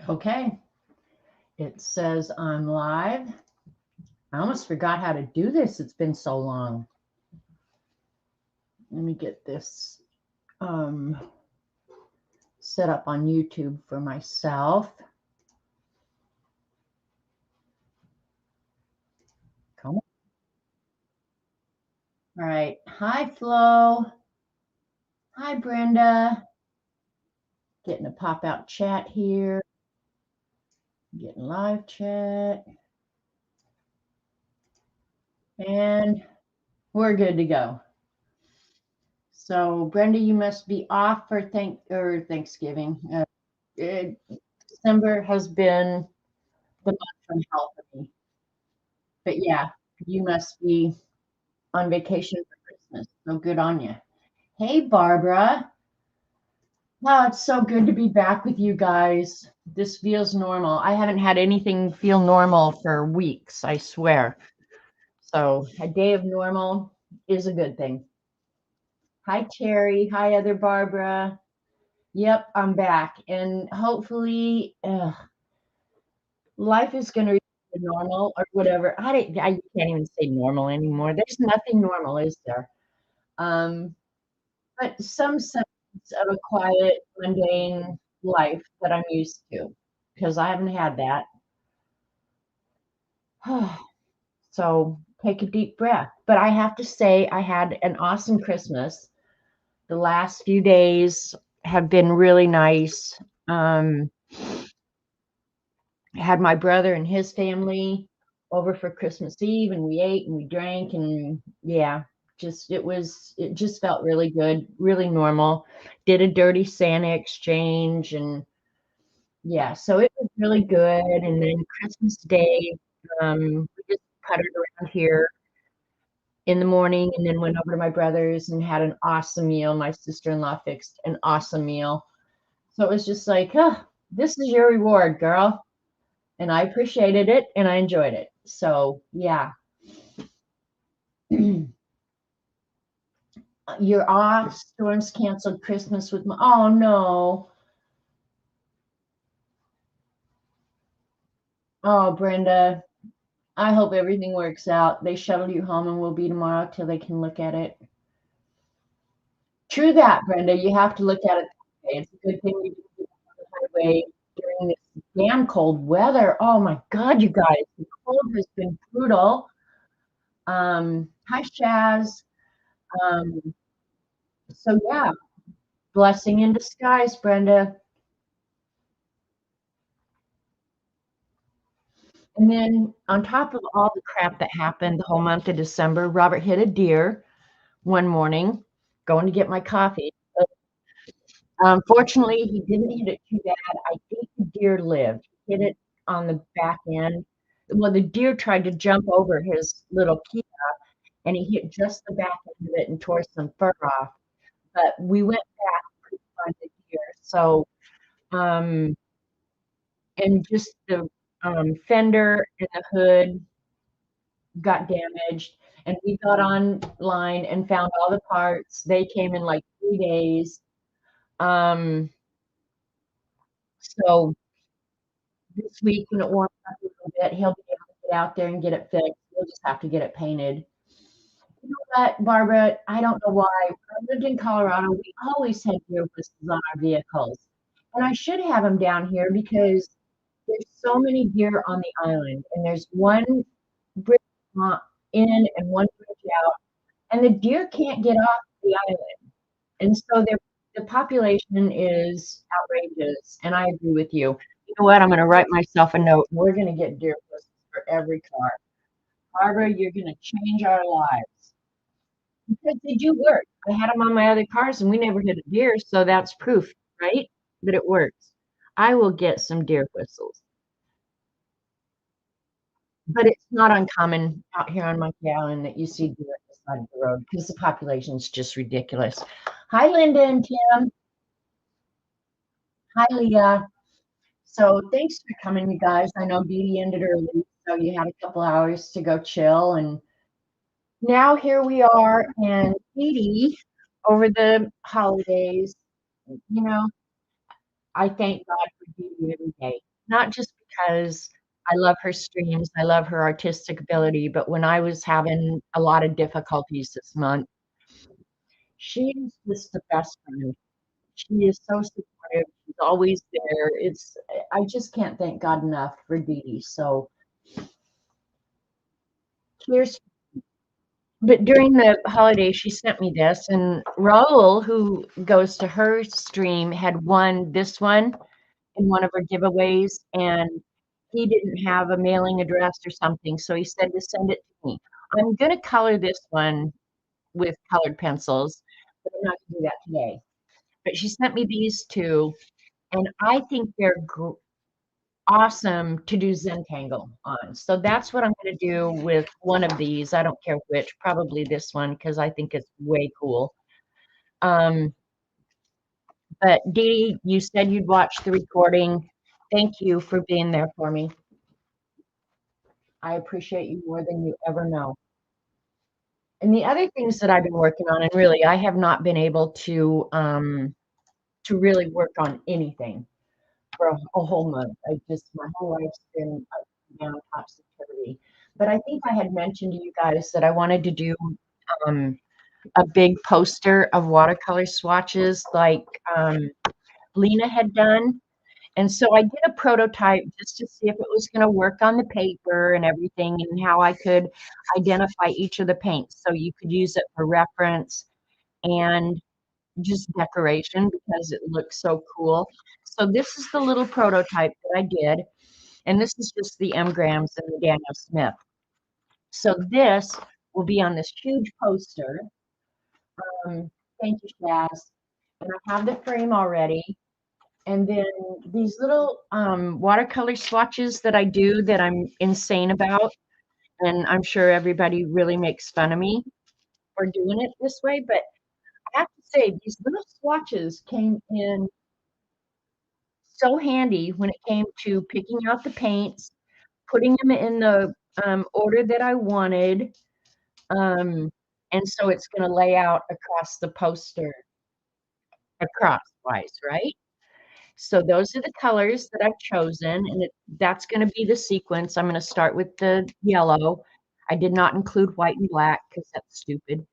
Okay, it says I'm live. I almost forgot how to do this. It's been so long. Let me get this set up on YouTube for myself. Come on. All right. Hi, Flo. Hi, Brenda. Getting a pop-out chat here. Getting live chat. And we're good to go. So, Brenda, you must be off for Thanksgiving. December has been the month from hell for me. But yeah, you must be on vacation for Christmas. So good on you. Hey, Barbara. Oh, it's so good to be back with you guys. This feels normal. I haven't had anything feel normal for weeks, I swear. So a day of normal is a good thing. Hi, Terry. Hi, other Barbara. Yep, I'm back. And hopefully, life is going to return to normal or whatever. I can't even say normal anymore. There's nothing normal, is there? Um, but some sense of a quiet, mundane life that I'm used to because I haven't had that. So take a deep breath. But I have to say, I had an awesome Christmas. The last few days have been really nice. Had my brother and his family over for Christmas Eve, and we ate and we drank, and yeah, it just felt really good, really normal. Did a dirty Santa exchange, and yeah, so it was really good. And then Christmas Day, we just puttered around here in the morning, and then went over to my brother's and had an awesome meal. My sister-in-law fixed an awesome meal, so it was just like, this is your reward, girl. And I appreciated it and I enjoyed it. So, yeah. You're off. Storms canceled Christmas with my. Oh, no. Oh, Brenda. I hope everything works out. They shuttle you home and we'll be tomorrow till they can look at it. True that, Brenda. You have to look at it that way. It's a good thing we didn't get on the highway during this damn cold weather. Oh, my God, you guys. The cold has been brutal. Hi, Shaz. Um, so, yeah. Blessing in disguise, Brenda. And then on top of all the crap that happened the whole month of December, Robert hit a deer one morning going to get my coffee. But, fortunately, he didn't hit it too bad. I think the deer lived. He hit it on the back end. Well, the deer tried to jump over his little Kia, and he hit just the back end of it and tore some fur off. But we went back to find the deer. So, um, and just the fender and the hood got damaged, and we got online and found all the parts. They came in like 3 days. Um, so this week when it warms up a little bit, he'll be able to get out there and get it fixed. We'll just have to get it painted. You know what, Barbara? I don't know why. When I lived in Colorado, we always had deer whistles on our vehicles. And I should have them down here because there's so many deer on the island, and there's one bridge in and one bridge out, and the deer can't get off the island. And so the population is outrageous. And I agree with you. You know what? I'm going to write myself a note. We're going to get deer whistles for every car. Barbara, you're going to change our lives because they do work. I had them on my other cars and we never hit a deer. So that's proof, right? That it works. I will get some deer whistles. But it's not uncommon out here on Monkey Island that you see deer at the side of the road because the population is just ridiculous. Hi, Linda and Tim. Hi, Leah. So thanks for coming, you guys. I know Dee Dee ended early, so you had a couple hours to go chill. And now here we are. And Dee Dee, over the holidays, you know, I thank God for Dee Dee every day. not just because I love her streams, I love her artistic ability, but when I was having a lot of difficulties this month, she is just the best friend. She is so supportive, she's always there. I just can't thank God enough for Dee Dee, so here's but during the holiday, she sent me this, and Raul, who goes to her stream, had won this one in one of her giveaways, and he didn't have a mailing address or something, so he said to send it to me. I'm gonna color this one with colored pencils, but I'm not gonna do that today. But she sent me these 2, and I think they're awesome to do Zentangle on. So that's what I'm gonna do with one of these. I don't care which, probably this one because I think it's way cool. Um, but Dee, you said you'd watch the recording. Thank you for being there for me. I appreciate you more than you ever know. And the other things that I've been working on, and really, I have not been able to really work on anything for a whole month. My whole life's been up and down, topsy-turvy. But I think I had mentioned to you guys that I wanted to do um, a big poster of watercolor swatches like Lena had done. And so I did a prototype just to see if it was going to work on the paper and everything and how I could identify each of the paints. So you could use it for reference and just decoration because it looks so cool. So this is the little prototype that I did. And this is just the M. Grams and the Daniel Smith. So this will be on this huge poster. Thank you, Shaz. And I have the frame already. And then these little watercolor swatches that I do that I'm insane about, and I'm sure everybody really makes fun of me for doing it this way, but I have to say these little swatches came in so handy when it came to picking out the paints, putting them in the order that I wanted, and so it's going to lay out across the poster, across-wise, right? So those are the colors that I've chosen, and that's gonna be the sequence. I'm gonna start with the yellow. I did not include white and black because that's stupid,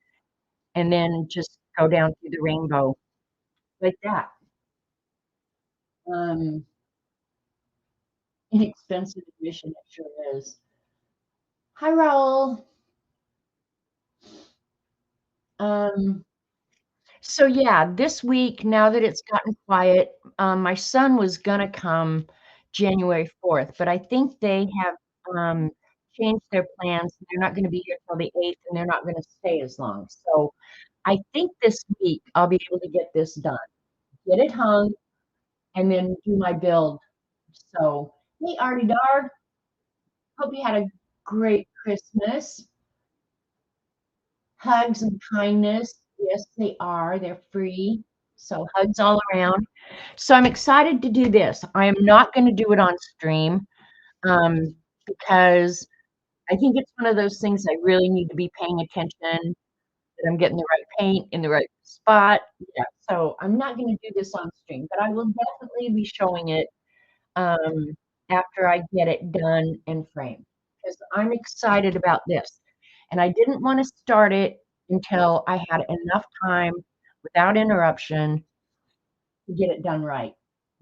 and then just go down through the rainbow like that. Um, Inexpensive admission, it sure is. Hi, Raul. Um, so yeah, this week, now that it's gotten quiet, my son was gonna come January 4th, but I think they have changed their plans. They're not gonna be here till the 8th, and they're not gonna stay as long. So I think this week I'll be able to get this done, get it hung, and then do my build. So, hey, Artie Dar, hope you had a great Christmas. Hugs and kindness. Yes, they are. They're free. So hugs all around. So I'm excited to do this. I am not going to do it on stream because I think it's one of those things I really need to be paying attention that I'm getting the right paint in the right spot. Yeah. So I'm not going to do this on stream, but I will definitely be showing it um, after I get it done and framed because I'm excited about this. And I didn't want to start it until I had enough time without interruption to get it done right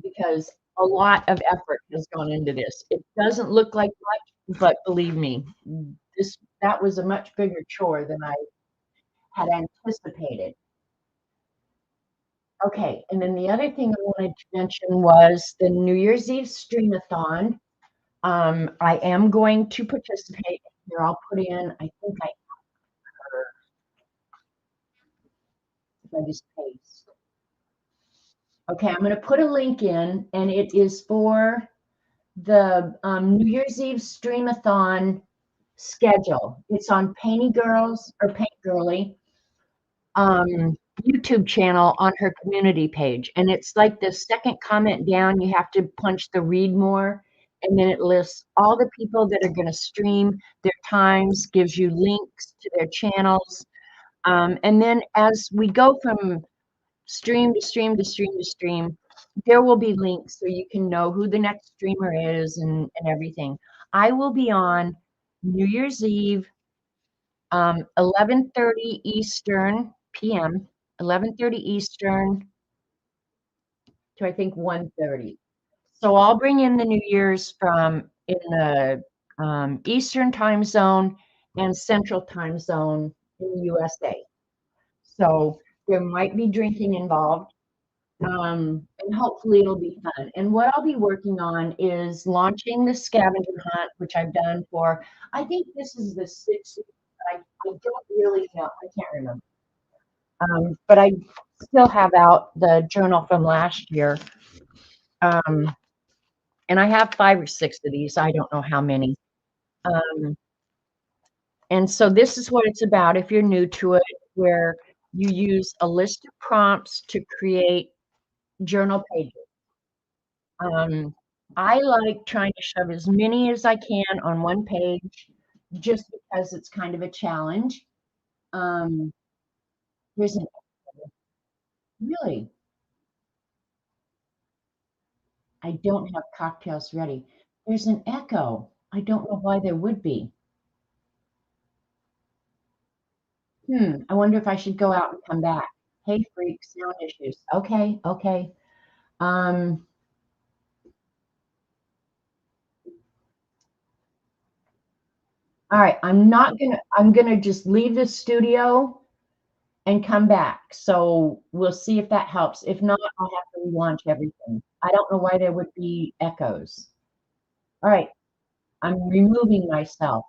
because a lot of effort has gone into this. It doesn't look like much, but believe me, that was a much bigger chore than I had anticipated. Okay, and then the other thing I wanted to mention was the New Year's Eve streamathon. I am going to participate. Here, I'll put in, I think if I just paste. Okay, I'm going to put a link in, and it is for the New Year's Eve streamathon schedule. It's on Painty Girls or Paint Girly YouTube channel on her community page. And it's like the second comment down, you have to punch the read more, and then it lists all the people that are going to stream, their times, gives you links to their channels. And then as we go from stream to stream to stream to stream, there will be links so you can know who the next streamer is and everything. I will be on New Year's Eve, 11:30 Eastern PM, 11:30 Eastern to I think 1:30. So I'll bring in the New Year's from in the Eastern time zone and Central time zone in the USA. So there might be drinking involved. And hopefully it'll be fun. And what I'll be working on is launching the scavenger hunt, which I've done for, I think this is the sixth, I don't really know, I can't remember. But I still have out the journal from last year. Um, and I have 5 or 6 of these. I don't know how many. Um, and so this is what it's about if you're new to it, where you use a list of prompts to create journal pages. I like trying to shove as many as I can on one page just because it's kind of a challenge. Um, there's an really, I don't have cocktails ready. There's an echo. I don't know why there would be. I wonder if I should go out and come back. Hey, freak, sound issues. Okay, okay. Um, all right, I'm gonna just leave the studio and come back. So we'll see if that helps. If not, I'll have to relaunch everything. I don't know why there would be echoes. All right, I'm removing myself.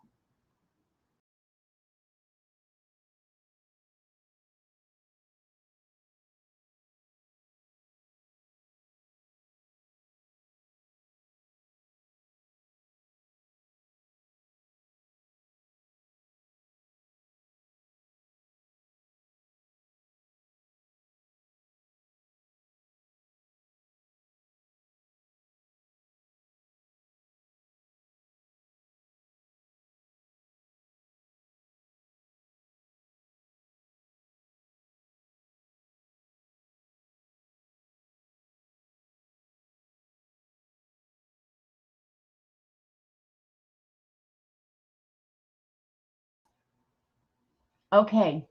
Okay.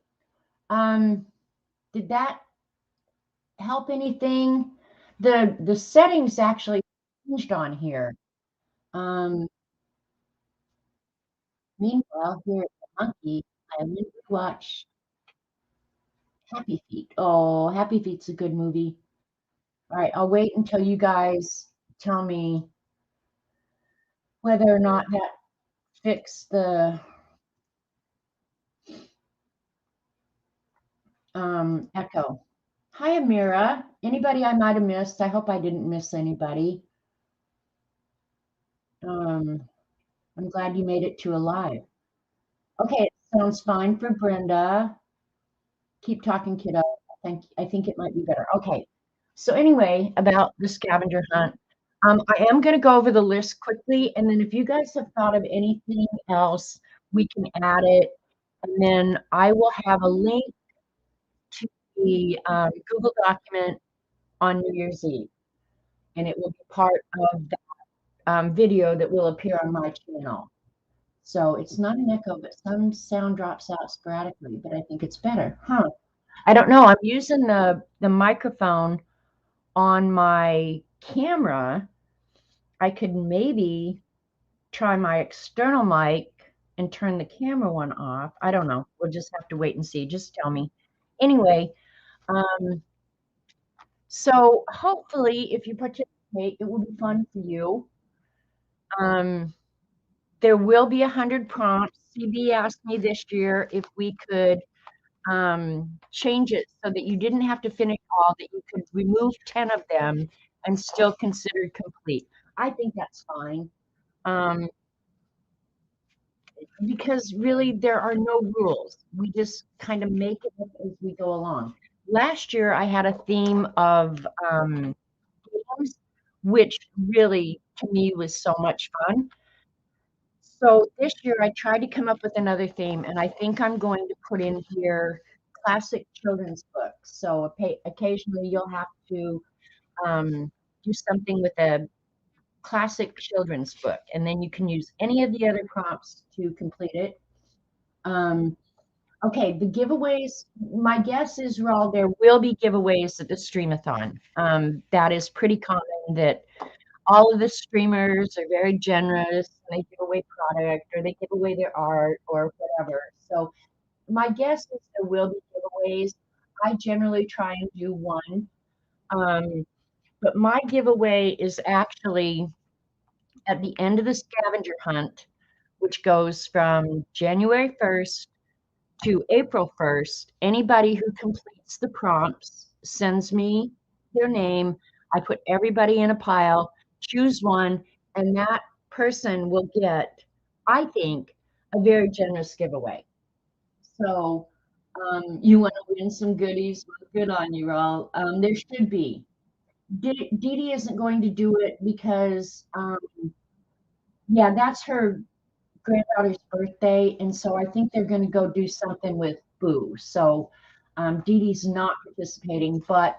Um, did that help anything? The settings actually changed on here. Um, meanwhile, here at the monkey, I went to watch Happy Feet. Oh, Happy Feet's a good movie. All right, I'll wait until you guys tell me whether or not that fixed the echo. Hi, Amira. Anybody I might have missed? I hope I didn't miss anybody. Um, I'm glad you made it to alive. Okay, it sounds fine for Brenda. Keep talking, kiddo. I think it might be better. Okay. So anyway, about the scavenger hunt. I am going to go over the list quickly, and then if you guys have thought of anything else, we can add it. And then I will have a link to the Google document on New Year's Eve, and it will be part of the video that will appear on my channel. So it's not an echo, but some sound drops out sporadically, but I think it's better. Huh. I don't know. I'm using the microphone on my camera. I could maybe try my external mic and turn the camera one off. I don't know. We'll just have to wait and see. Just tell me. Anyway, um, so hopefully if you participate, it will be fun for you. Um, there will be 100 prompts. CB asked me this year if we could change it so that you didn't have to finish all, that you could remove 10 of them and still considered complete. I think that's fine. Um, because really there are no rules. We just kind of make it up as we go along. Last year I had a theme of games, which really to me was so much fun. So this year I tried to come up with another theme, and I think I'm going to put in here classic children's books. So occasionally you'll have to do something with a classic children's book, and then you can use any of the other prompts to complete it. Um, okay, the giveaways, my guess is, Raul, there will be giveaways at the Streamathon. That is pretty common that all of the streamers are very generous and they give away product or they give away their art or whatever. So my guess is there will be giveaways. I generally try and do one. But my giveaway is actually at the end of the scavenger hunt, which goes from January 1st to April 1st. Anybody who completes the prompts sends me their name. I put everybody in a pile, choose one, and that person will get, I think, a very generous giveaway. So you want to win some goodies? Good on you, Raul. There should be. Dee Dee isn't going to do it because, yeah, that's her granddaughter's birthday, and so I think they're going to go do something with Boo. So Dee Dee's not participating, but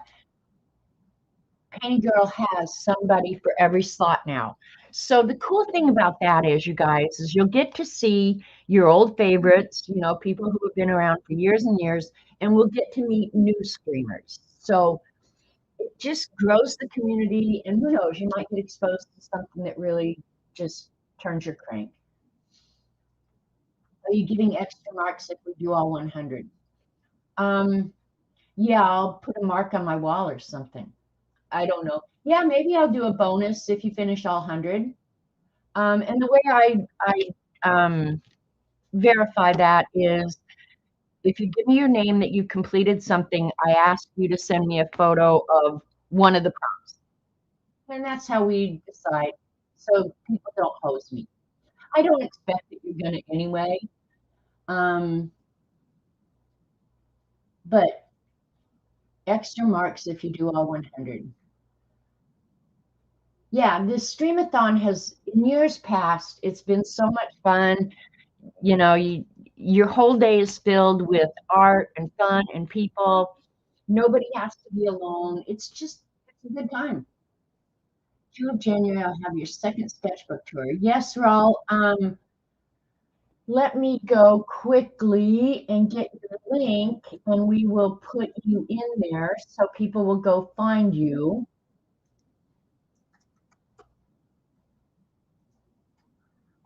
Painting Girl has somebody for every slot now. So the cool thing about that is, you guys, is you'll get to see your old favorites, you know, people who have been around for years and years, and we'll get to meet new screamers. So it just grows the community, and who knows, you might get exposed to something that really just turns your crank. Are you getting extra marks if we do all 100? Um, yeah, I'll put a mark on my wall or something. I don't know. Yeah, maybe I'll do a bonus if you finish all 100. And the way I verify that is if you give me your name that you completed something, I ask you to send me a photo of one of the prompts. And that's how we decide. So people don't hose me. I don't expect that you're going to anyway. But extra marks if you do all 100. Yeah, this streamathon has, in years past, it's been so much fun. You know, your whole day is filled with art and fun and people. Nobody has to be alone. It's a good time. 2 of January, I'll have your second sketchbook tour. Yes, Raul. Let me go quickly and get your link, and we will put you in there so people will go find you.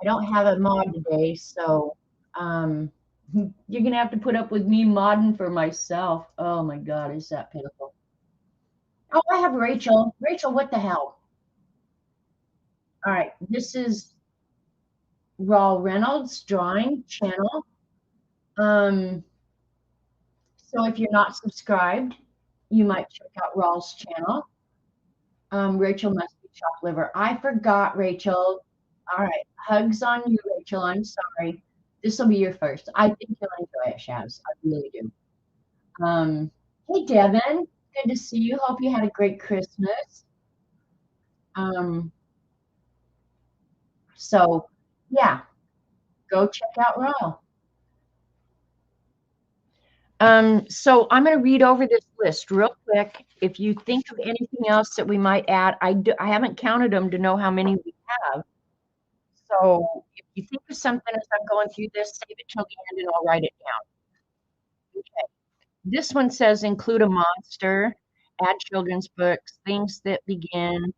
I don't have a mod today, so you're gonna have to put up with me modding for myself. Oh my God, is that pitiful? Oh, I have Rachel. Rachel, what the hell? All right, this is Raw Reynolds drawing channel. Um, so if you're not subscribed, you might check out Raw's channel. Rachel must be chopped liver. I forgot, Rachel. All right, hugs on you, Rachel. I'm sorry. This will be your first. I think you'll enjoy it, Shaz. I really do. Hey, Devin. Good to see you. Hope you had a great Christmas. Um, so, yeah, go check out Raw. So I'm going to read over this list real quick. If you think of anything else that we might add, I haven't counted them to know how many we have. So if you think of something as I'm going through this, save it till the end and I'll write it down. Okay. This one says include a monster, add children's books, things that begin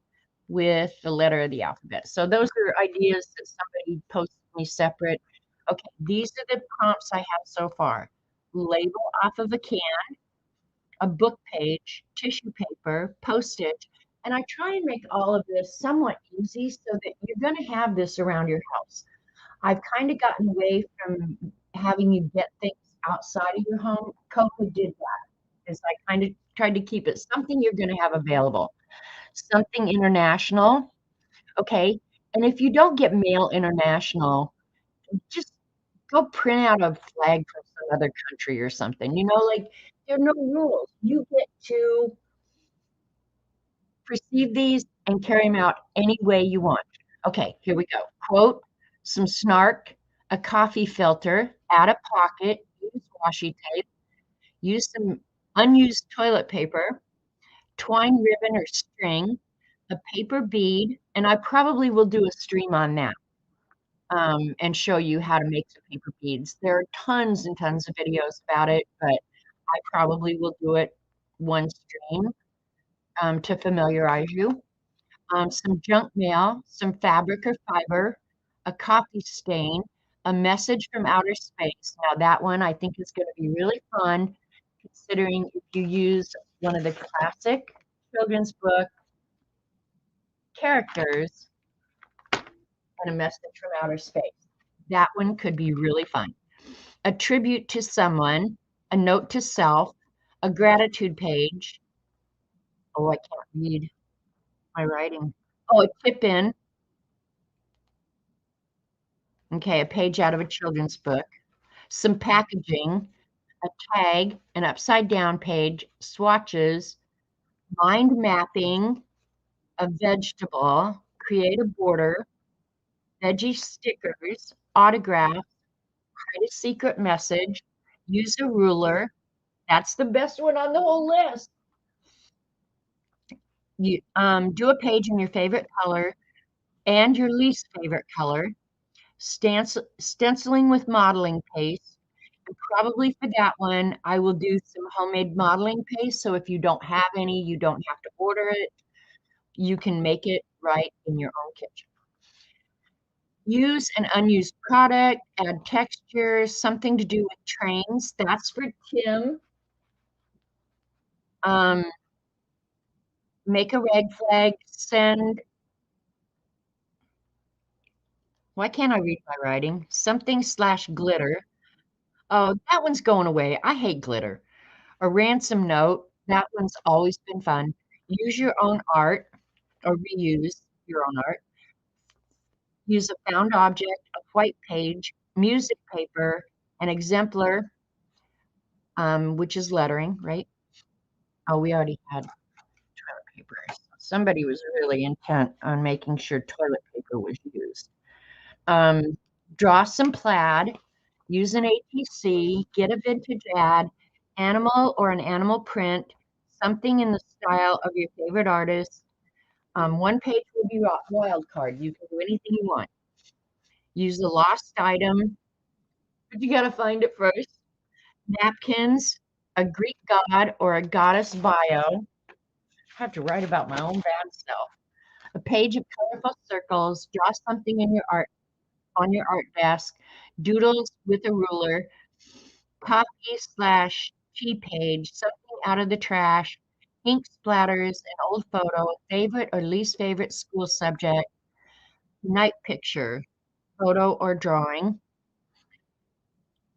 with the letter of the alphabet. So those are ideas that somebody posted me separate. Okay, these are the prompts I have so far. Label off of a can, a book page, tissue paper, Post-it, and I try and make all of this somewhat easy so that you're going to have this around your house. I've kind of gotten away from having you get things outside of your home. COVID did that, is I kind of tried to keep it something you're going to have available. Something international, okay? And if you don't get Mail International, just go print out a flag from some other country or something. You know, like there are no rules. You get to perceive these and carry them out any way you want. Okay, here we go. Quote, some snark, a coffee filter, add a pocket, use washi tape, use some unused toilet paper, twine ribbon or string, a paper bead, and I probably will do a stream on that, and show you how to make the paper beads. There are tons and tons of videos about it, but I probably will do it one stream, to familiarize you. Some junk mail, some fabric or fiber, a coffee stain, a message from outer space. Now that one I think is gonna be really fun, considering if you use one of the classic children's book characters and a message from outer space. That one could be really fun. A tribute to someone, a note to self, a gratitude page. Oh, I can't read my writing. Oh, a tip in. Okay, a page out of a children's book. Some packaging, a tag, an upside down page, swatches, mind mapping, a vegetable, create a border, veggie stickers, autograph, write a secret message, use a ruler. That's the best one on the whole list. You do a page in your favorite color and your least favorite color, stenciling with modeling paste. And probably for that one, I will do some homemade modeling paste. So if you don't have any, you don't have to order it. You can make it right in your own kitchen. Use an unused product, add textures, something to do with trains. That's for Tim. Um, make a red flag, send. Why can't I read my writing? Something slash glitter. Oh, that one's going away. I hate glitter. A ransom note. That one's always been fun. Use your own art or reuse your own art. Use a found object, a white page, music paper, an exemplar, which is lettering, right? Oh, we already had toilet paper. Somebody was really intent on making sure toilet paper was used. Um, draw some plaid, use an ATC, get a vintage ad, animal or an animal print, something in the style of your favorite artist. One page will be wild card. You can do anything you want. Use a lost item, but you got to find it first. Napkins, a Greek god or a goddess bio. I have to write about my own bad self. A page of colorful circles. Draw something in your art on your art desk. Doodles with a ruler. Copy slash G page. Something out of the trash. Ink splatters. An old photo. Favorite or least favorite school subject. Night picture. Photo or drawing.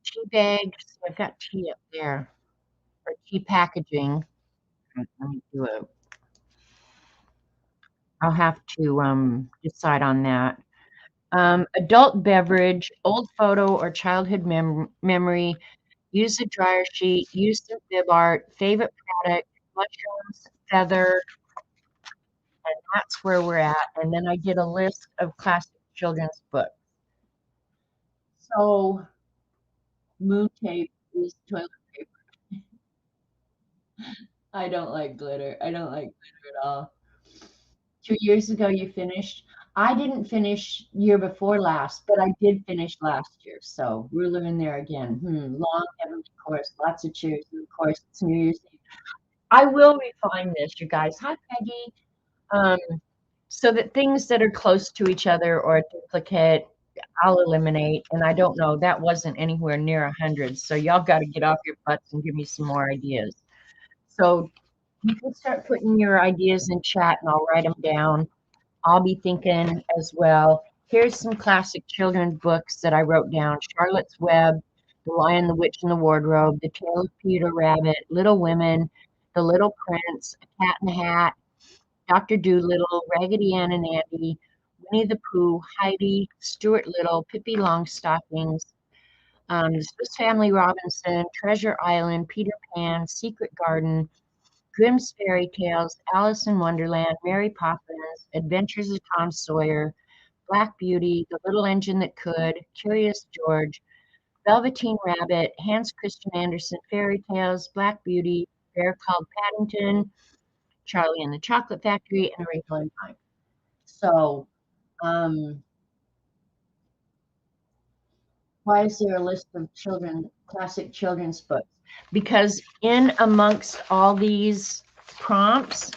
Tea bags. I've got tea up there. Or tea packaging. Let me do it. I'll have to decide on that. Adult beverage, old photo or childhood memory, use a dryer sheet, use some bib art, favorite product, mushrooms, feather, and that's where we're at. And then I did a list of classic children's books. So moon tape is toilet paper. I don't like glitter. I don't like glitter at all. 2 years ago you finished. I didn't finish year before last, but I did finish last year. So ruler in there again. Long heavenly course, lots of cheers. And of course, it's New Year's Eve. I will refine this, you guys. Hi, Peggy. Um, so that things that are close to each other or a duplicate, I'll eliminate. And I don't know, that wasn't anywhere near 100. So y'all got to get off your butts and give me some more ideas. So you can start putting your ideas in chat and I'll write them down. I'll be thinking as well. Here's some classic children's books that I wrote down. Charlotte's Web, The Lion, the Witch, and the Wardrobe, The Tale of Peter Rabbit, Little Women, The Little Prince, A Cat in the Hat, Dr. Dolittle, Raggedy Ann and Andy, Winnie the Pooh, Heidi, Stuart Little, Pippi Longstockings, The Swiss Family Robinson, Treasure Island, Peter Pan, Secret Garden, Grimm's Fairy Tales, Alice in Wonderland, Mary Poppins, Adventures of Tom Sawyer, Black Beauty, The Little Engine That Could, Curious George, Velveteen Rabbit, Hans Christian Andersen Fairy Tales, Black Beauty, Bear Called Paddington, Charlie and the Chocolate Factory, and A Wrinkle in Time. So, um, why is there a list of classic children's books? Because in amongst all these prompts,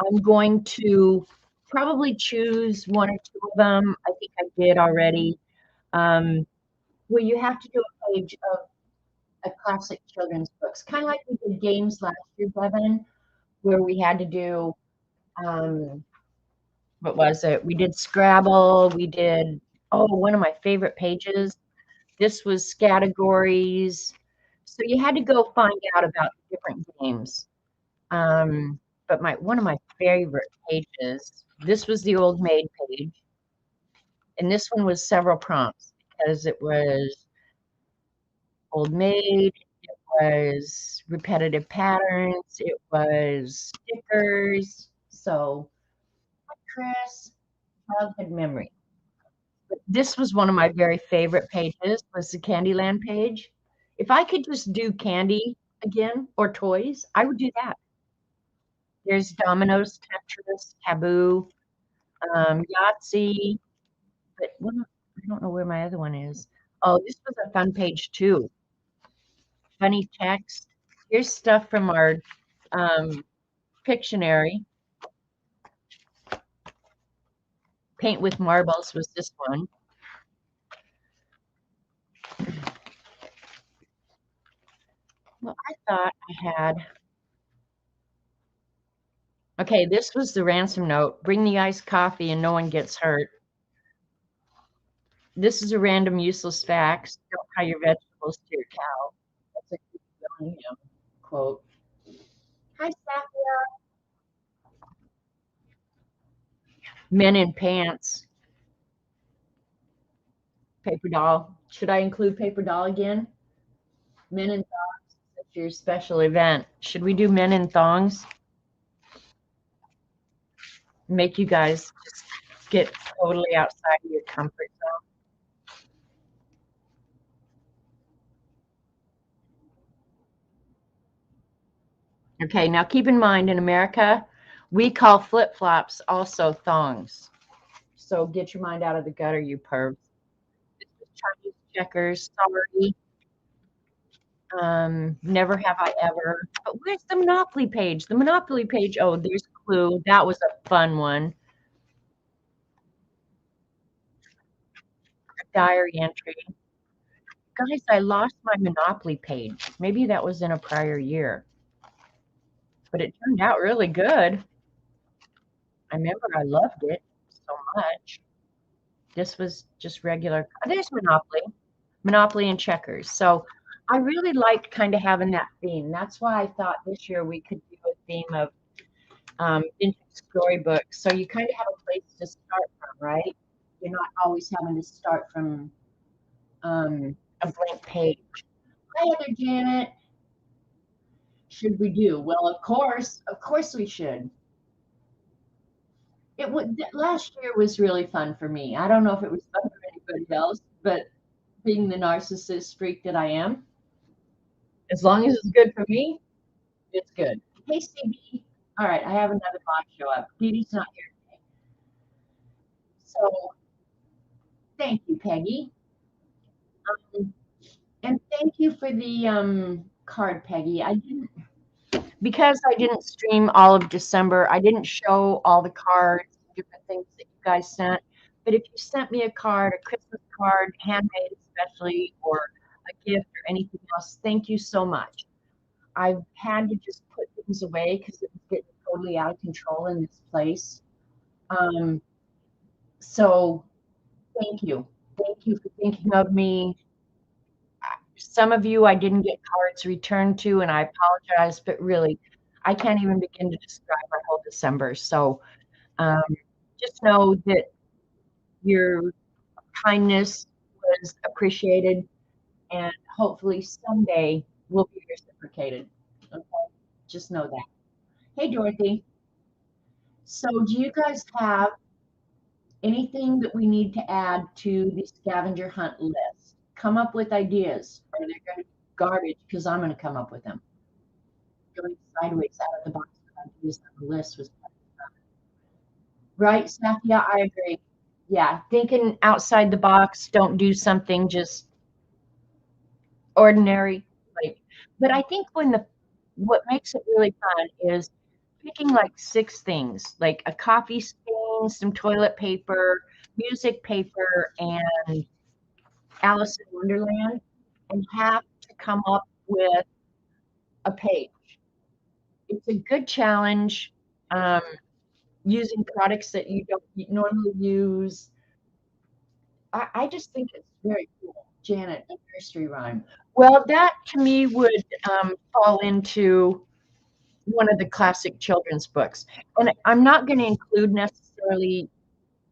I'm going to probably choose one or two of them. I think I did already. Where you have to do a page of a classic children's books, kind of like we did games last year, Bevan, where we had to do um, what was it? We did Scrabble. We did one of my favorite pages. This was categories. So you had to go find out about different games. But one of my favorite pages, this was the Old Maid page. And this one was several prompts because it was Old Maid, it was repetitive patterns, it was stickers. So, Chris, childhood memory. But this was one of my very favorite pages, was the Candyland page. If I could just do candy again or toys, I would do that. There's Dominoes, Tetris, Taboo, Yahtzee, but I don't know where my other one is. Oh, this was a fun page too. Funny text. Here's stuff from our Pictionary. Paint with Marbles was this one. Well, I thought I had. Okay, this was the ransom note. Bring the iced coffee and no one gets hurt. This is a random useless facts. Don't tie your vegetables to your cow. That's a Bellingham quote. Hi, Safia. Men in pants. Paper doll. Should I include paper doll again? Men in thongs. That's your special event. Should we do men in thongs? Make you guys just get totally outside of your comfort zone. Okay, now keep in mind in America, we call flip-flops also thongs. So get your mind out of the gutter, you pervs. Chinese checkers, sorry. Never have I ever. But where's the Monopoly page? The Monopoly page. Oh, there's Clue. That was a fun one. A diary entry. Guys, I lost my Monopoly page. Maybe that was in a prior year. But it turned out really good. I remember I loved it so much. This was just regular. There's Monopoly. Monopoly and checkers. So I really liked kind of having that theme. That's why I thought this year we could do a theme of vintage storybooks. So you kind of have a place to start from, right? You're not always having to start from a blank page. Hi, other Janet. Should we do? Well, of course we should. It would last year was really fun for me. I don't know if it was fun for anybody else, but being the narcissist freak that I am, as long as it's good for me, it's good. Hey, CB. All right, I have another bot show up. Dee Dee's not here today. So thank you, Peggy. And thank you for the card, Peggy. Because I didn't stream all of December, I didn't show all the cards, different things that you guys sent. But if you sent me a card, a Christmas card, handmade especially, or a gift or anything else, thank you so much. I've had to just put things away because it was getting totally out of control in this place. Um, so thank you. Thank you for thinking of me. Some of you I didn't get cards returned to, and I apologize, but really, I can't even begin to describe my whole December. So um, just know that your kindness was appreciated, and hopefully someday will be reciprocated. Okay? Just know that. Hey, Dorothy. So, do you guys have anything that we need to add to the scavenger hunt list? Come up with ideas, or they're going to be garbage because I'm going to come up with them. Going sideways out of the box. ideas on the list was right, Seth? Yeah, I agree. Yeah, thinking outside the box, don't do something just ordinary. Like, but I think what makes it really fun is picking like 6 things, like a coffee stain, some toilet paper, music paper, and Alice in Wonderland, and have to come up with a page. It's a good challenge. Um, Using products that you don't normally use. I just think it's very cool. Janet, a nursery rhyme. Well, that to me would fall into one of the classic children's books. And I'm not going to include necessarily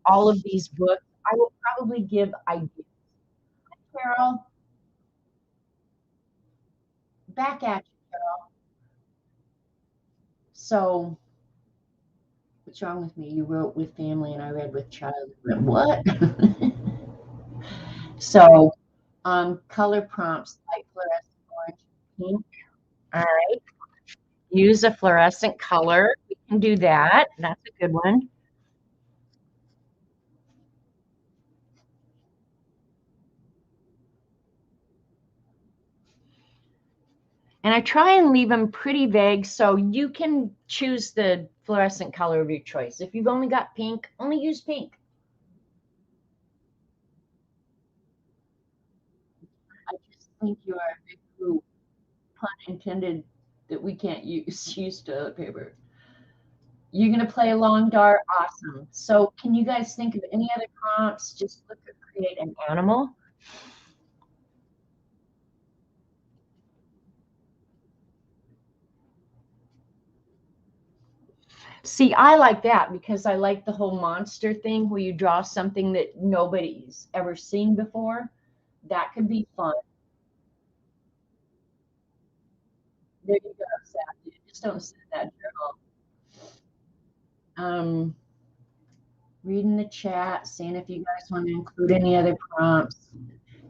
all of these books. I will probably give ideas. Carol, back at you, Carol. So, what's wrong with me? You wrote with family and I read with child. What? So, color prompts, light fluorescent orange, pink. All right. Use a fluorescent color. We can do that. That's a good one. And I try and leave them pretty vague so you can choose the fluorescent color of your choice. If you've only got pink, only use pink. I just think you are a big fool, pun intended, that we can't use toilet paper. You're gonna play a long dart, awesome. So can you guys think of any other prompts? Just look at create an animal. See, I like that because I like the whole monster thing where you draw something that nobody's ever seen before. That could be fun. There you go, Seth. Just don't send that journal. Reading the chat, seeing if you guys want to include any other prompts.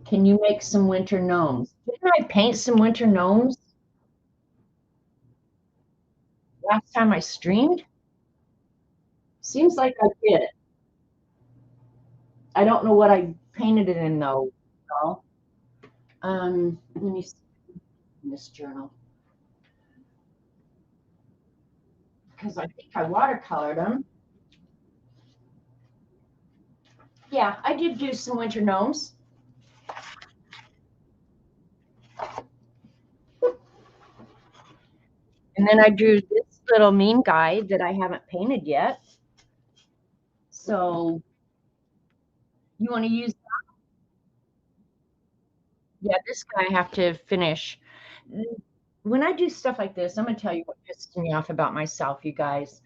Can you make some winter gnomes? Didn't I paint some winter gnomes last time I streamed? Seems like I did. I don't know what I painted it in though. So, let me see in this journal because I think I watercolored them. Yeah, I did do some winter gnomes. And then I drew this little mean guy that I haven't painted yet. So you want to use, yeah, this guy I have to finish. When I do stuff like this, I'm going to tell you what pisses me off about myself, you guys.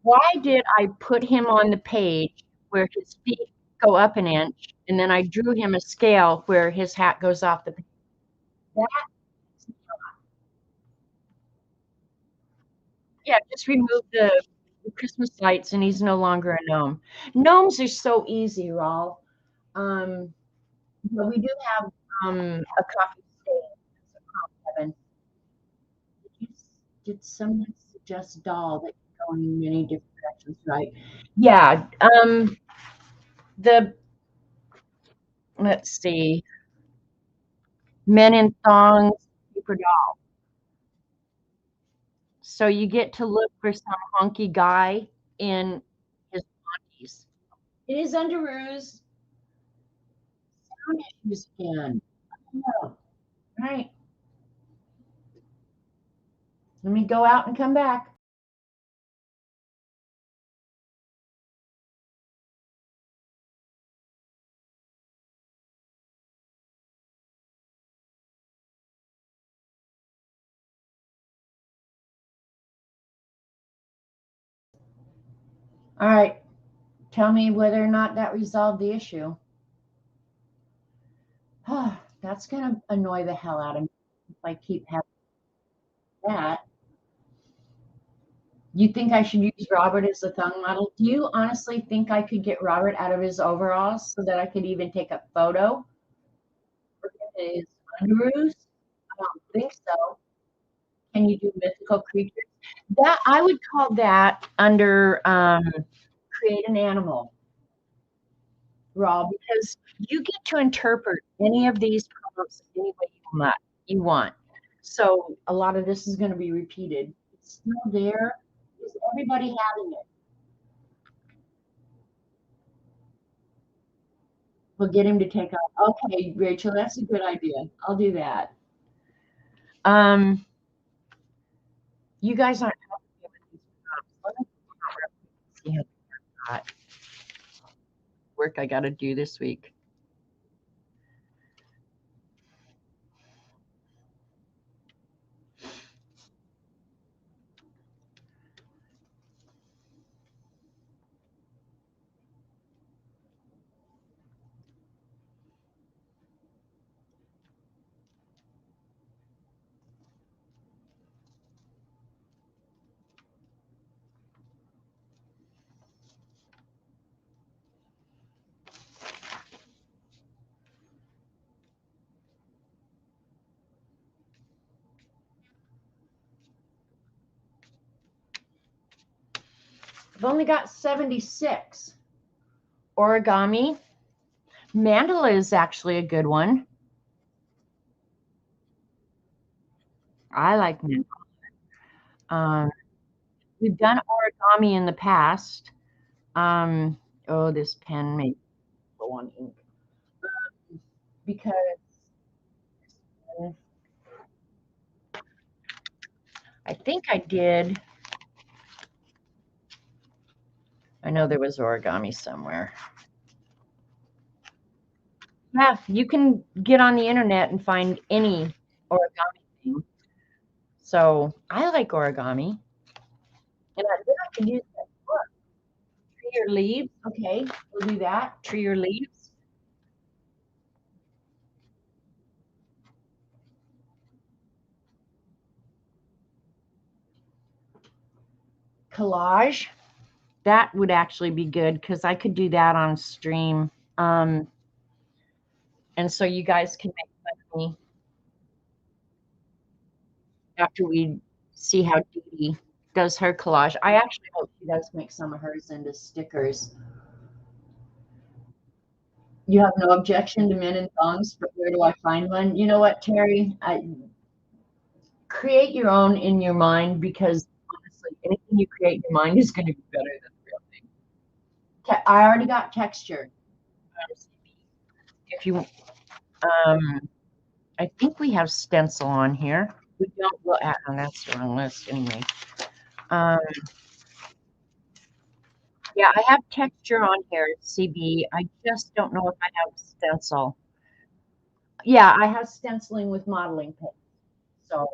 Why did I put him on the page where his feet go up an inch and then I drew him a scale where his hat goes off the page? That, yeah, just remove the Christmas lights and he's no longer a gnome. Gnomes are so easy, Raul. Um, but we do have a coffee stain. Kevin. Did, you, did someone suggest doll that can go in many different directions, right? Yeah. The let's see, men in thongs, paper doll. So you get to look for some hunky guy in his panties. It is Underoos. Sound issues again. Oh, right. Let me go out and come back. All right. Tell me whether or not that resolved the issue. That's going to annoy the hell out of me if I keep having that. You think I should use Robert as the thumb model? Do you honestly think I could get Robert out of his overalls so that I could even take a photo for his underoos? I don't think so. Can you do mythical creatures? That I would call that under create an animal, Raw, because you get to interpret any of these prompts any way you want. So a lot of this is going to be repeated. It's still there. Is everybody having it? We'll get him to take off. Okay, Rachel, that's a good idea. I'll do that. Um, you guys aren't helping me with these prompts. Let me see how much work I got to do this week. I've only got 76. Origami. Mandala is actually a good one. I like mandala. We've done origami in the past. Oh, this pen may go on ink because I think I did. I know there was origami somewhere. Yeah, you can get on the internet and find any origami thing. So I like origami. And I can use that book. Tree or leaves. Okay, we'll do that. Tree or leaves. Collage. That would actually be good because I could do that on stream. And so you guys can make fun of me after we see how Dee Dee does her collage. I actually hope she does make some of hers into stickers. You have no objection to men in thongs, but where do I find one? You know what, Terry? Create your own in your mind because honestly, anything you create in your mind is going to be better than the real thing. I already got texture. If you, I think we have stencil on here. We don't. Well, that's the wrong list anyway. Um, yeah, I have texture on here, CB. I just don't know if I have stencil. Yeah, I have stenciling with modeling paint. So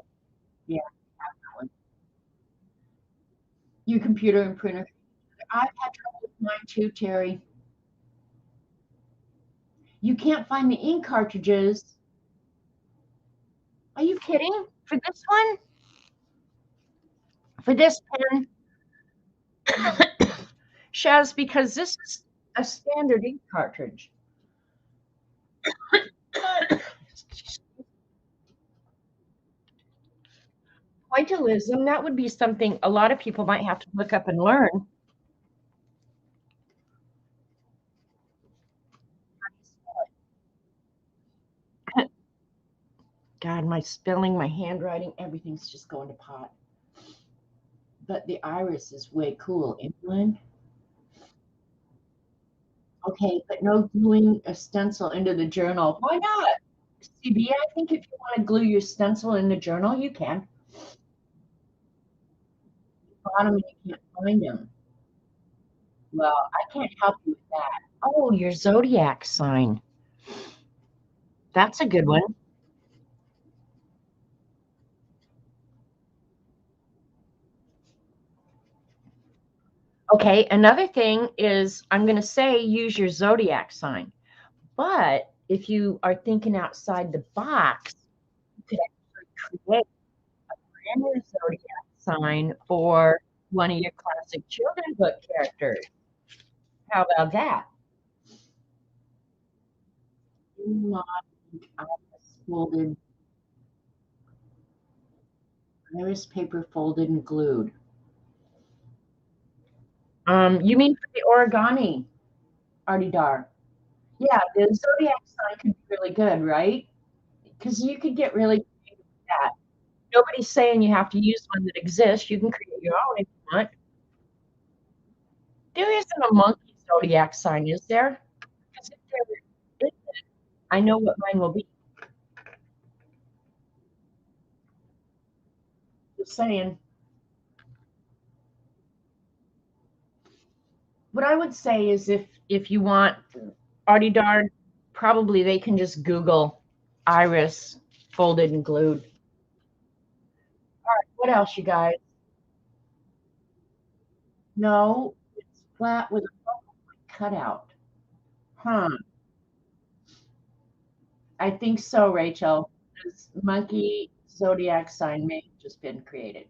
yeah, that one. Your computer and printer. I've had trouble with mine too, Terry. You can't find the ink cartridges. Are you kidding? For this one? For this pen? Shaz, because this is a standard ink cartridge. Pointillism, that would be something a lot of people might have to look up and learn. God, my spelling, my handwriting, everything's just going to pot. But the iris is way cool, England. Okay, but no gluing a stencil into the journal. Why not? CB, I think if you want to glue your stencil in the journal, you can. Bottom and you can't find them. Well, I can't help you with that. Oh, your zodiac sign. That's a good one. Okay, another thing is I'm going to say use your zodiac sign. But if you are thinking outside the box, you could actually create a brand new zodiac sign for one of your classic children's book characters. How about that? Not I was scolded. Iris paper folded and glued. You mean for the origami, Artie Dar? Yeah, the zodiac sign could be really good, right? Because you could get really creative with that. Nobody's saying you have to use one that exists. You can create your own if you want. There isn't a monkey zodiac sign, is there? Because if there is, I know what mine will be. Just saying. What I would say is if you want Artie Dar, probably they can just Google iris folded and glued. All right, what else, you guys? No, it's flat with a cutout. Huh. I think so, Rachel. This monkey zodiac sign may have just been created.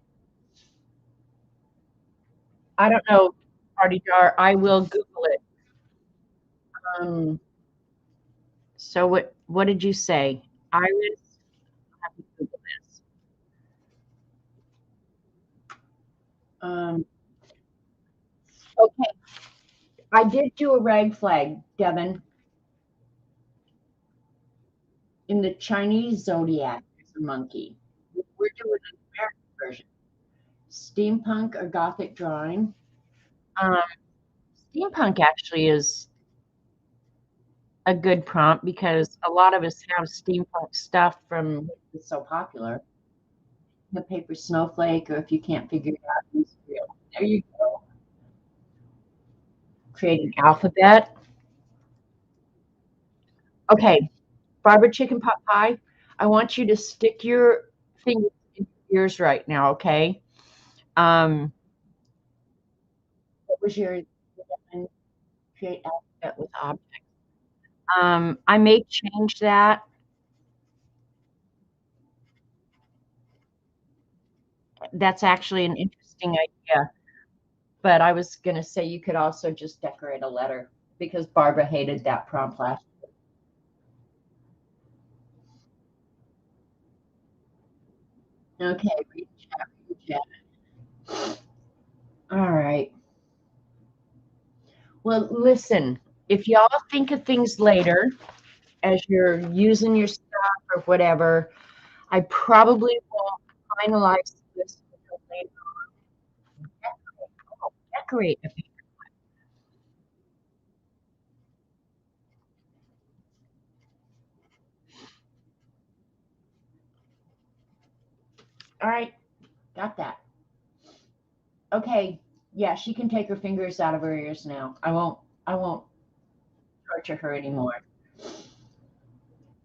I don't know, Artie Dar. I will Google it. Um, so what did you say? Iris? I have to Google this. Okay, I did do a rag flag, Devin. In the Chinese zodiac, there's a monkey. We're doing an American version. Steampunk or Gothic drawing. Um, Steampunk actually is a good prompt because a lot of us have steampunk stuff from it's so popular. The paper snowflake, or if you can't figure it out, use real. There you go. Create an alphabet. Okay, Barbara Chicken Pot Pie. I want you to stick your fingers in your ears right now, okay? Um, what was your create alphabet with object? I may change that. That's actually an interesting idea. But I was going to say you could also just decorate a letter because Barbara hated that prompt last. Okay, read chat, read chat. All right. Well, listen, if y'all think of things later as you're using your stuff or whatever, I probably won't finalize this until later. I'll decorate a bit. All right, got that. Okay, yeah, she can take her fingers out of her ears now. I won't torture her anymore.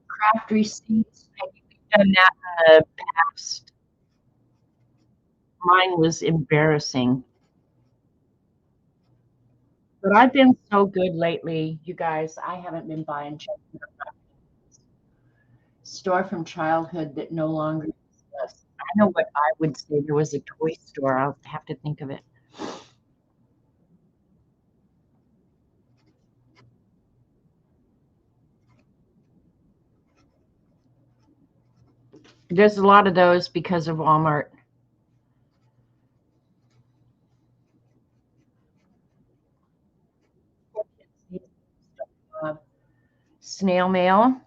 Craft receipts. Have you done that in the past? Mine was embarrassing. But I've been so good lately, you guys. I haven't been buying junk store from childhood that no longer exists. I know what I would say. There was a toy store. I'll have to think of it. There's a lot of those because of Walmart. Uh, Snail mail.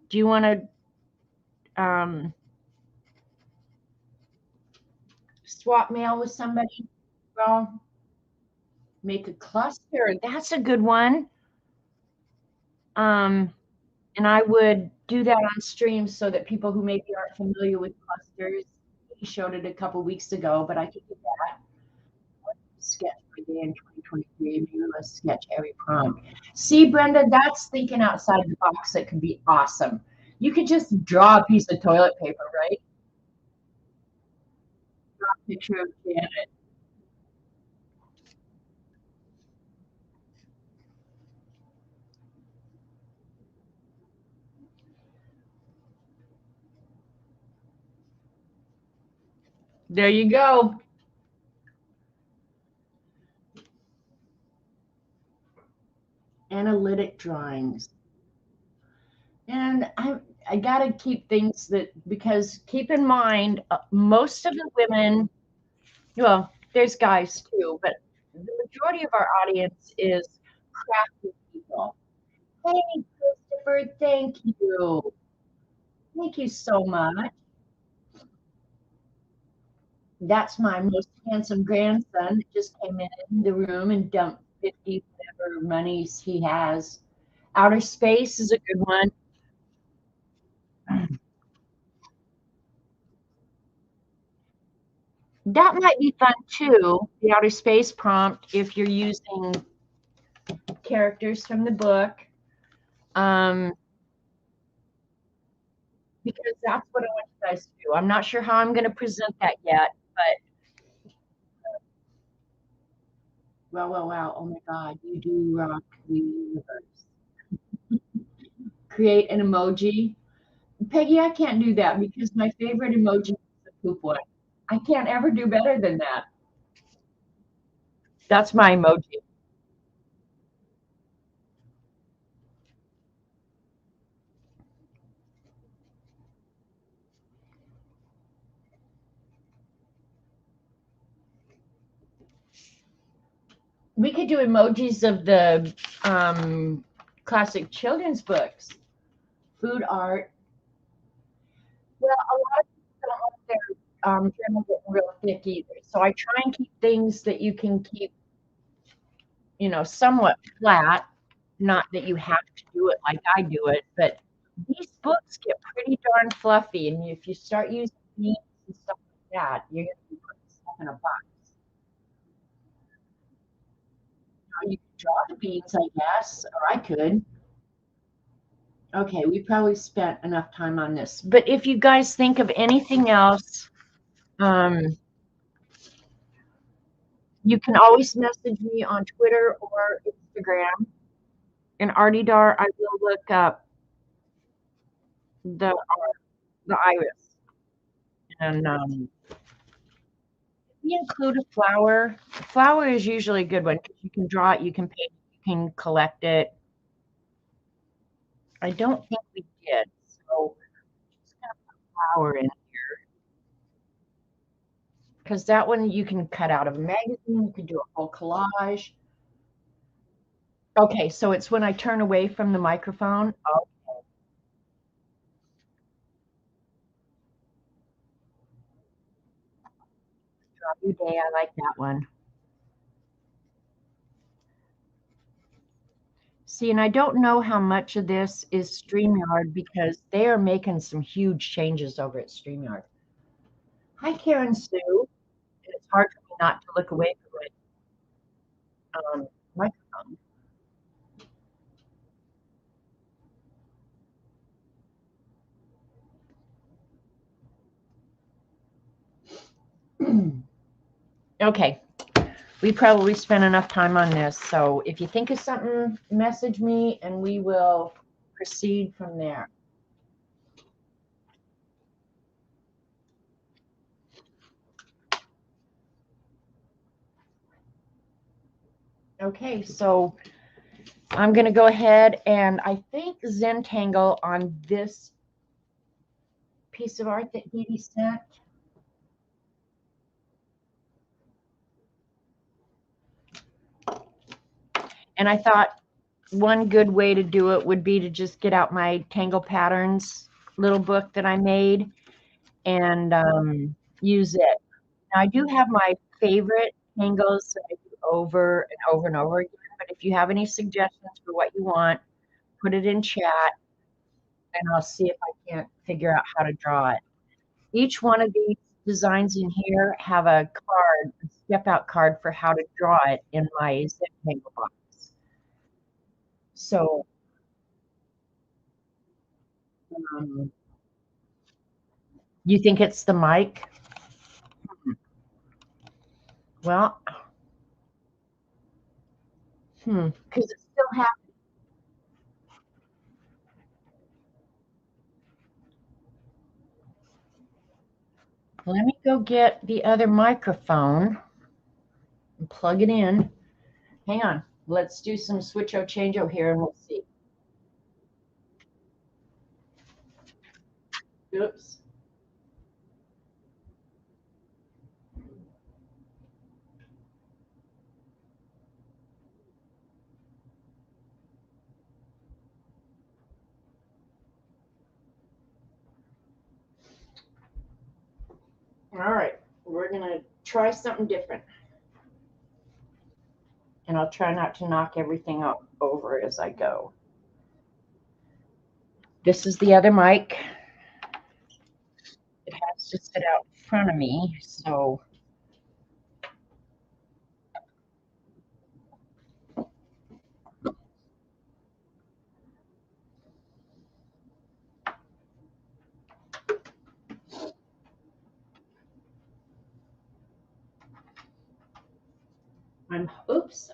Do you want to swap mail with somebody? Well, make a cluster. That's a good one. Um, and I would do that on stream so that people who maybe aren't familiar with clusters, he showed it a couple weeks ago, but I could do that. Sketch my day in 2023, maybe let's sketch every prompt. See, Brenda, that's thinking outside the box that could be awesome. You could just draw a piece of toilet paper, right? Draw a picture of Janet. There you go. Analytic drawings. And I got to keep things that, because keep in mind, most of the women, well, there's guys too, but the majority of our audience is crafty people. Hey, Christopher, thank you. Thank you so much. That's my most handsome grandson that just came in the room and dumped 50 whatever monies he has. Outer Space is a good one. That might be fun too, the Outer Space prompt, if you're using characters from the book, um, because that's what I want you guys to do. I'm not sure how I'm going to present that yet, but wow, wow, wow. Oh my God, you do rock the universe. Create an emoji. Peggy, I can't do that because my favorite emoji is the poop one. I can't ever do better than that. That's my emoji. We could do emojis of the classic children's books, food art. Well, a lot of people don't want their journal getting real thick either. So I try and keep things that you can keep, somewhat flat. Not that you have to do it like I do it, but these books get pretty darn fluffy. And if you start using beads and stuff like that, you're going to be putting stuff in a box. You can draw the beads, I guess, or I could. Okay, we probably spent enough time on this. But if you guys think of anything else, um, you can always message me on Twitter or Instagram. And Artidar, I will look up the the iris. And we include a flower. Flower is usually a good one because you can draw it, you can paint it, you can collect it. I don't think we did. So just gonna put flower in because that one you can cut out of a magazine, you can do a whole collage. Okay, so it's when I turn away from the microphone. Oh, Strawberry Day, I like that one. See, and I don't know how much of this is StreamYard because they are making some huge changes over at StreamYard. Hi, Karen Sue. And it's hard for me not to look away from my microphone. Okay, we probably spent enough time on this. So if you think of something, message me and we will proceed from there. Okay, so I'm going to go ahead and I think Zentangle on this piece of art that Dee Dee sent. And I thought one good way to do it would be to just get out my Tangle Patterns little book that I made and use it. Now, I do have my favorite tangles that I do over and over and over again, but if you have any suggestions for what you want, put it in chat and I'll see if I can't figure out how to draw it. Each one of these designs in here have a card, a step out card for how to draw it in my Zentangle box. So, um, you think it's the mic? Well, because it still has. Let me go get the other microphone and plug it in. Hang on. Let's do some switcho changeo here and we'll see. Oops. All right, we're gonna try something different. And I'll try not to knock everything over as I go. This is the other mic. It has to sit out in front of me, so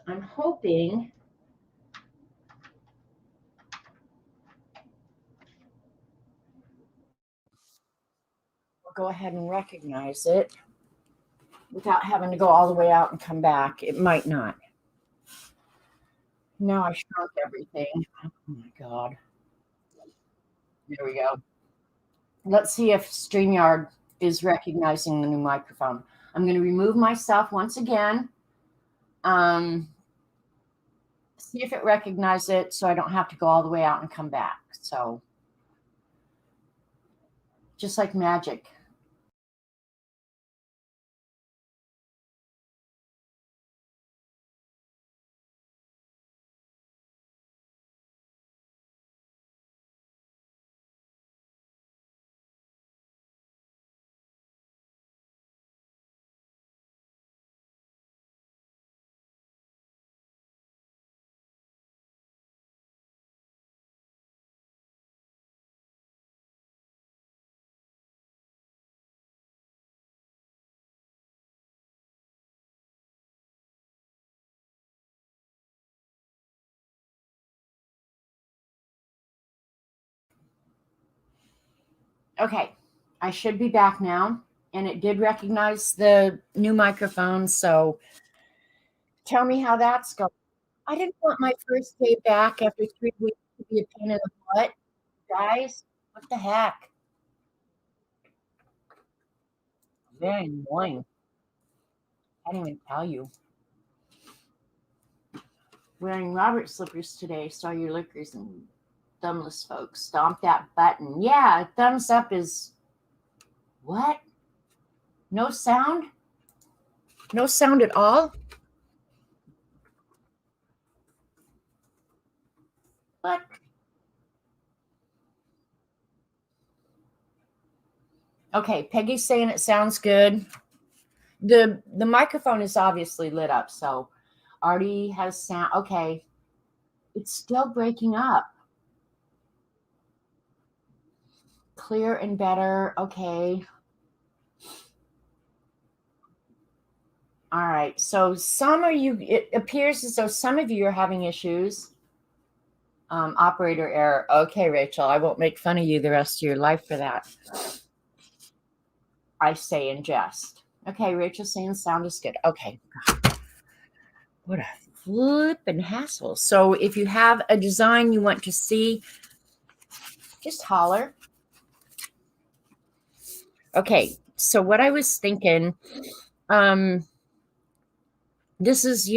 I'm hoping we'll go ahead and recognize it without having to go all the way out and come back. It might not. Now I shrunk everything. Oh my God. There we go. Let's see if StreamYard is recognizing the new microphone. I'm going to remove myself once again. See if it recognizes it so I don't have to go all the way out and come back. So just like magic. Okay, I should be back now. And it did recognize the new microphone. So tell me how that's going. I didn't want my first day back after 3 weeks to be a pain in the butt. Guys, what the heck? Very annoying. I can't even tell you. Wearing Robert slippers today. Saw your liquors and thumbless folks. Stomp that button. Yeah, thumbs up is what? No sound? No sound at all? What? Okay, Peggy's saying it sounds good. The microphone is obviously lit up, so Artie has sound. Okay, it's still breaking up. Clear and better. Okay. All right. So some of you, it appears as though some of you are having issues. Operator error. Okay, Rachel, I won't make fun of you the rest of your life for that. I say in jest. Okay, Rachel's saying sound is good. Okay. What a flippin' hassle. So if you have a design you want to see, just holler. Okay, so what I was thinking, this is,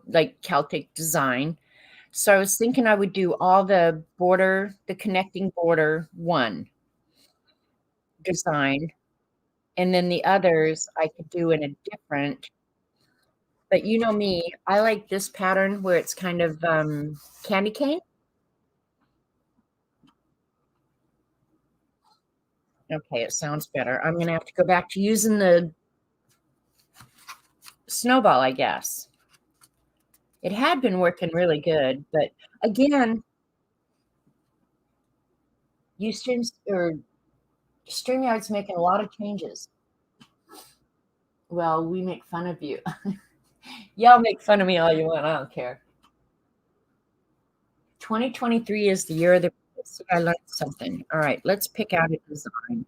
like Celtic design. So I was thinking I would do all the border, the connecting border one design, and then the others I could do in a different. But you know me, I like this pattern where it's kind of candy cane. Okay, it sounds better. I'm going to have to go back to using the snowball, I guess. It had been working really good, but again, StreamYard's making a lot of changes. Well, we make fun of you. Y'all make fun of me all you want. I don't care. 2023 is the year of the. I learned something. All right, let's pick out a design.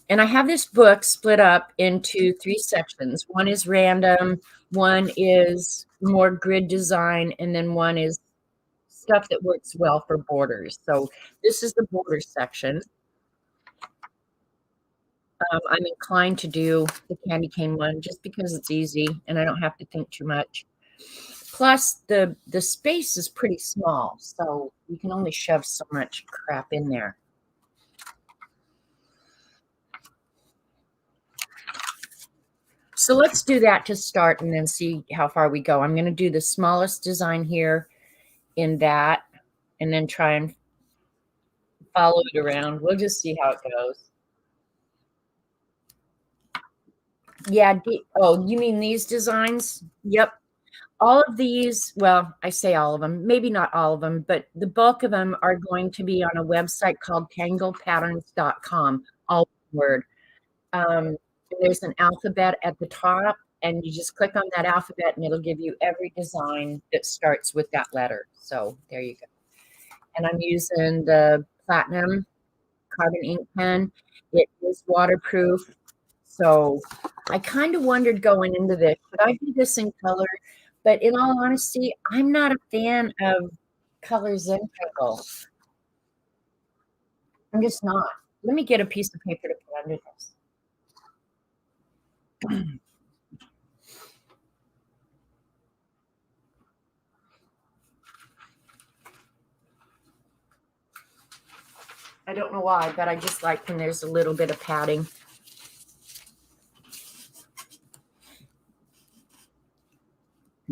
And I have this book split up into 3 sections. One is random, one is more grid design, and then one is stuff that works well for borders. So this is the border section. I'm inclined to do the candy cane one just because it's easy and I don't have to think too much. Plus, the space is pretty small, so you can only shove so much crap in there. So let's do that to start and then see how far we go. I'm going to do the smallest design here in that and then try and follow it around. We'll just see how it goes. Yeah. Oh, you mean these designs? Yep. All of these, well, I say all of them, maybe not all of them, but the bulk of them are going to be on a website called tanglepatterns.com, all word. There's an alphabet at the top, and you just click on that alphabet, and it'll give you every design that starts with that letter. So there you go. And I'm using the platinum carbon ink pen. It is waterproof. So I kind of wondered going into this, should I do this in color? But in all honesty, I'm not a fan of color Zentangle. I'm just not. Let me get a piece of paper to put under this. I don't know why, but I just like when there's a little bit of padding.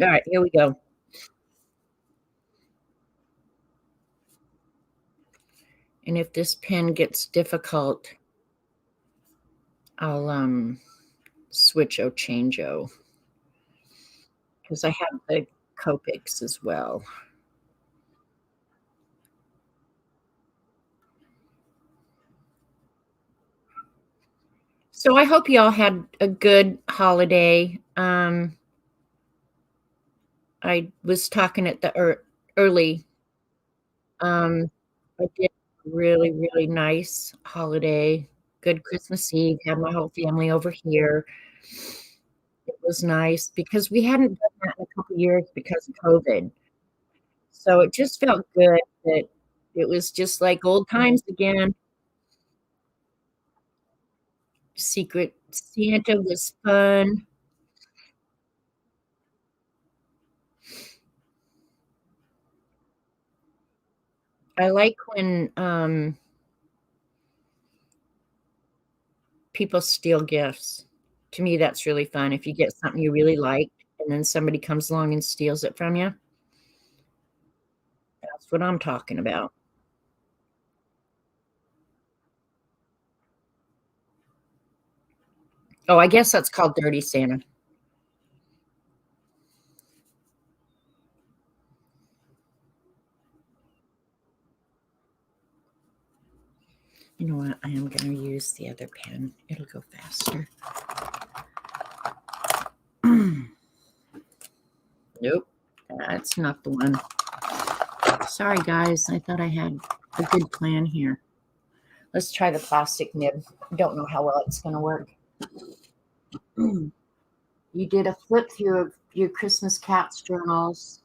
All right, here we go. And if this pen gets difficult, I'll switch o change o because I have the Copics as well. So I hope you all had a good holiday. I was talking at the early. I did a really, really nice holiday. Good Christmas Eve. Had my whole family over here. It was nice because we hadn't done that in a couple years because of COVID. So it just felt good that it was just like old times again. Secret Santa was fun. I like when people steal gifts. To me, that's really fun. If you get something you really like and then somebody comes along and steals it from you, that's what I'm talking about. Oh, I guess that's called Dirty Santa. You know what? I am going to use the other pen. It'll go faster. Nope, that's not the one. Sorry, guys. I thought I had a good plan here. Let's try the plastic nib. Don't know how well it's going to work. You did a flip through of your Christmas Cats journals.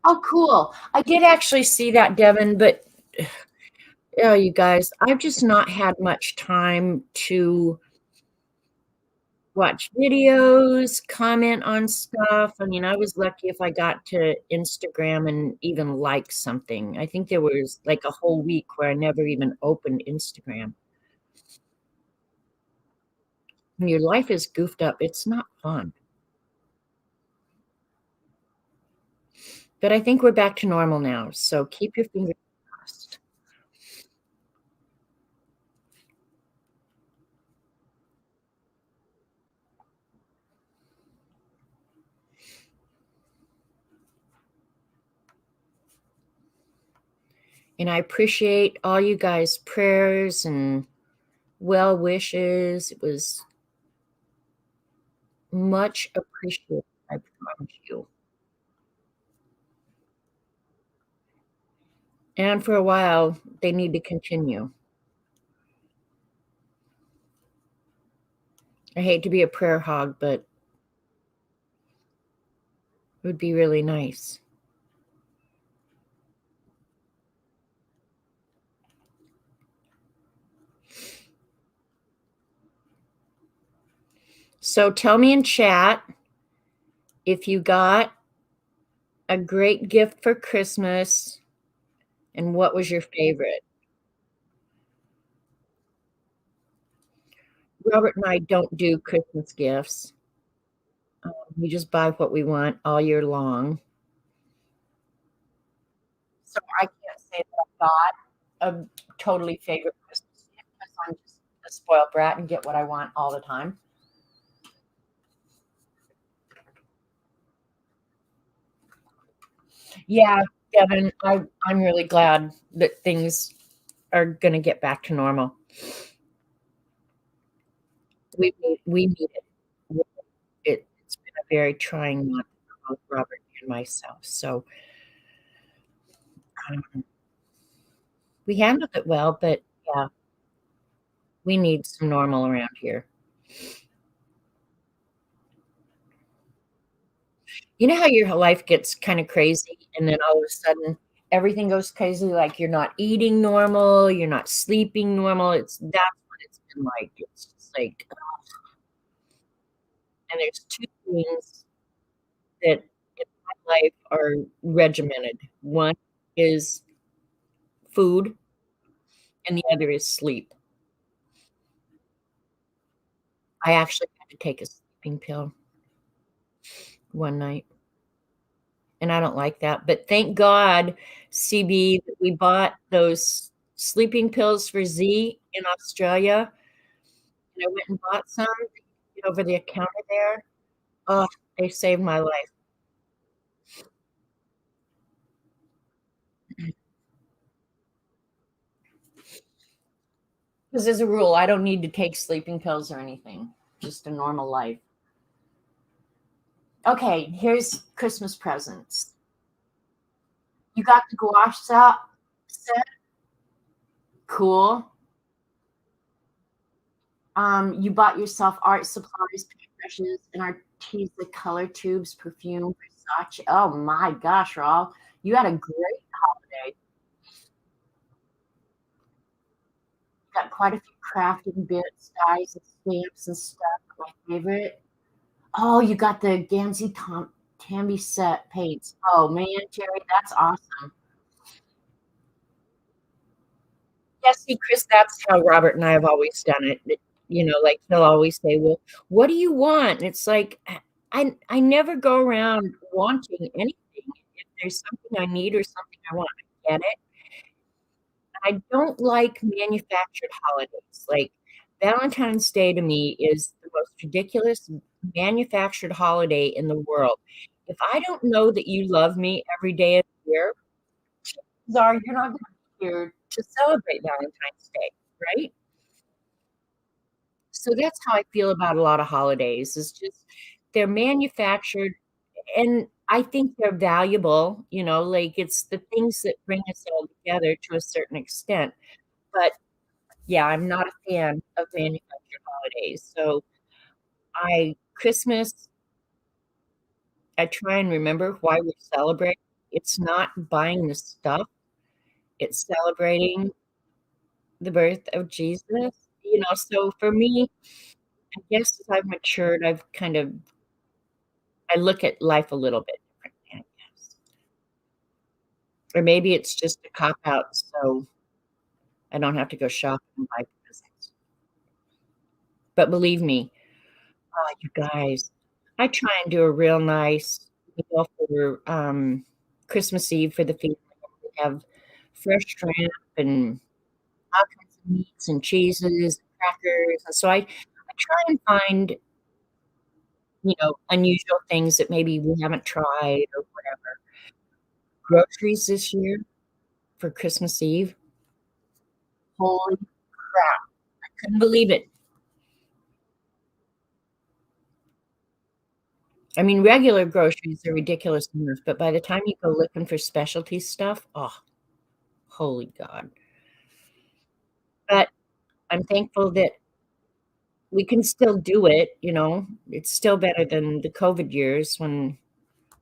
Oh, cool. I did actually see that, Devin, but oh, you guys, I've just not had much time to watch videos, comment on stuff. I mean, I was lucky if I got to Instagram and even like something. I think there was like a whole week where I never even opened Instagram. When your life is goofed up, it's not fun. But I think we're back to normal now. So keep your fingers crossed. And I appreciate all you guys' prayers and well wishes. It was much appreciated, I promise you. And for a while, they need to continue. I hate to be a prayer hog, but it would be really nice. So tell me in chat if you got a great gift for Christmas and what was your favorite. Robert and I don't do Christmas gifts. We just buy what we want all year long. So I can't say that I got a totally favorite Christmas gift because I'm just a spoiled brat and get what I want all the time. Yeah, Devin, I'm really glad that things are going to get back to normal. We need it. It's been a very trying month for both Robert and myself. So we handled it well, but yeah, we need some normal around here. You know how your life gets kind of crazy and then all of a sudden everything goes crazy, like you're not eating normal, you're not sleeping normal. That's what it's been like. It's just like, and there's two things that in my life are regimented. One is food and the other is sleep. I actually had to take a sleeping pill one night, and I don't like that. But thank God, CB, that we bought those sleeping pills for Z in Australia. And I went and bought some over the counter there. Oh, they saved my life. Because as a rule, I don't need to take sleeping pills or anything, just a normal life. Okay, here's Christmas presents. You got the gouache set. Cool. You bought yourself art supplies, paintbrushes, and artistic color tubes, perfume, Versace. Oh my gosh, Raul, you had a great holiday. Got quite a few crafting bits, dies, and stamps and stuff. My favorite. Oh, you got the Tambi set paints. Oh man, Jerry, that's awesome. Yeah, see, Chris, that's how Robert and I have always done it. Like he'll always say, "Well, what do you want?" And it's like I never go around wanting anything. If there's something I need or something I want, I get it. I don't like manufactured holidays. Like Valentine's Day to me is the most ridiculous manufactured holiday in the world. If I don't know that you love me every day of the year, chances are you're not going to be here to celebrate Valentine's Day, right? So that's how I feel about a lot of holidays. Is just they're manufactured and I think they're valuable, like it's the things that bring us all together to a certain extent. But yeah, I'm not a fan of manufactured holidays. So Christmas, I try and remember why we celebrate. It's not buying the stuff, it's celebrating the birth of Jesus. So for me, I guess as I've matured, I look at life a little bit differently, I guess. Or maybe it's just a cop out, so I don't have to go shopping and buy presents. But believe me, you guys, I try and do a real nice meal for Christmas Eve for the family. We have fresh shrimp and all kinds of meats and cheeses and crackers. And so I try and find, unusual things that maybe we haven't tried or whatever. Groceries this year for Christmas Eve. Holy crap. Couldn't believe it. I mean, regular groceries are ridiculous enough, but by the time you go looking for specialty stuff, oh, holy God. But I'm thankful that we can still do it. It's still better than the COVID years when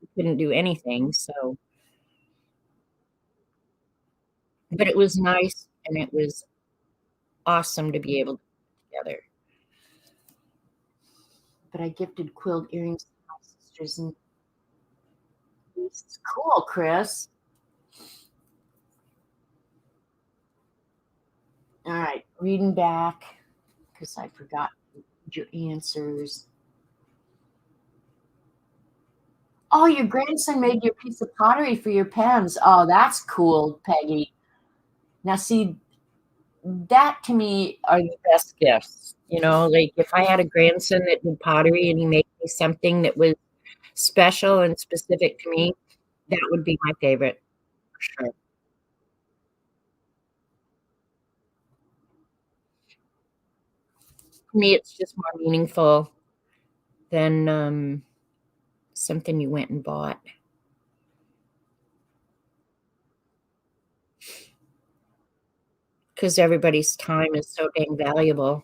we couldn't do anything. So, but it was nice and it was awesome to be able to get together. but I gifted quilled earrings to my sisters and it's cool, Chris. All right, reading back because I forgot your answers. Oh, your grandson made you a piece of pottery for your pens. Oh, that's cool, Peggy. Now, see, that to me are the best gifts. You know, like if I had a grandson that did pottery and he made me something that was special and specific to me, that would be my favorite for sure. For me, it's just more meaningful than something you went and bought because everybody's time is so dang valuable.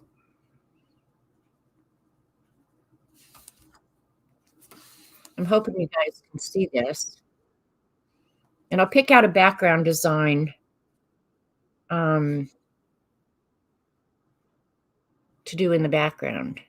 I'm hoping you guys can see this. And I'll pick out a background design um, to do in the background.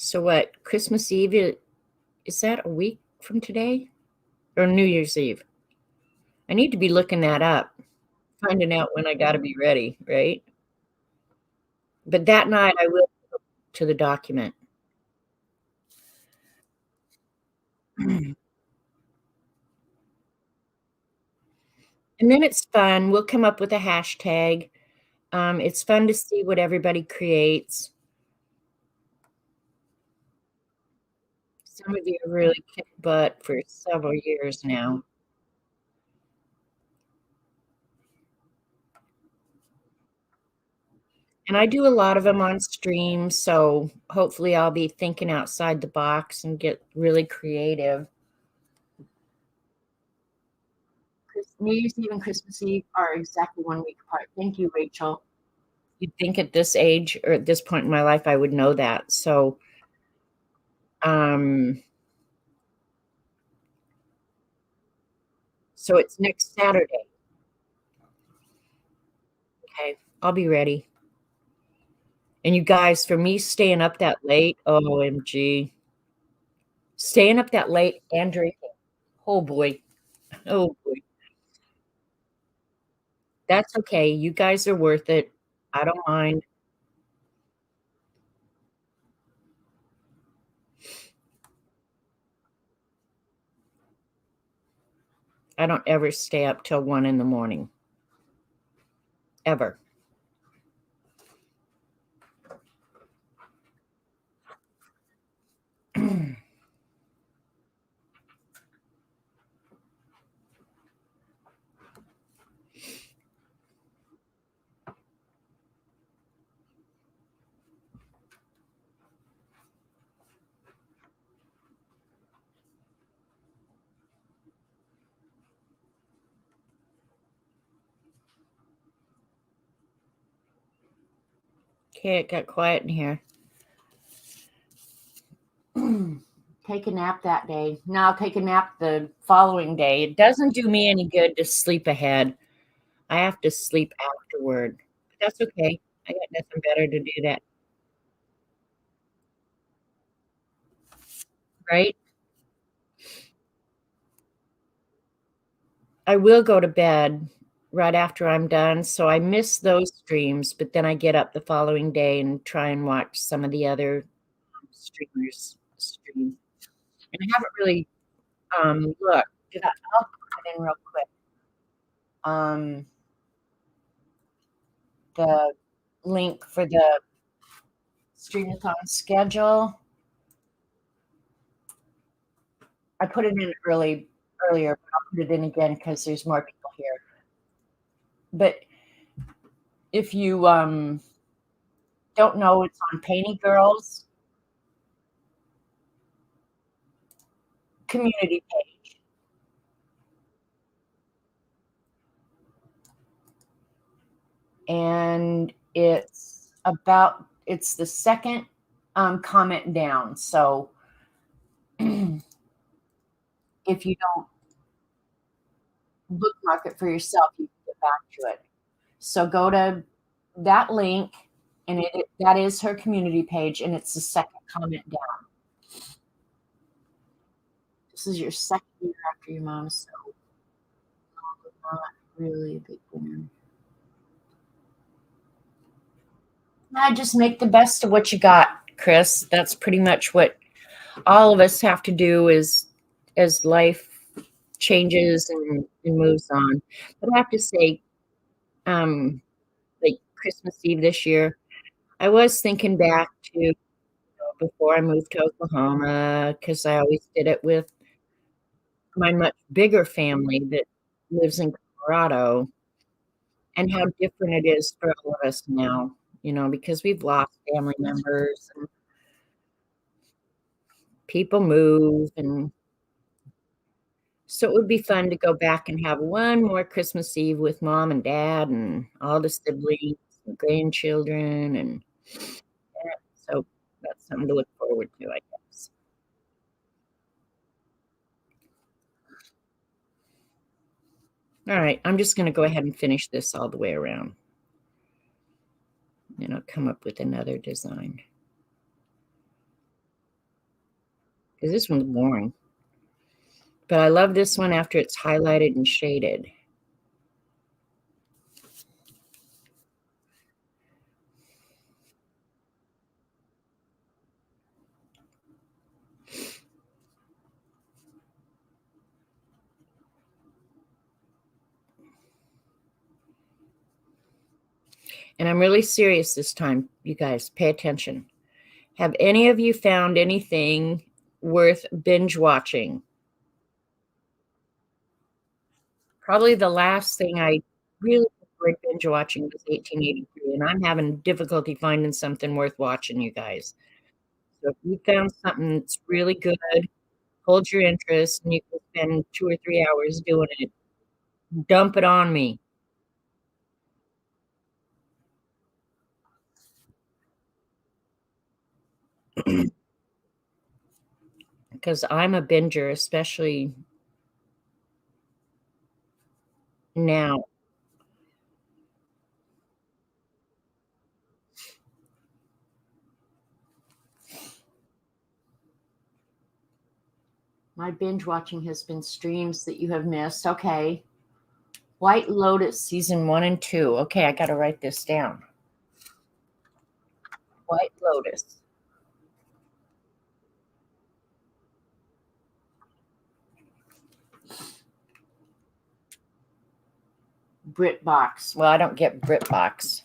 So what, Christmas Eve, is that a week from today? Or New Year's Eve? I need to be looking that up, finding out when I got to be ready, right? But that night I will go to the document. And then it's fun. We'll come up with a hashtag. It's fun to see what everybody creates. Some of you have really kicked butt for several years now. And I do a lot of them on stream, so hopefully I'll be thinking outside the box and get really creative. New Year's Eve and Christmas Eve are exactly 1 week apart. Thank you, Rachel. You'd think at this age or at this point in my life I would know that. So um so it's next Saturday. Okay, I'll be ready. And you guys, for me staying up that late, OMG. Staying up that late and drinking. Oh boy. Oh boy. That's okay. You guys are worth it. I don't mind. I don't ever stay up till 1 in the morning. Ever. Okay, it got quiet in here. Take a nap that day. No, I'll take a nap the following day. It doesn't do me any good to sleep ahead. I have to sleep afterward. But that's okay. I got nothing better to do that, right? I will go to bed right after I'm done. So I miss those streams, but then I get up the following day and try and watch some of the other streamers stream. And I haven't really looked. I'll put it in real quick. The link for the streamathon schedule. I put it in earlier, but I'll put it in again because there's more people here. But if you don't know, it's on Painty Girls community page. and it's the second comment down. So if you don't bookmark it for yourself, you can get back to it. So go to that link, and that is her community page, and it's the second comment down. This is your second year after your mom, so not really a big fan. I just make the best of what you got, Chris. That's pretty much what all of us have to do as life changes and moves on. But I have to say, like Christmas Eve this year, I was thinking back to before I moved to Oklahoma, because I always did it with my much bigger family that lives in Colorado, and how different it is for all of us now, because we've lost family members and people move. And so it would be fun to go back and have one more Christmas Eve with mom and dad and all the siblings and grandchildren. And yeah, so that's something to look forward to, I guess. All right, I'm just going to go ahead and finish this all the way around. And I'll come up with another design. Because this one's boring. But I love this one after it's highlighted and shaded. And I'm really serious this time, you guys. Pay attention. Have any of you found anything worth binge watching? Probably the last thing I really enjoyed binge watching was 1883, and I'm having difficulty finding something worth watching, you guys. So if you found something that's really good, hold your interest, and you can spend 2 or 3 hours doing it, dump it on me. Because I'm a binger, especially now. My binge watching has been streams that you have missed. Okay. White Lotus season 1 and 2. Okay, I got to write this down. White Lotus. BritBox. Well, I don't get BritBox.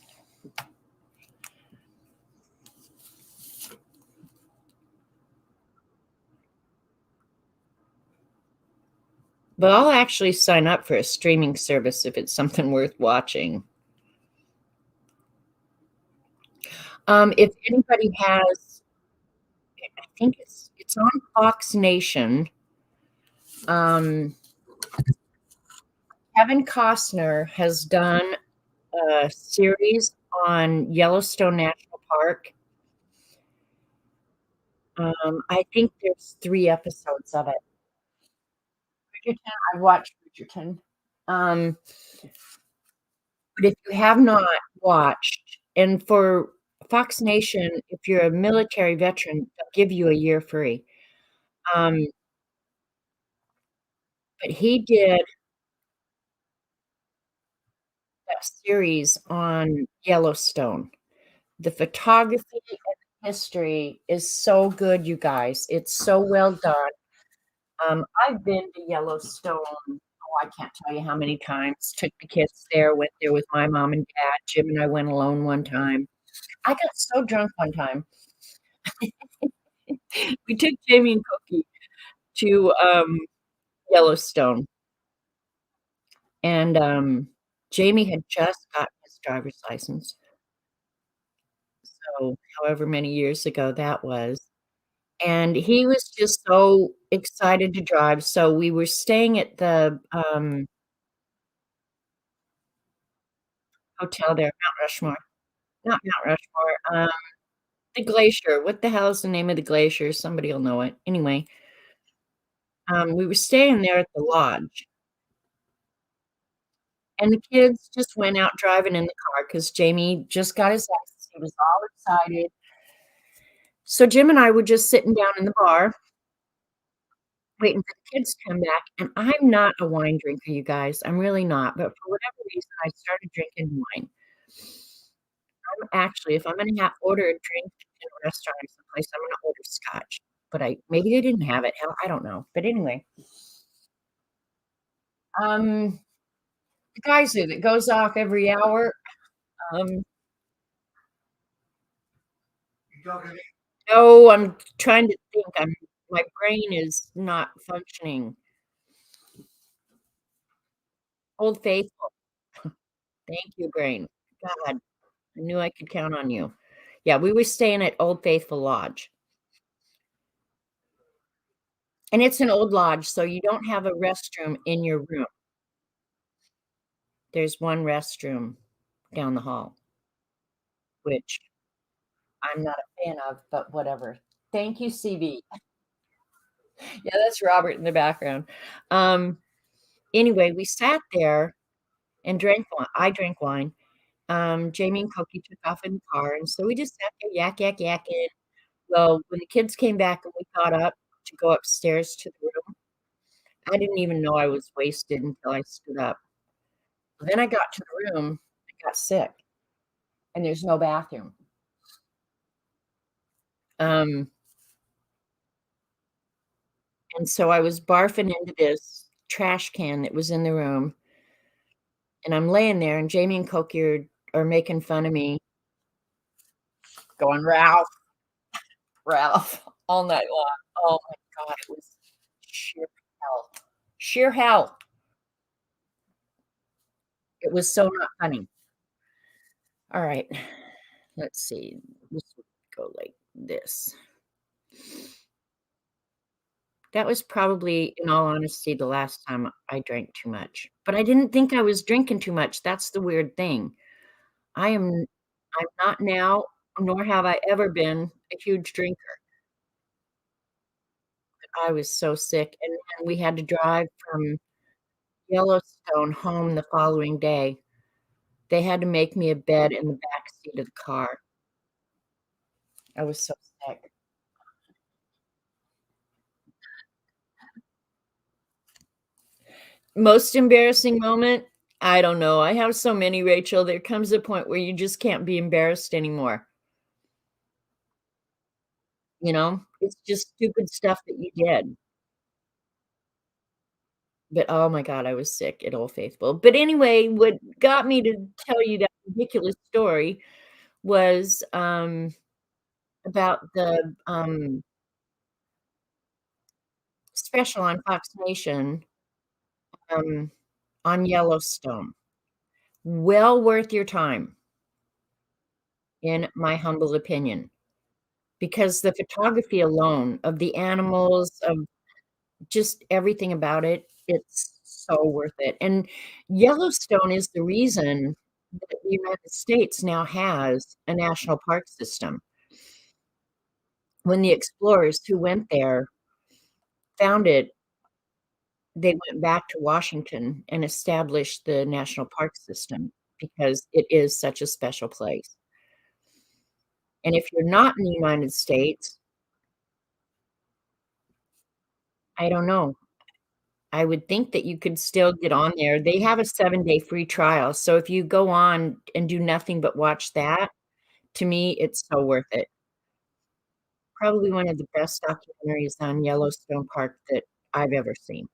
But I'll actually sign up for a streaming service if it's something worth watching. If anybody has, I think it's on Fox Nation. Kevin Costner has done a series on Yellowstone National Park. I think there's 3 episodes of it. Bridgerton, I watched Bridgerton. But if you have not watched, and for Fox Nation, if you're a military veteran, they'll give you a year free. But he did that series on Yellowstone. The photography and history is so good, you guys. It's so well done. I've been to Yellowstone. Oh, I can't tell you how many times. Took the kids there, went there with my mom and dad. Jim and I went alone one time. I got so drunk one time. We took Jamie and Cookie to Yellowstone, and Jamie had just gotten his driver's license. So, however many years ago that was. And he was just so excited to drive. So we were staying at the hotel there, Mount Rushmore. Not Mount Rushmore, the glacier. What the hell is the name of the glacier? Somebody'll know it. Anyway, we were staying there at the lodge, and the kids just went out driving in the car because Jamie just got his license. He was all excited. So Jim and I were just sitting down in the bar waiting for the kids to come back, and I'm not a wine drinker, you guys. I'm really not, but for whatever reason, I started drinking wine. Actually, if I'm gonna order a drink in a restaurant or someplace, I'm gonna order scotch, but maybe they didn't have it. Hell, I don't know. But anyway, um, the geyser that goes off every hour, um no, I'm trying to think. My brain is not functioning. Old Faithful. Thank you, brain. God, I knew I could count on you. Yeah, we were staying at Old Faithful Lodge. And it's an old lodge, so you don't have a restroom in your room. There's one restroom down the hall, which I'm not a fan of, but whatever. Thank you, CB. Yeah, that's Robert in the background. Anyway, we sat there and drank wine. I drank wine. Jamie and Koki took off in the car, and so we just sat there yakking. Well, when the kids came back and we got up to go upstairs to the room, I didn't even know I was wasted until I stood up. Then I got to the room, I got sick, and there's no bathroom. Um, and so I was barfing into this trash can that was in the room, and I'm laying there, and Jamie and Koki are making fun of me, going, Ralph, Ralph, all night long. Oh my God, it was sheer hell. Sheer hell. It was so not funny. All right, let's see. This would go like this. That was probably, in all honesty, the last time I drank too much, but I didn't think I was drinking too much. That's the weird thing. I'm not now, nor have I ever been a huge drinker. I was so sick, and then we had to drive from Yellowstone home the following day. They had to make me a bed in the back seat of the car. I was so sick. Most embarrassing moment? I don't know. I have so many, Rachel. There comes a point where you just can't be embarrassed anymore. You know? It's just stupid stuff that you did. But, oh my god, I was sick at Old Faithful. But anyway, what got me to tell you that ridiculous story was, about the, special on Fox Nation, um, on Yellowstone. Well worth your time, in my humble opinion, because the photography alone of the animals, of just everything about it, it's so worth it, and Yellowstone is the reason that the United States now has a national park system. When the explorers who went there found it, they went back to Washington and established the national park system because it is such a special place. And if you're not in the United States, I don't know. I would think that you could still get on there. They have a 7-day free trial, so if you go on and do nothing but watch that, to me, it's so worth it. Probably one of the best documentaries on Yellowstone Park that I've ever seen.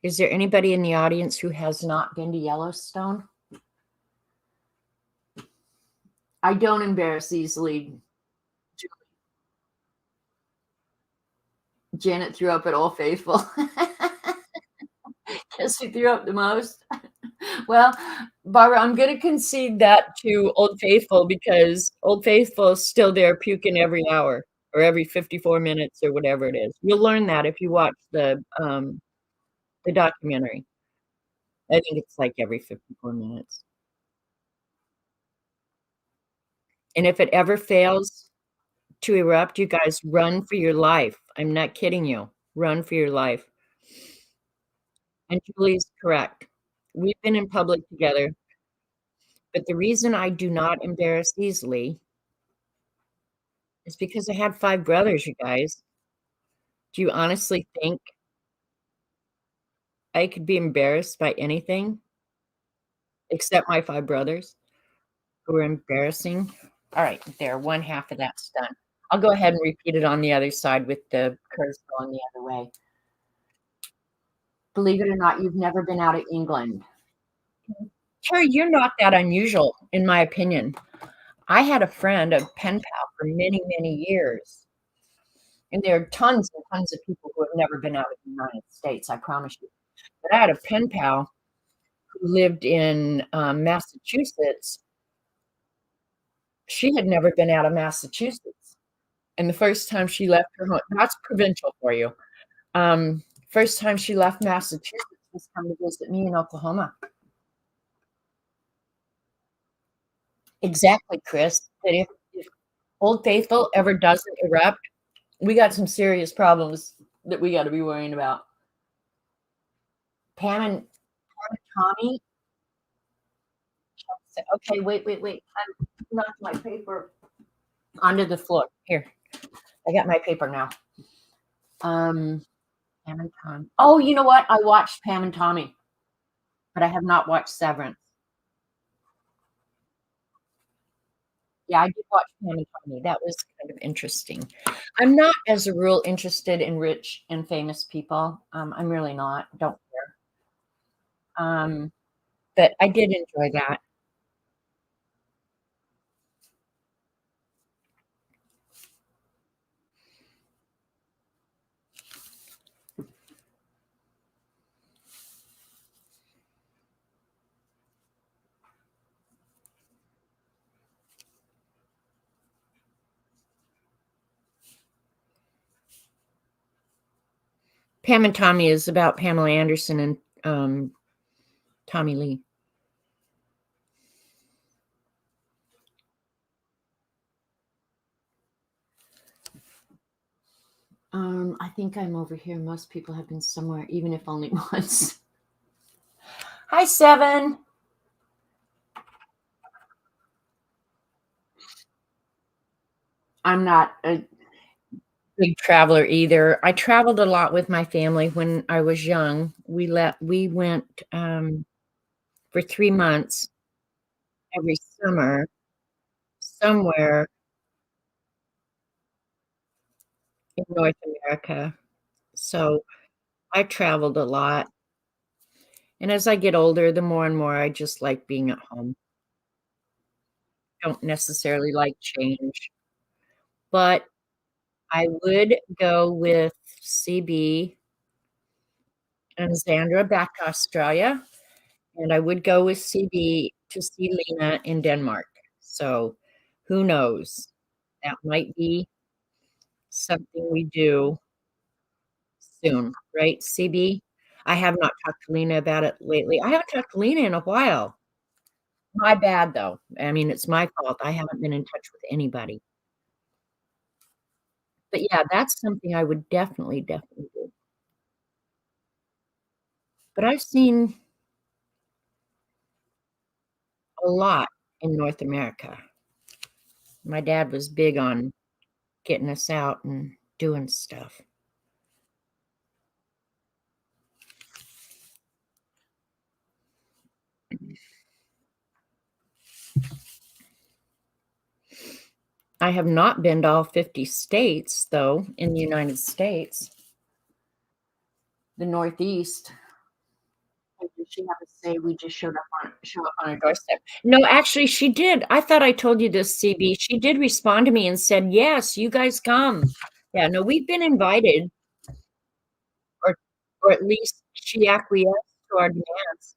Is there anybody in the audience who has not been to Yellowstone? I don't embarrass easily. Janet threw up at Old Faithful. Guess who threw up the most? Well, Barbara, I'm going to concede that to Old Faithful because Old Faithful is still there puking every hour or every 54 minutes or whatever it is. You'll learn that if you watch the documentary. I think it's like every 54 minutes. And if it ever fails to erupt, you guys run for your life. I'm not kidding you. Run for your life. And Julie's correct. We've been in public together, but the reason I do not embarrass easily is because I had 5 brothers, you guys. Do you honestly think I could be embarrassed by anything except my 5 brothers who were embarrassing? All right, there, one half of that's done. I'll go ahead and repeat it on the other side with the curves going the other way. Believe it or not, you've never been out of England. Terry, you're not that unusual, in my opinion. I had a friend, a pen pal, for many, many years. And there are tons and tons of people who have never been out of the United States, I promise you. But I had a pen pal who lived in Massachusetts. She had never been out of Massachusetts. And the first time she left her home, that's provincial for you. First time she left Massachusetts was come to visit me in Oklahoma. Exactly, Chris. That if Old Faithful ever doesn't erupt, we got some serious problems that we got to be worrying about. Pam and Tommy. Okay, wait. I knocked my paper onto the floor. Here, I got my paper now. Pam and Tommy. Oh, you know what? I watched Pam and Tommy, but I have not watched Severance. Yeah, I did watch Pam and Tommy. That was kind of interesting. I'm not, as a rule, interested in rich and famous people. I'm really not. Don't care. But I did enjoy that. Pam and Tommy is about Pamela Anderson and Tommy Lee. I think I'm over here. Most people have been somewhere, even if only once. Hi, Seven. I'm not a big traveler either. I traveled a lot with my family when I was young. We went for 3 months every summer somewhere in North America. So I traveled a lot. And as I get older, the more and more I just like being at home. Don't necessarily like change. But I would go with CB and Zandra back to Australia, and I would go with CB to see Lena in Denmark. So who knows? That might be something we do soon, right, CB? I have not talked to Lena about it lately. I haven't talked to Lena in a while. My bad, though. I mean, it's my fault. I haven't been in touch with anybody. But yeah, that's something I would definitely do. But I've seen a lot in North America. My dad was big on getting us out and doing stuff. I have not been to all 50 states, though, in the United States. The Northeast. Did she have to say we just show up on her doorstep? No, actually, she did. I thought I told you this, CB. She did respond to me and said, "Yes, you guys come." Yeah, no, we've been invited, or at least she acquiesced to our demands.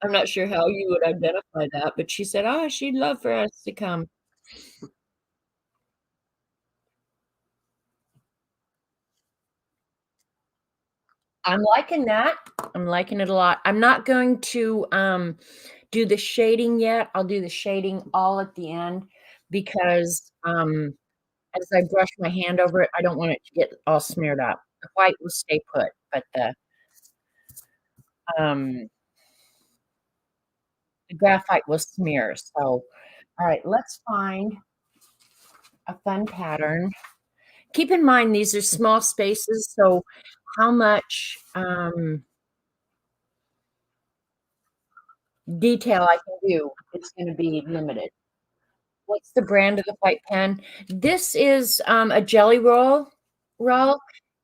I'm not sure how you would identify that, but she said, "Oh, she'd love for us to come." I'm liking that. I'm liking it a lot. I'm not going to, do the shading yet. I'll do the shading all at the end because, as I brush my hand over it, I don't want it to get all smeared up. The white will stay put, but um, the graphite will smear. So, all right, let's find a fun pattern. Keep in mind these are small spaces, so how much detail I can do is going to be limited. What's the brand of the white pen? This is a Jelly roll.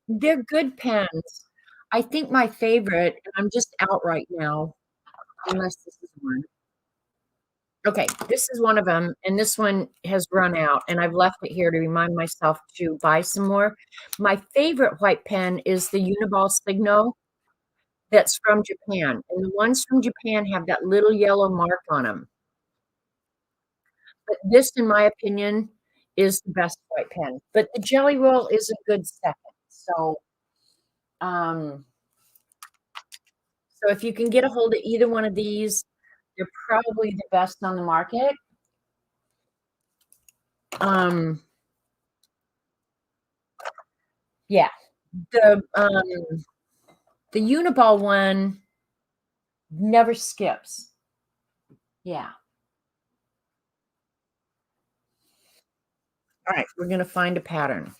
They're good pens. I think my favorite, and I'm just out right now, unless this is one. Okay, this is one of them, and this one has run out, and I've left it here to remind myself to buy some more. My favorite white pen is the Uniball Signo that's from Japan, and the ones from Japan have that little yellow mark on them. But this, in my opinion, is the best white pen. But the Jelly Roll is a good second. Um, so if you can get a hold of either one of these, they're probably the best on the market. Um, yeah, the Uniball one never skips. Yeah. All right, we're gonna find a pattern.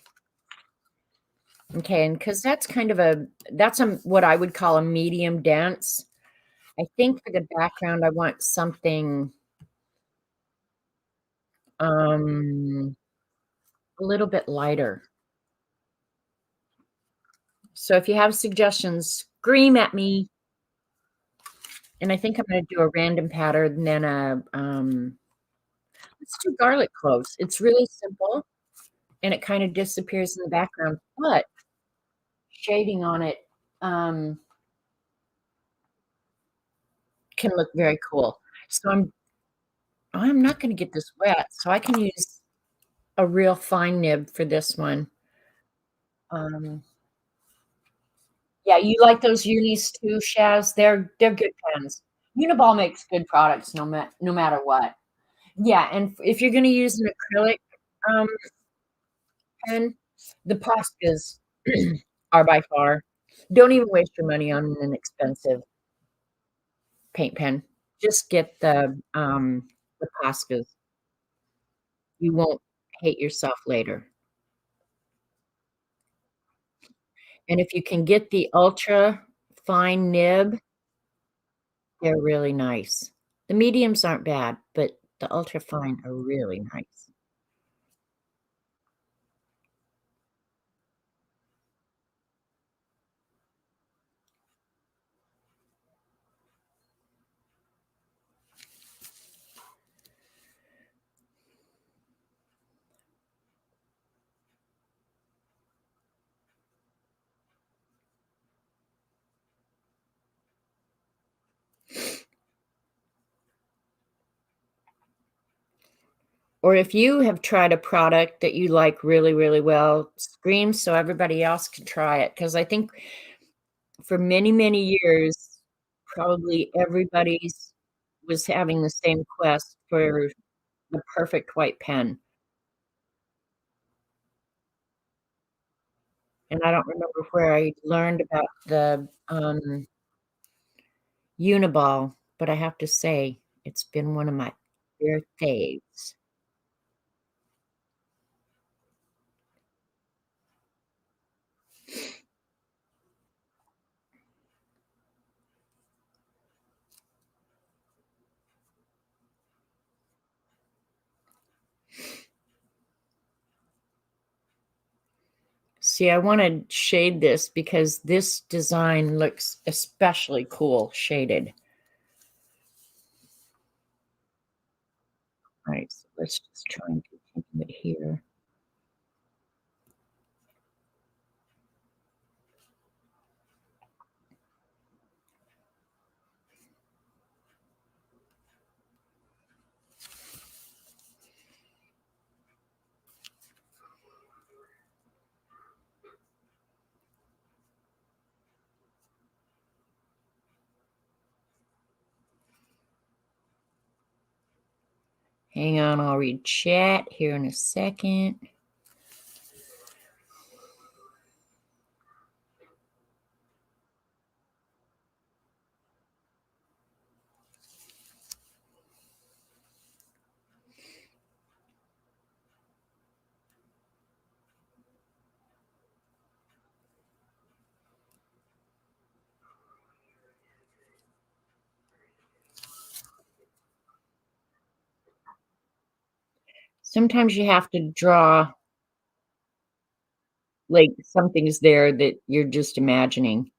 Okay, and because that's kind of that's what I would call a medium dense. I think for the background, I want something a little bit lighter. So if you have suggestions, scream at me. And I think I'm going to do a random pattern and then let's do garlic cloves. It's really simple and it kind of disappears in the background, but shading on it can look very cool. So I'm not going to get this wet, so I can use a real fine nib for this one. Yeah, you like those unis too, Shaz? They're good pens. Uniball makes good products no matter what. Yeah, and if you're going to use an acrylic um, pen, the Poscas are by far. Don't even waste your money on an expensive paint pen. Just get the Poscas. You won't hate yourself later. And if you can get the ultra fine nib, they're really nice. The mediums aren't bad, but the ultra fine are really nice. Or if you have tried a product that you like really, really well, scream so everybody else can try it. Because I think for many, many years, probably everybody's was having the same quest for the perfect white pen. And I don't remember where I learned about the Uniball, but I have to say it's been one of my favorite faves. See, I want to shade this because this design looks especially cool shaded. All right, so let's just try and continue it here. Hang on, I'll read chat here in a second. Sometimes you have to draw like something's there that you're just imagining.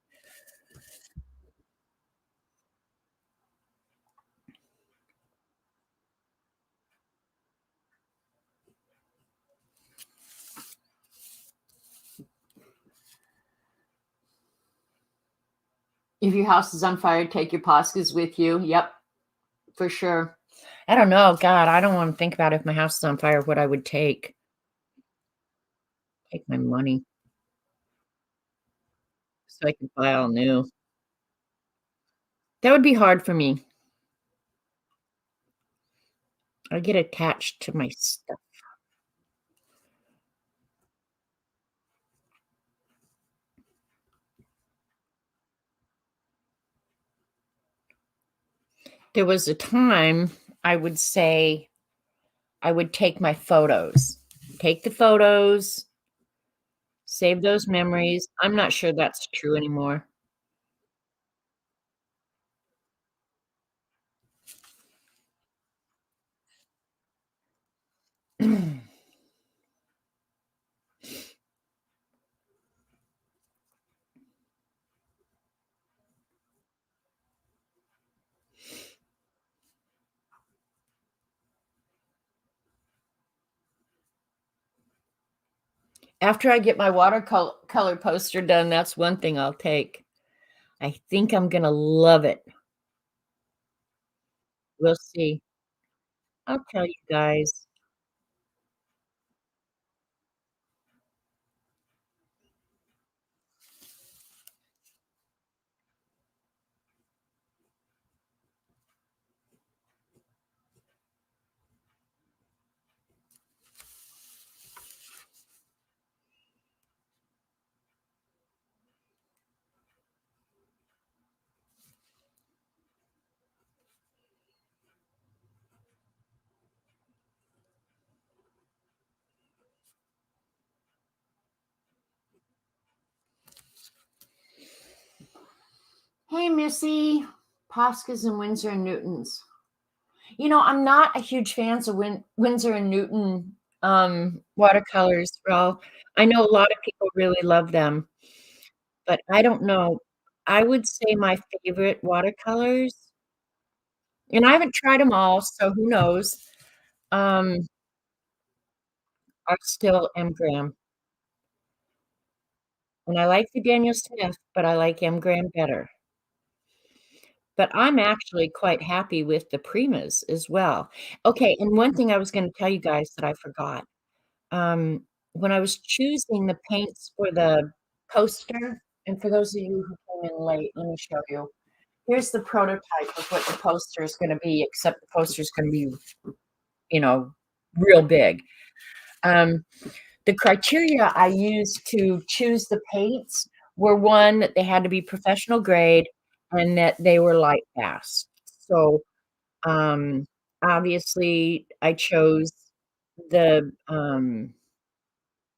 If your house is on fire, take your Poscas with you. Yep, for sure. I don't know. God, I don't want to think about if my house is on fire, what I would take. Take my money so I can buy all new. That would be hard for me. I get attached to my stuff. There was a time I would say I would take my photos. Take the photos, save those memories. I'm not sure that's true anymore. After I get my watercolor poster done, that's one thing I'll take. I think I'm gonna love it. We'll see. I'll tell you guys. Hey, Missy. Poscas and Winsor and Newtons. You know, I'm not a huge fan of Winsor and Newton watercolors. Well, I know a lot of people really love them, but I don't know. I would say my favorite watercolors, and I haven't tried them all, so who knows, um, are still M. Graham. And I like the Daniel Smith, but I like M. Graham better. But I'm actually quite happy with the Primas as well. Okay, and one thing I was gonna tell you guys that I forgot. When I was choosing the paints for the poster, and for those of you who came in late, let me show you. Here's the prototype of what the poster is gonna be, except the poster is gonna be, you know, real big. Um, the criteria I used to choose the paints were, one, that they had to be professional grade and that they were light fast. So, um, obviously, I chose the,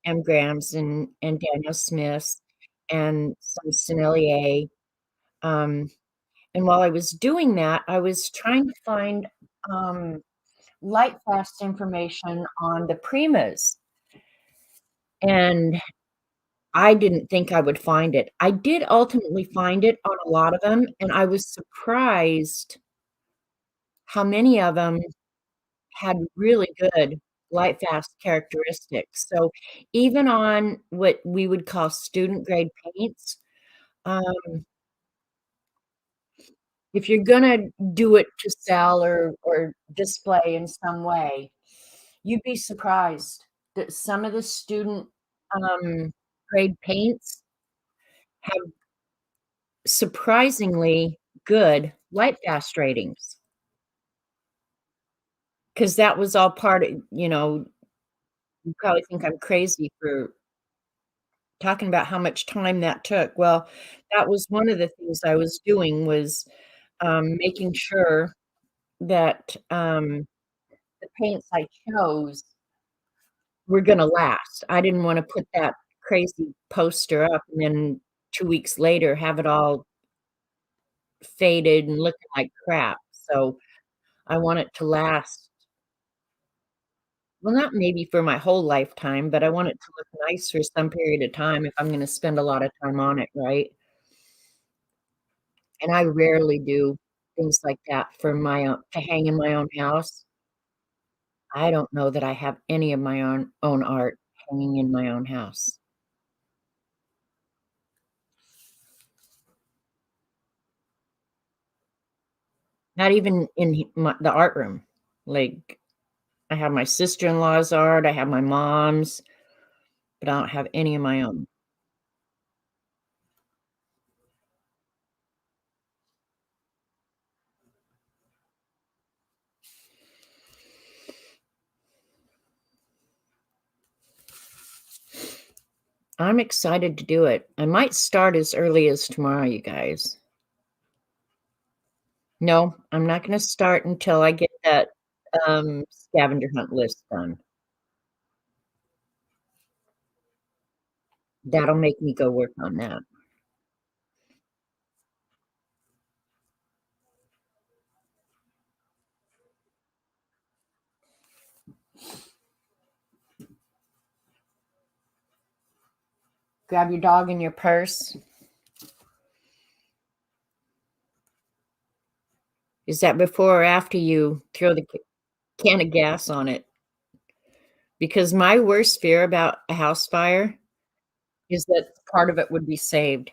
M. Grahams and Daniel Smiths and some Sennelier, um, and while I was doing that, I was trying to find, um, light fast information on the Primas, and I didn't think I would find it. I did ultimately find it on a lot of them, and I was surprised how many of them had really good light fast characteristics. So, even on what we would call student grade paints, um, if you're gonna do it to sell or display in some way, you'd be surprised that some of the student, um, grade paints have surprisingly good light fast ratings. 'cause that was all part of, you probably think I'm crazy for talking about how much time that took. Well, that was one of the things I was doing was, making sure that, the paints I chose were gonna last. I didn't wanna put that crazy poster up and then 2 weeks later have it all faded and looking like crap. So, I want it to last, well, not maybe for my whole lifetime, but I want it to look nice for some period of time if I'm gonna spend a lot of time on it, right? And I rarely do things like that for my own to hang in my own house. I don't know that I have any of my own art hanging in my own house. Not even in the art room. Like, I have my sister-in-law's art, I have my mom's, but I don't have any of my own. I'm excited to do it. I might start as early as tomorrow, you guys. No, I'm not gonna start until I get that, scavenger hunt list done. That'll make me go work on that. Grab your dog and your purse. Is that before or after you throw the can of gas on it? Because my worst fear about a house fire is that part of it would be saved.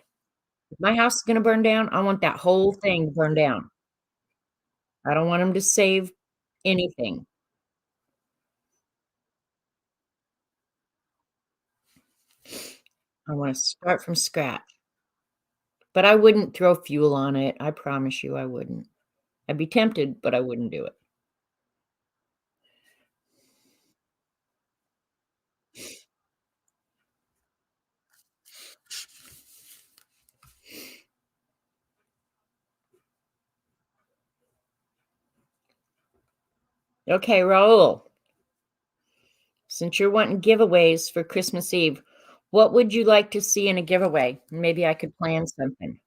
If my house is gonna burn down, I want that whole thing to burn down. I don't want 'em to save anything. I wanna start from scratch. But I wouldn't throw fuel on it, I promise you I wouldn't. I'd be tempted, but I wouldn't do it. Okay, Raul, since you're wanting giveaways for Christmas Eve, what would you like to see in a giveaway? Maybe I could plan something.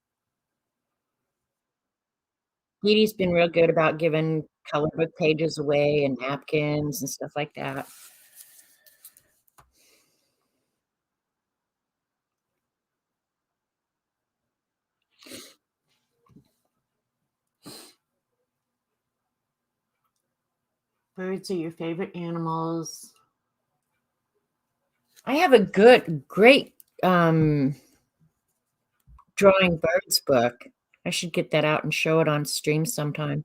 Dee Dee's been real good about giving colored book pages away and napkins and stuff like that. Birds are your favorite animals. I have a great, drawing birds book. I should get that out and show it on stream sometime.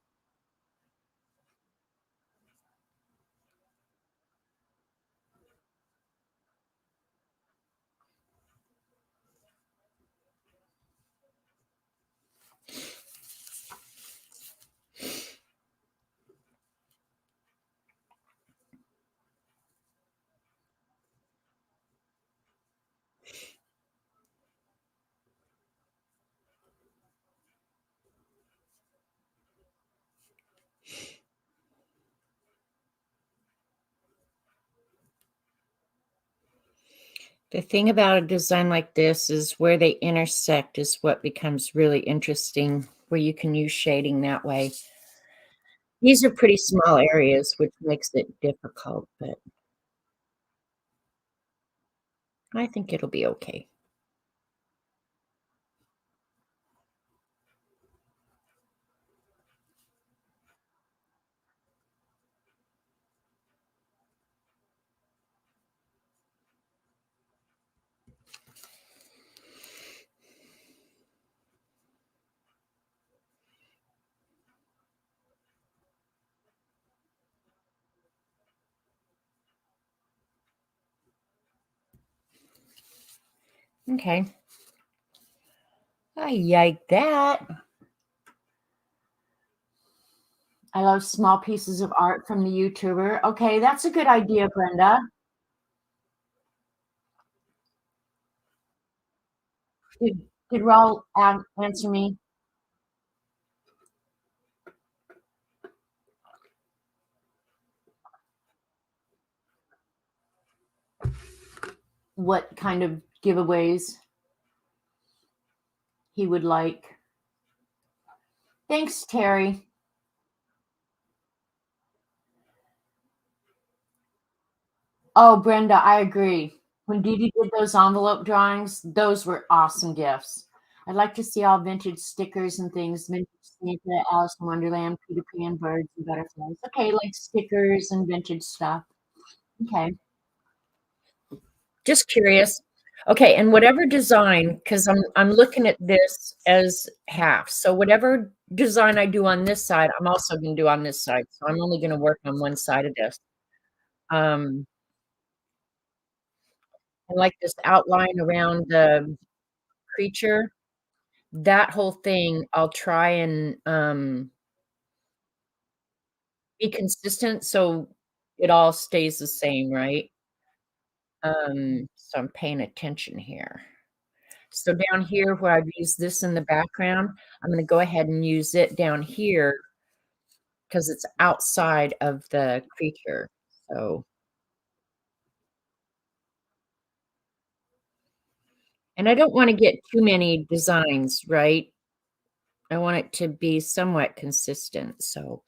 The thing about a design like this is where they intersect is what becomes really interesting, where you can use shading that way. These are pretty small areas, which makes it difficult, but I think it'll be okay. Okay. I like that. I love small pieces of art from the YouTuber. Okay, that's a good idea, Brenda. Did did Raul answer me? What kind of giveaways he would like? Thanks, Terry. Oh, Brenda, I agree. When Dee Dee did those envelope drawings, those were awesome gifts. I'd like to see all vintage stickers and things, vintage Santa, Alice in Wonderland, Peter Pan, birds and butterflies. Okay, like stickers and vintage stuff. Okay. Just curious. Okay, and whatever design, because I'm looking at this as half. So whatever design I do on this side, I'm also going to do on this side. So I'm only going to work on one side of this. Um, and like this outline around the creature, that whole thing, I'll try and be consistent so it all stays the same, right? So I'm paying attention here. So down here where I've used this in the background, I'm gonna go ahead and use it down here because it's outside of the creature. So, and I don't want to get too many designs, right? I want it to be somewhat consistent. So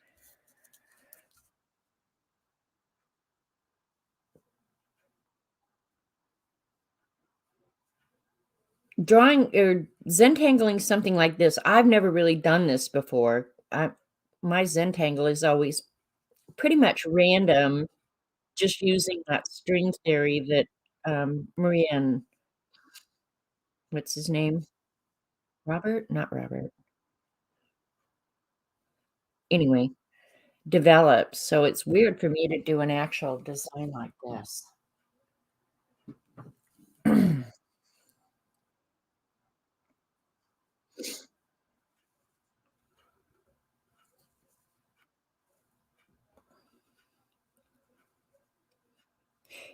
drawing or Zentangling something like this, I've never really done this before. My Zentangle is always pretty much random, just using that string theory that Maria and what's his name? Robert? Not Robert. Anyway, developed. So it's weird for me to do an actual design like this.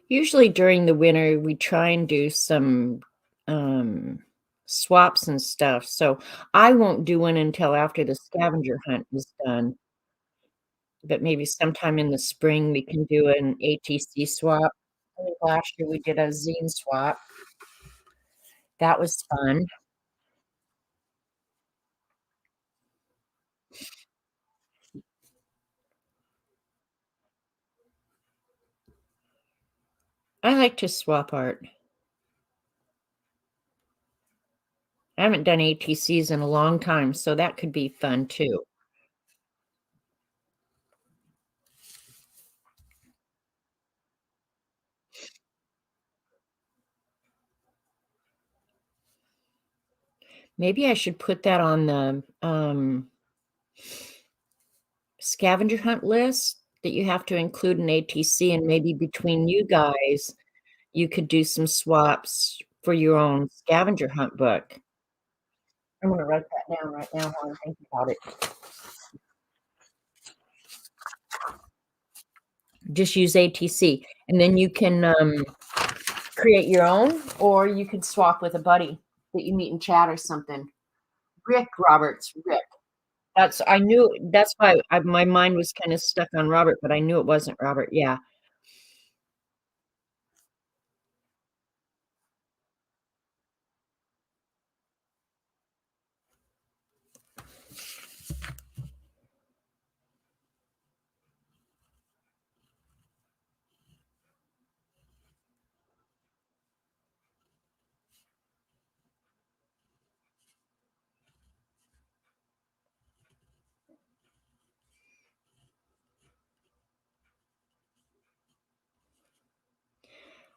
Usually during the winter, we try and do some swaps and stuff. So I won't do one until after the scavenger hunt is done. But maybe sometime in the spring we can do an ATC swap. I think last year we did a zine swap. That was fun. I like to swap art. I haven't done ATCs in a long time, so that could be fun too. Maybe I should put that on the scavenger hunt list that you have to include an ATC, and maybe between you guys, you could do some swaps for your own scavenger hunt book. I'm gonna write that down right now while I'm thinking about it. Just use ATC, and then you can create your own, or you could swap with a buddy that you meet in chat or something. Rick Roberts, Rick. That's I knew that's why my mind was kind of stuck on Robert, but I knew it wasn't Robert. Yeah.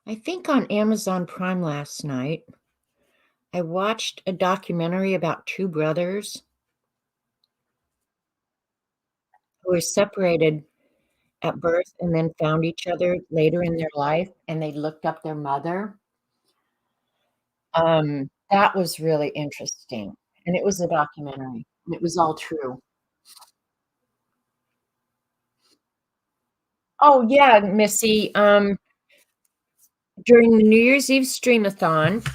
I think on Amazon Prime last night, I watched a documentary about two brothers who were separated at birth and then found each other later in their life, and they looked up their mother. That was really interesting, and it was a documentary, and it was all true. Oh yeah, Missy. During the New Year's Eve streamathon,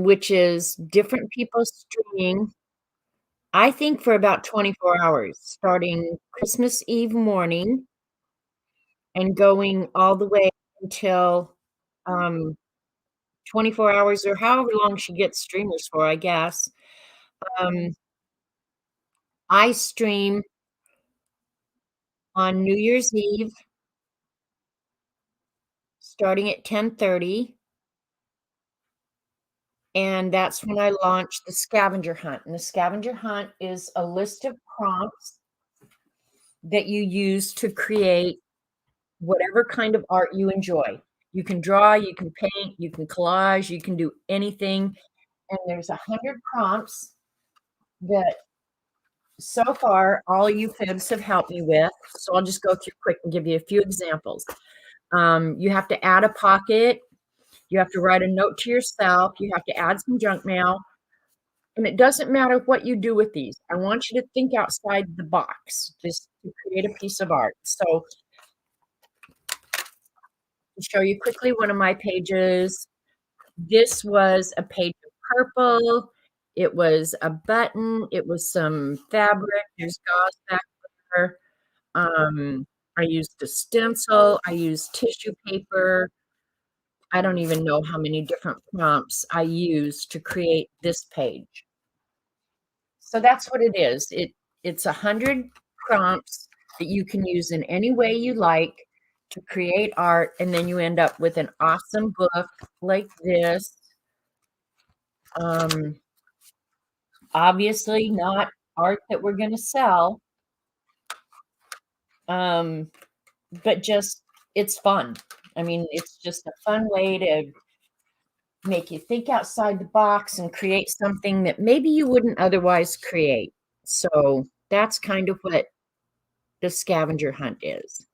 which is different people streaming, I think for about 24 hours, starting Christmas Eve morning and going all the way until um 24 hours or however long she gets streamers for, I guess. Um, I stream on New Year's Eve starting at 10:30, and that's when I launch the scavenger hunt. And the scavenger hunt is a list of prompts that you use to create whatever kind of art you enjoy. You can draw, you can paint, you can collage, you can do anything. And there's 100 prompts that so far all you fibs have helped me with. So I'll just go through quick and give you a few examples. You have to add a pocket. You have to write a note to yourself. You have to add some junk mail. And it doesn't matter what you do with these. I want you to think outside the box just to create a piece of art. So to show you quickly one of my pages, this was a page of purple. It was a button. It was some fabric. There's gauze back there. I used a stencil. I used tissue paper. I don't even know how many different prompts I used to create this page. So that's what it is. It's 100 prompts that you can use in any way you like to create art, and then you end up with an awesome book like this. Um, Obviously not art that we're going to sell, but just it's fun. I mean, it's just a fun way to make you think outside the box and create something that maybe you wouldn't otherwise create. So that's kind of what the scavenger hunt is.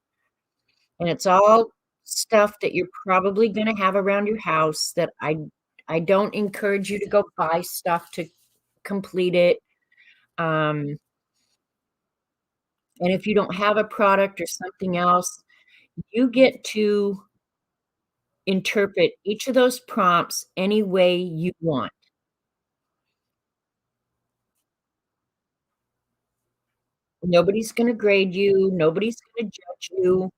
And it's all stuff that you're probably going to have around your house that I don't encourage you to go buy stuff to complete it. Um, and if you don't have a product or something else, you get to interpret each of those prompts any way you want. Nobody's going to grade you. Nobody's going to judge you.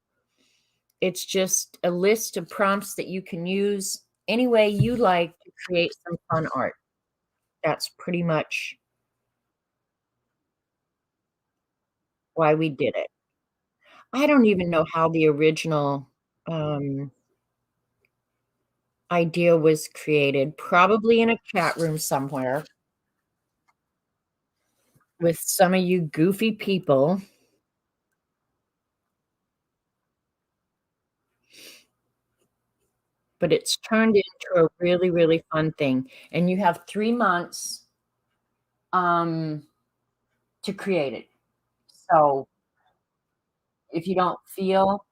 It's just a list of prompts that you can use any way you like to create some fun art. That's pretty much why we did it. I don't even know how the original um, idea was created. Probably in a chat room somewhere with some of you goofy people. But it's turned into a really, really fun thing. And you have 3 months um, to create it. So if you don't feel,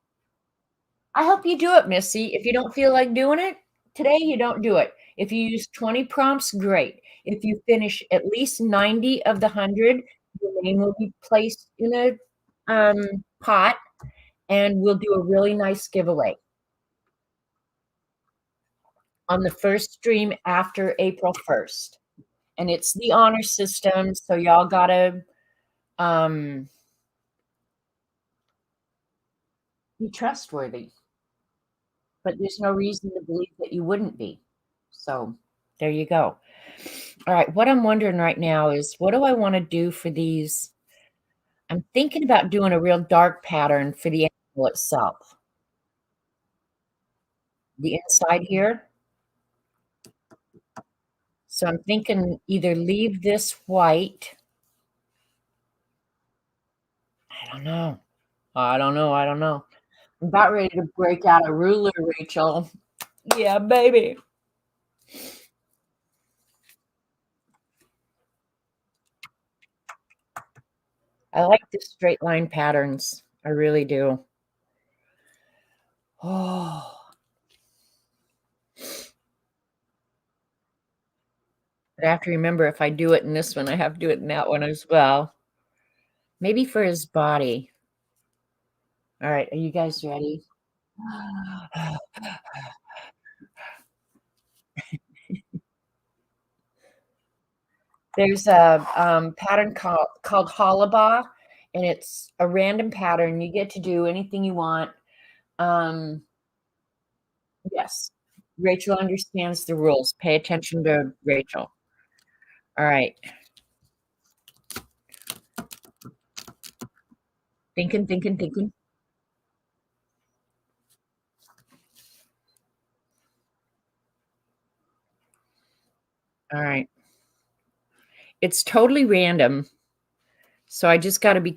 I hope you do it, Missy. If you don't feel like doing it today, you don't do it. If you use 20 prompts, great. If you finish at least 90 of the 100, your name will be placed in a pot, and we'll do a really nice giveaway on the first stream after April 1st. And it's the honor system, so y'all gotta be trustworthy. But there's no reason to believe that you wouldn't be. So there you go. All right, what I'm wondering right now is what do I want to do for these? I'm thinking about doing a real dark pattern for the animal itself. The inside here. So I'm thinking either leave this white. I don't know. I don't know. I don't know. I'm about ready to break out a ruler, Rachel. Yeah, baby. I like the straight line patterns. I really do. Oh, but I have to remember if I do it in this one, I have to do it in that one as well. Maybe for his body. All right, are you guys ready? There's a pattern called Hollabaugh, and it's a random pattern. You get to do anything you want. Um, yes, Rachel understands the rules. Pay attention to Rachel. All right, thinking, thinking, thinking. All right, it's totally random, so I just got to be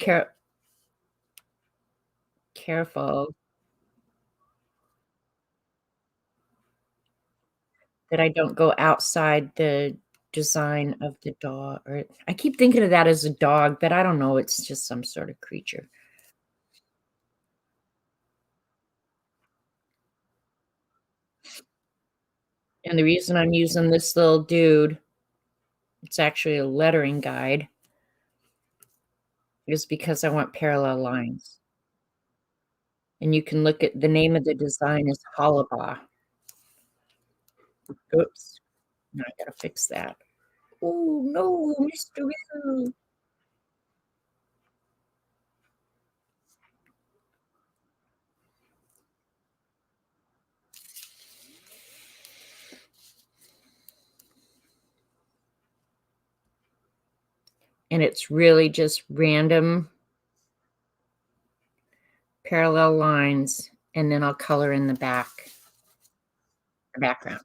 careful that I don't go outside the design of the dog. Or I keep thinking of that as a dog, but I don't know. It's just some sort of creature. And the reason I'm using this little dude, it's actually a lettering guide, is because I want parallel lines. And you can look at the name of the design is Hollabaugh. Oops. Now I gotta fix that. Oh no, Mr. Will. And it's really just random parallel lines, and then I'll color in the background.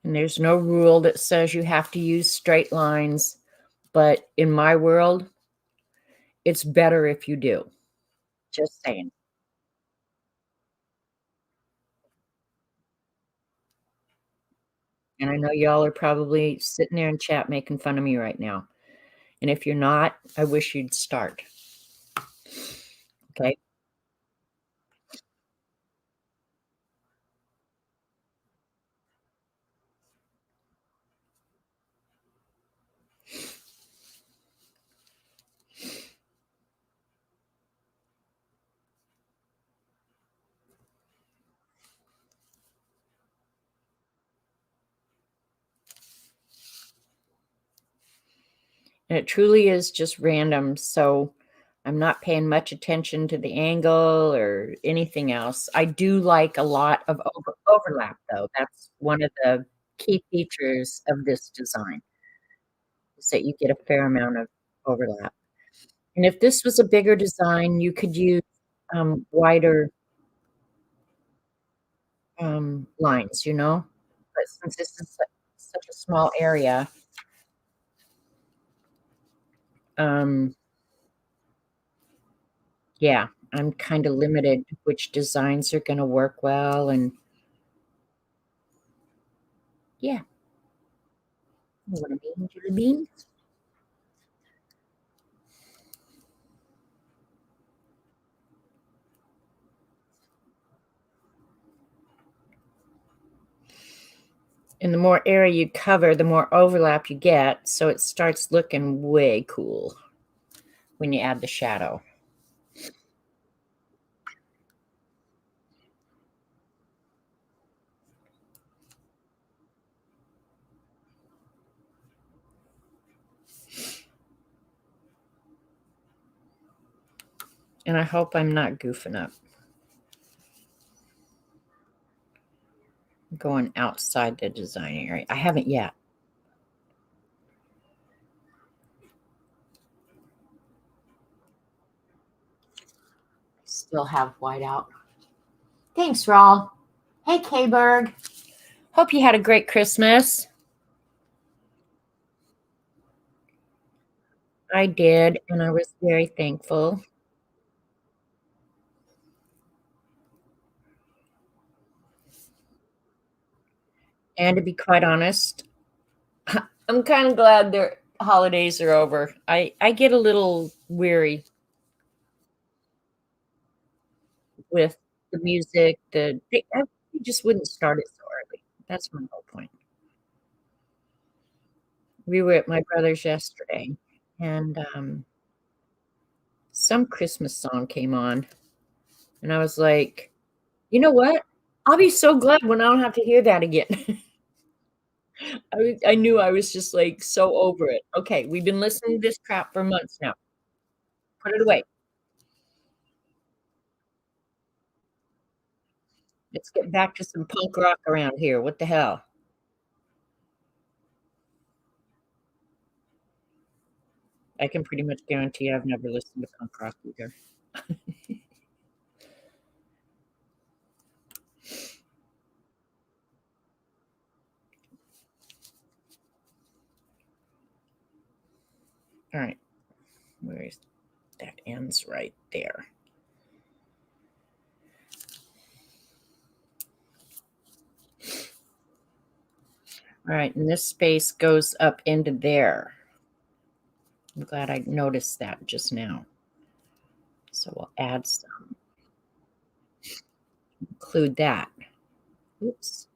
And there's no rule that says you have to use straight lines, but in my world, it's better if you do. Just saying. And I know y'all are probably sitting there in chat making fun of me right now. And if you're not, I wish you'd start. Okay. And it truly is just random. So I'm not paying much attention to the angle or anything else. I do like a lot of overlap, though. That's one of the key features of this design, is that you get a fair amount of overlap. And if this was a bigger design, you could use wider lines, you know? But since this is such a small area, um, yeah, I'm kind of limited which designs are going to work well. And yeah, you know what I mean? Jelly bean. And the more area you cover, the more overlap you get. So it starts looking way cool when you add the shadow. And I hope I'm not goofing up. Going outside the design area. I haven't yet. Still have white out. Thanks, Rawl. Hey, K-Berg. Hope you had a great Christmas. I did, and I was very thankful. And to be quite honest, I'm kind of glad the holidays are over. I get a little weary with the music. I just wouldn't start it so early. That's my whole point. We were at my brother's yesterday, and some Christmas song came on, and I was like, you know what? I'll be so glad when I don't have to hear that again. I knew I was just like so over it. Okay, we've been listening to this crap for months now. Put it away. Let's get back to some punk rock around here. What the hell? I can pretty much guarantee I've never listened to punk rock either. All right, where is that? Ends right there. All right, and this space goes up into there. I'm glad I noticed that just now. So we'll add some, include that. Oops.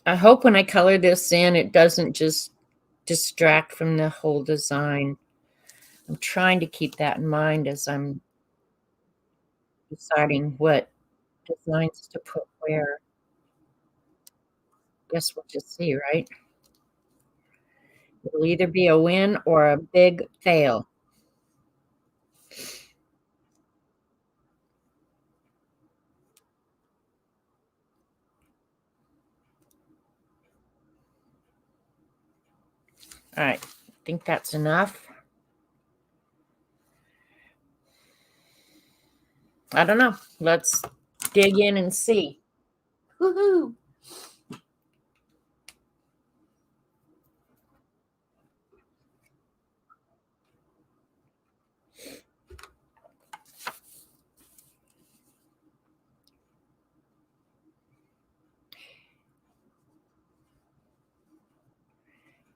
I hope when I color this in, it doesn't just distract from the whole design. I'm trying to keep that in mind as I'm deciding what designs to put where. Guess we'll just see, right? It'll either be a win or a big fail. All right, I think that's enough. I don't know. Let's dig in and see. Woohoo!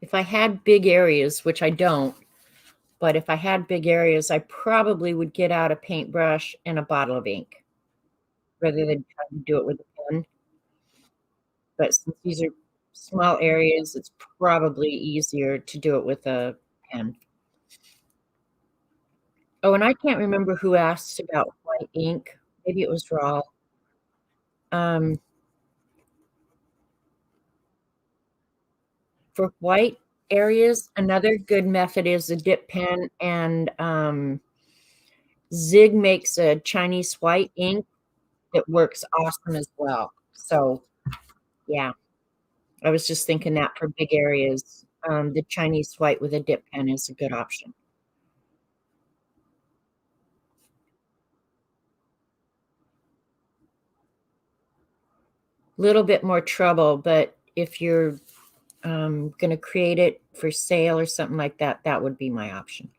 If I had big areas, which I don't, but if I had big areas, I probably would get out a paintbrush and a bottle of ink rather than trying to do it with a pen. But since these are small areas, it's probably easier to do it with a pen. Oh, and I can't remember who asked about white ink. Maybe it was Raw. Um, for white areas, another good method is a dip pen, and Zig makes a Chinese white ink that works awesome as well. So, yeah, I was just thinking that for big areas, the Chinese white with a dip pen is a good option. Little bit more trouble, but if you're going to create it for sale or something like that, that would be my option.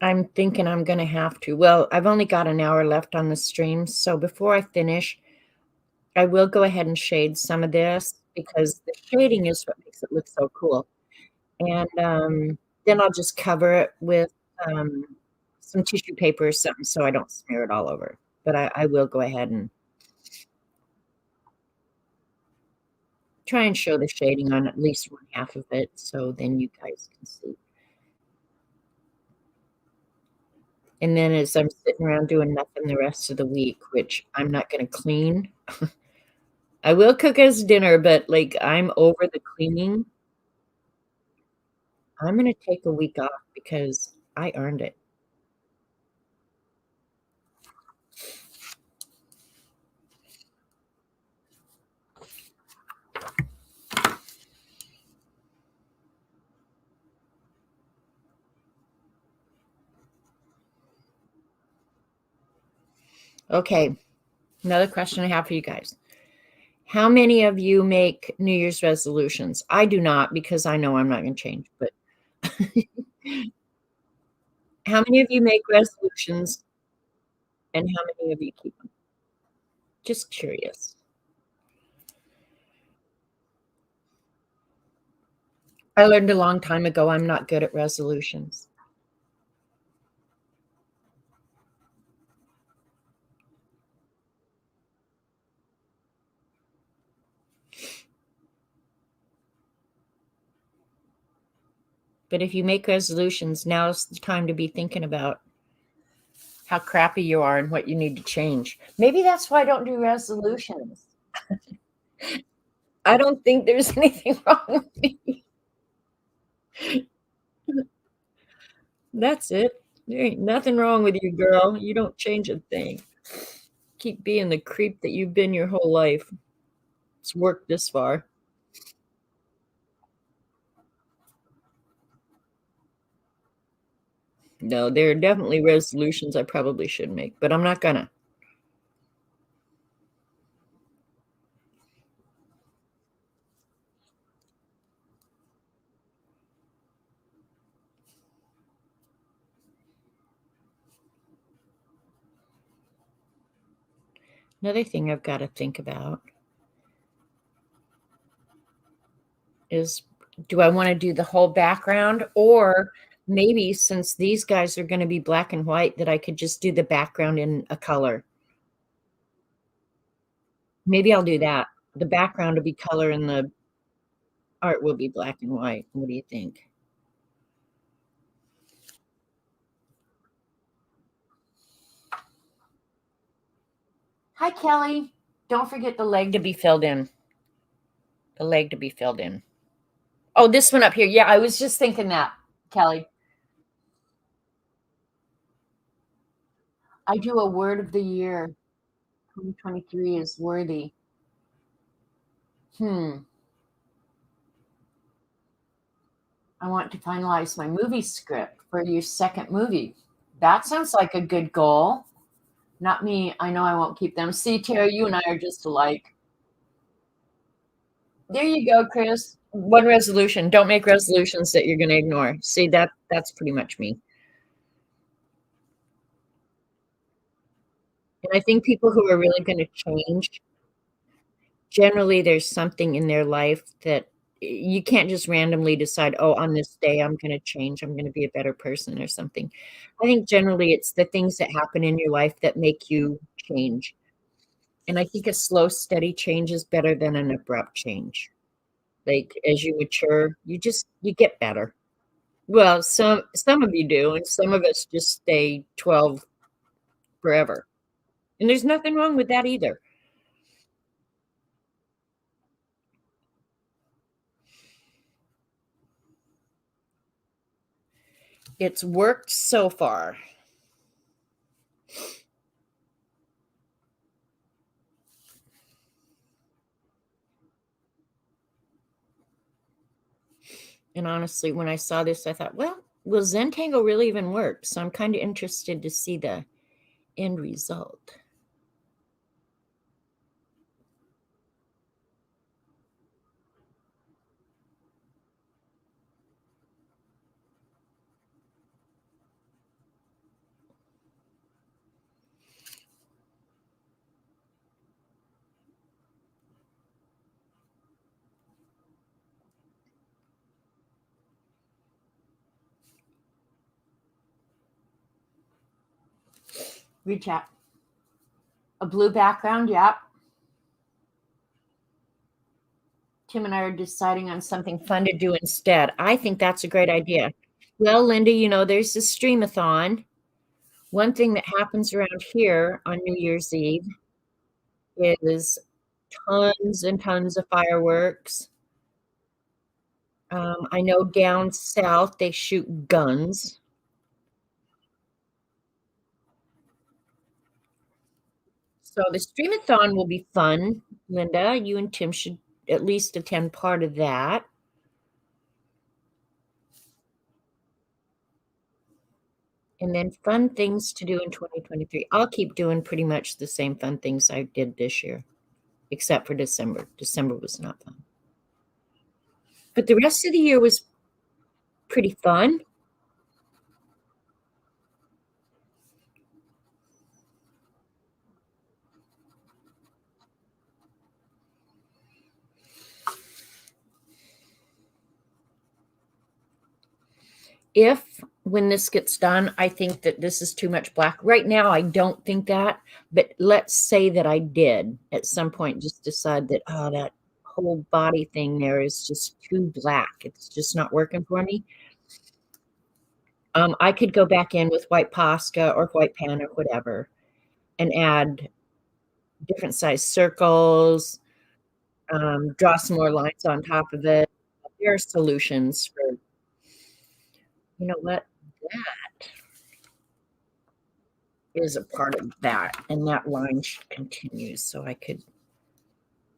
I'm thinking I'm going to have to. Well, I've only got an hour left on the stream, so before I finish, I will go ahead and shade some of this because the shading is what makes it look so cool. And then I'll just cover it with um, some tissue paper or something so I don't smear it all over. But I will go ahead and try and show the shading on at least one half of it so then you guys can see. And then as I'm sitting around doing nothing the rest of the week, which I'm not going to clean, I will cook us dinner, but like I'm over the cleaning. I'm going to take a week off because I earned it. Okay, another question I have for you guys. How many of you make New Year's resolutions? I do not because I know I'm not going to change, but how many of you make resolutions and how many of you keep them? Just curious. I learned a long time ago I'm not good at resolutions. But if you make resolutions, now's the time to be thinking about how crappy you are and what you need to change. Maybe that's why I don't do resolutions. I don't think there's anything wrong with me. That's it. There ain't nothing wrong with you, girl. You don't change a thing. Keep being the creep that you've been your whole life. It's worked this far. No, there are definitely resolutions I probably should make, but I'm not gonna. Another thing I've got to think about is, do I want to do the whole background, or maybe since these guys are going to be black and white, that I could just do the background in a color. Maybe I'll do that. The background will be color and the art will be black and white. What do you think? Hi, Kelly. Don't forget the leg to be filled in. The leg to be filled in. Oh, this one up here. Yeah, I was just thinking that, Kelly. I do a word of the year. 2023 is worthy. Hmm. I want to finalize my movie script for your second movie. That sounds like a good goal. Not me. I know I won't keep them. See, Tara, you and I are just alike. There you go, Chris. One resolution. Don't make resolutions that you're going to ignore. See, that's pretty much me. And I think people who are really going to change, generally there's something in their life that you can't just randomly decide, oh, on this day I'm going to change, I'm going to be a better person or something. I think generally it's the things that happen in your life that make you change. And I think a slow, steady change is better than an abrupt change. Like as you mature, you get better. Well, some of you do, and some of us just stay 12 forever. And there's nothing wrong with that either. It's worked so far. And honestly, when I saw this, I thought, well, will Zentangle really even work? So I'm kind of interested to see the end result. Reach out. A blue background, yep. Tim and I are deciding on something fun to do instead. I think that's a great idea. Well, Linda, you know, there's the streamathon. One thing that happens around here on New Year's Eve is tons and tons of fireworks. I know down south they shoot guns. So the streamathon will be fun, Linda. You and Tim should at least attend part of that. And then fun things to do in 2023. I'll keep doing pretty much the same fun things I did this year, except for December. December was not fun. But the rest of the year was pretty fun. If when this gets done, I think that this is too much black. Right now, I don't think that, but let's say that I did at some point just decide that, oh, that whole body thing there is just too black. It's just not working for me. I could go back in with white Posca or white pen or whatever and add different size circles, draw some more lines on top of it. There are solutions for, you know what? That is a part of that, and that line continues, so I could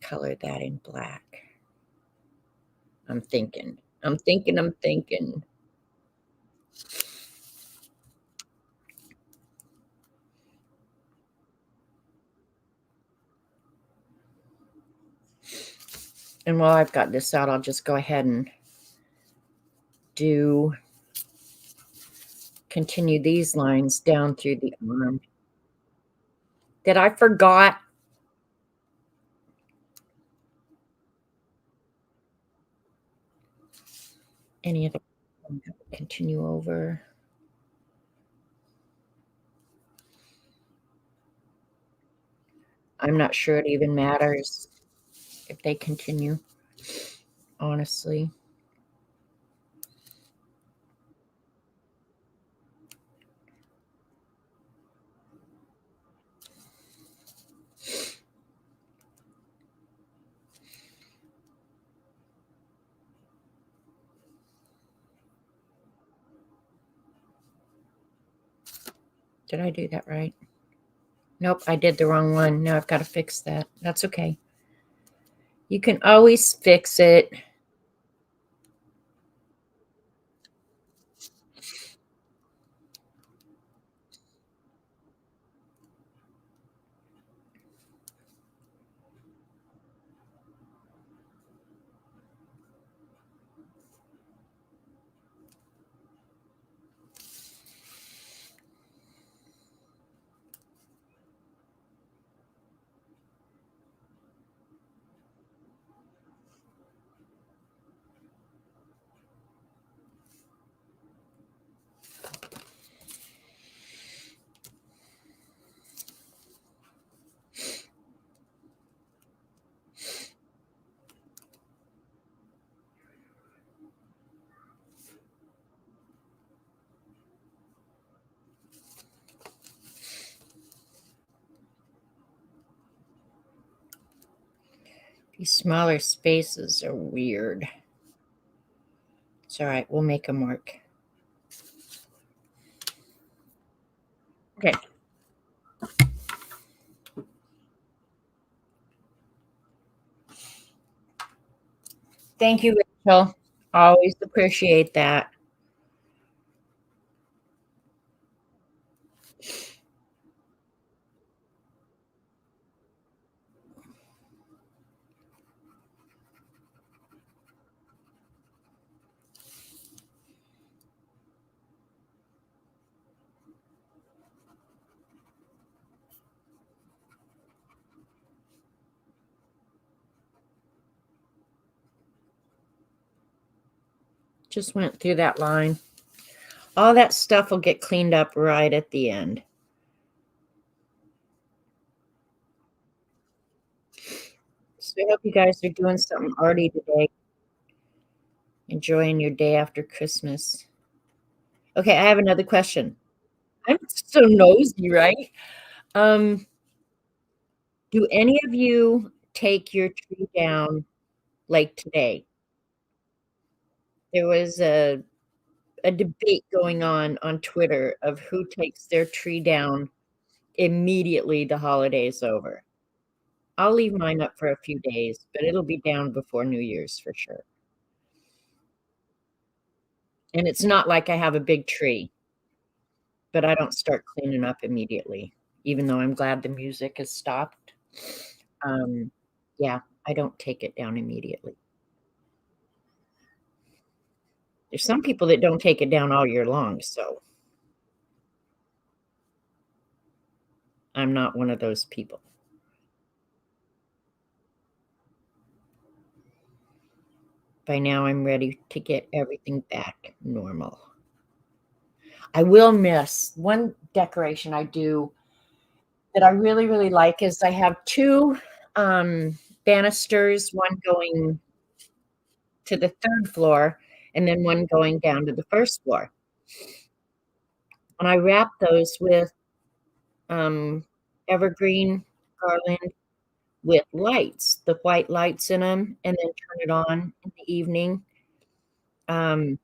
color that in black. I'm thinking. And while I've got this out, I'll just go ahead and continue these lines down through the arm. That I forgot. Any other? Continue over. I'm not sure it even matters if they continue, honestly. Did I do that right? Nope, I did the wrong one. Now I've got to fix that. That's okay. You can always fix it. These smaller spaces are weird. It's all right. We'll make them work. Okay. Thank you, Rachel. Always appreciate that. Just went through that line. All that stuff will get cleaned up right at the end. So I hope you guys are doing something arty today. Enjoying your day after Christmas. Okay, I have another question. I'm so nosy, right? Um, do any of you take your tree down like today? There was a debate going on Twitter of who takes their tree down immediately the holiday's over. I'll leave mine up for a few days, but it'll be down before New Year's for sure. And it's not like I have a big tree, but I don't start cleaning up immediately, even though I'm glad the music has stopped. Um, yeah, I don't take it down immediately. There's some people that don't take it down all year long, so I'm not one of those people. By now, I'm ready to get everything back normal. I will miss one decoration I do that I really, really like is I have two banisters, one going to the third floor and then one going down to the first floor. And I wrap those with um, evergreen garland with lights, the white lights in them, and then turn it on in the evening. Um,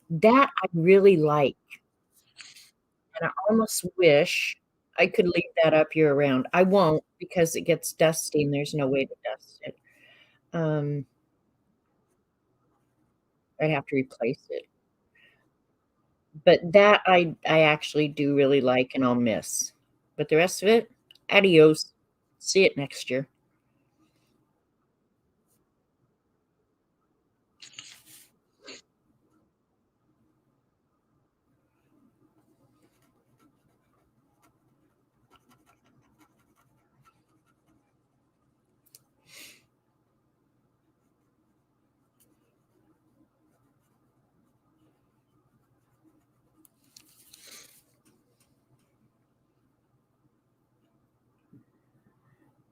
that I really like. And I almost wish I could leave that up year round. I won't because it gets dusty and there's no way to dust it. Um, I'd have to replace it. But that I actually do really like and I'll miss. But the rest of it, adios. See it next year.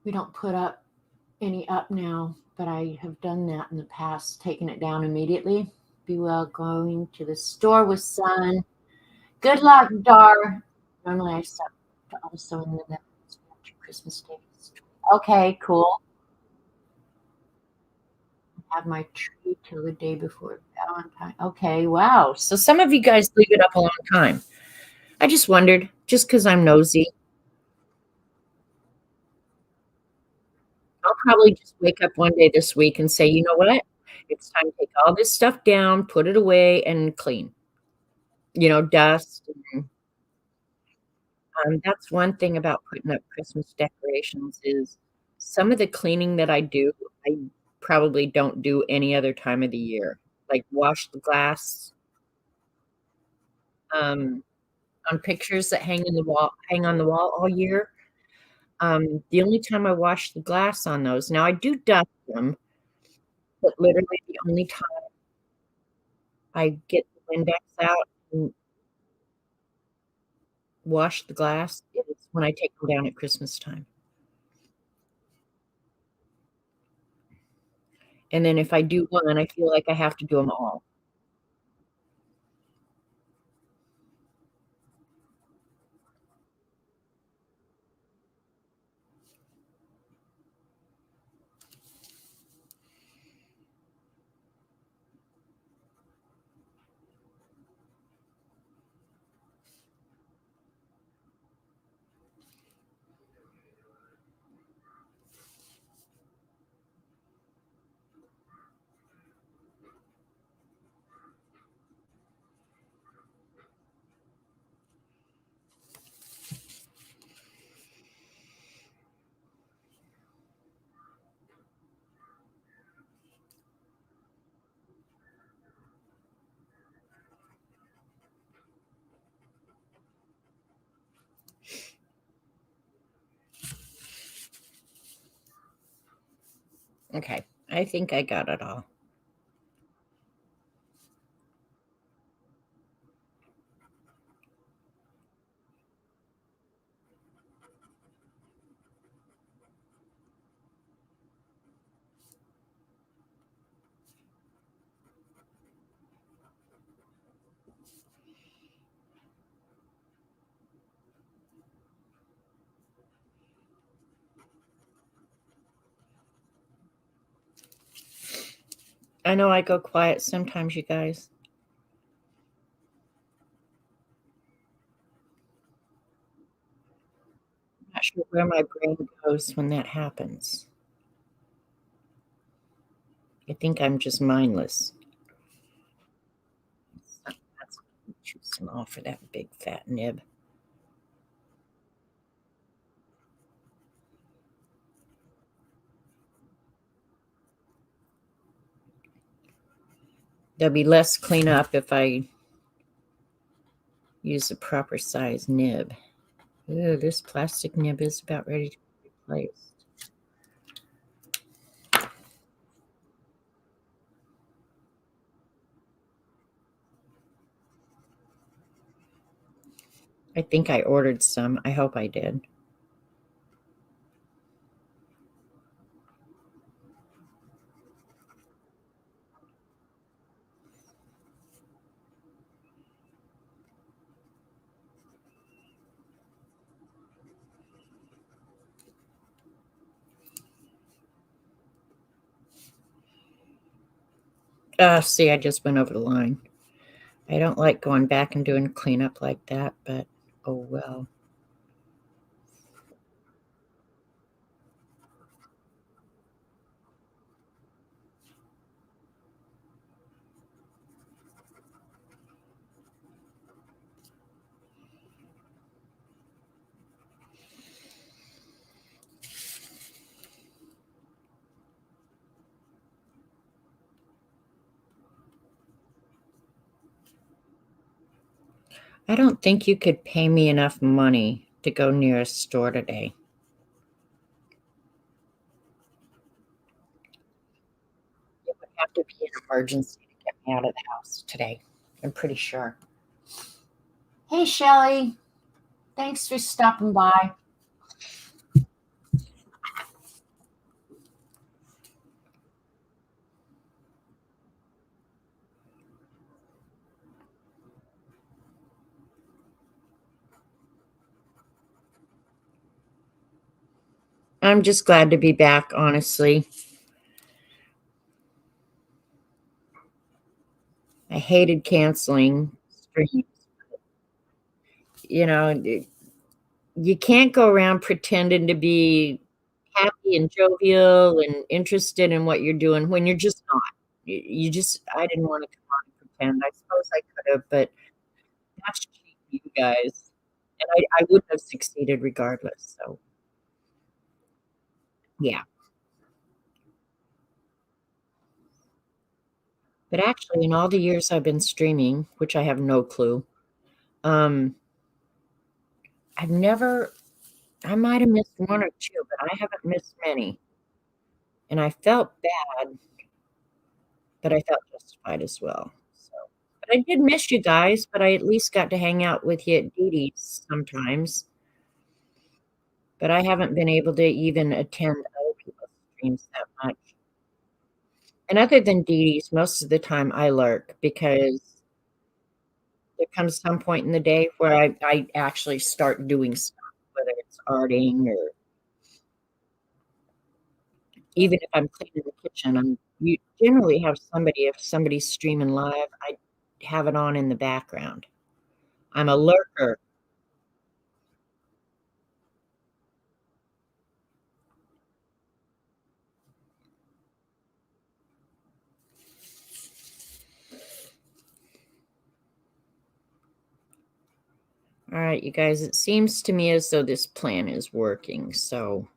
We don't put up any up now, but I have done that in the past, taken it down immediately. Be well going to the store with son. Good luck, Dar. Normally I start to also in the after Christmas Day. Okay, cool. Have my tree till the day before Valentine. Okay, wow. So some of you guys leave it up a long time. I just wondered, just because I'm nosy. I'll probably just wake up one day this week and say, you know what? It's time to take all this stuff down, put it away, and clean. Dust. That's one thing about putting up Christmas decorations is some of the cleaning that I do, I probably don't do any other time of the year. Like wash the glass on pictures that hang on the wall all year. The only time I wash the glass on those, now I do dust them, but literally the only time I get the Windex out and wash the glass is when I take them down at Christmas time. And then if I do one, I feel like I have to do them all. Okay, I think I got it all. I know I go quiet sometimes, you guys. I'm not sure where my brain goes when that happens. I think I'm just mindless. That's too small for that big fat nib. There'll be less cleanup if I use a proper size nib. Ooh, this plastic nib is about ready to be replaced. I think I ordered some. I hope I did. See, I just went over the line. I don't like going back and doing cleanup like that, but oh well. I don't think you could pay me enough money to go near a store today. It would have to be an emergency to get me out of the house today. I'm pretty sure. Hey, Shelly. Thanks for stopping by. I'm just glad to be back, honestly. I hated canceling streams. You know, you can't go around pretending to be happy and jovial and interested in what you're doing when you're just not. You just, I didn't want to come on and pretend. I suppose I could have, but that's cheap, you guys. And I wouldn't have succeeded regardless. So, yeah. But actually, in all the years I've been streaming, which I have no clue, um, I've never, I might have missed one or two, but I haven't missed many. And I felt bad, but I felt justified as well. So, but I did miss you guys, but I at least got to hang out with you at Dee Dee's sometimes. But I haven't been able to even attend other people's streams that much. And other than Dee Dee's, most of the time I lurk because there comes some point in the day where I actually start doing stuff, whether it's arting or even if I'm cleaning the kitchen. You generally have somebody, if somebody's streaming live, I have it on in the background. I'm a lurker. All right, you guys, it seems to me as though this plan is working. So,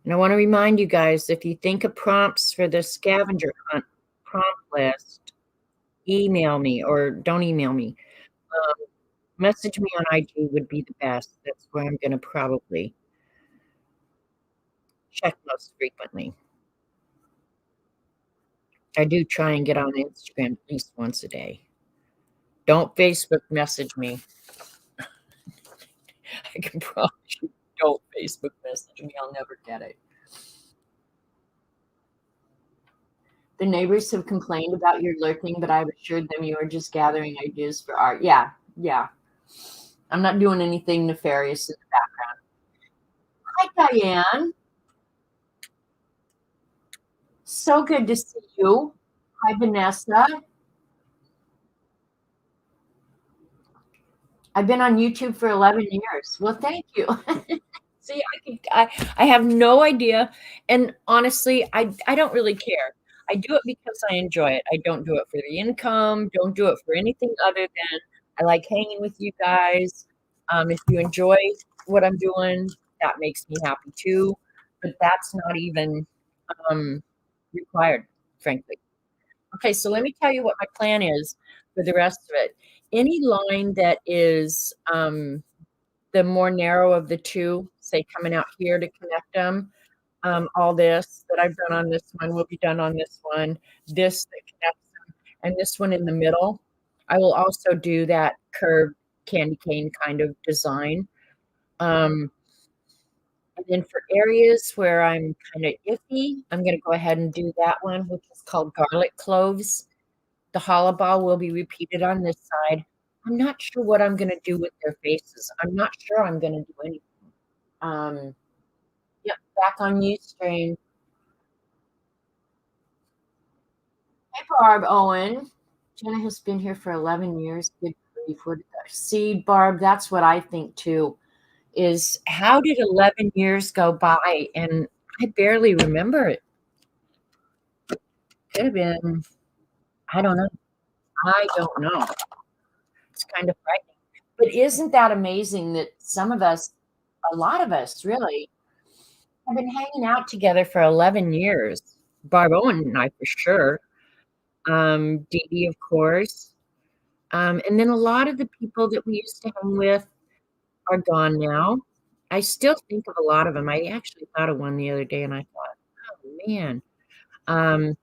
and I want to remind you guys, if you think of prompts for the scavenger hunt prompt list, email me or don't email me. Message me on IG would be the best. That's where I'm going to probably check most frequently. I do try and get on Instagram at least once a day. Don't Facebook message me. I can promise you, don't Facebook message me. I'll never get it. The neighbors have complained about your lurking, but I've assured them you are just gathering ideas for art. Yeah, yeah. I'm not doing anything nefarious in the background. Hi, Diane. So good to see you. Hi, Vanessa. I've been on YouTube for 11 years. Well, thank you. See, I have no idea. And honestly, I don't really care. I do it because I enjoy it. I don't do it for the income, don't do it for anything other than I like hanging with you guys. If you enjoy what I'm doing, that makes me happy too. But that's not even um, required, frankly. Okay, so let me tell you what my plan is for the rest of it. Any line that is the more narrow of the two, say coming out here to connect them, all this that I've done on this one will be done on this one, this that connects them, and this one in the middle. I will also do that curved candy cane kind of design. Um, and then for areas where I'm kind of iffy, I'm going to go ahead and do that one, which is called garlic cloves. The hollow ball will be repeated on this side. I'm not sure what I'm going to do with their faces. I'm not sure I'm going to do anything. Um, yep, back on Ustream. Hey, Barb Owen. Jenna has been here for 11 years. Good grief. What did I see, Barb? That's what I think too. Is how did 11 years go by? And I barely remember it. Could have been, I don't know. I don't know. It's kind of frightening. But isn't that amazing that some of us, a lot of us really, have been hanging out together for 11 years? Barb Owen and I for sure. Dee Dee, of course. And then a lot of the people that we used to hang with are gone now. I still think of a lot of them. I actually thought of one the other day and I thought, oh man. Um,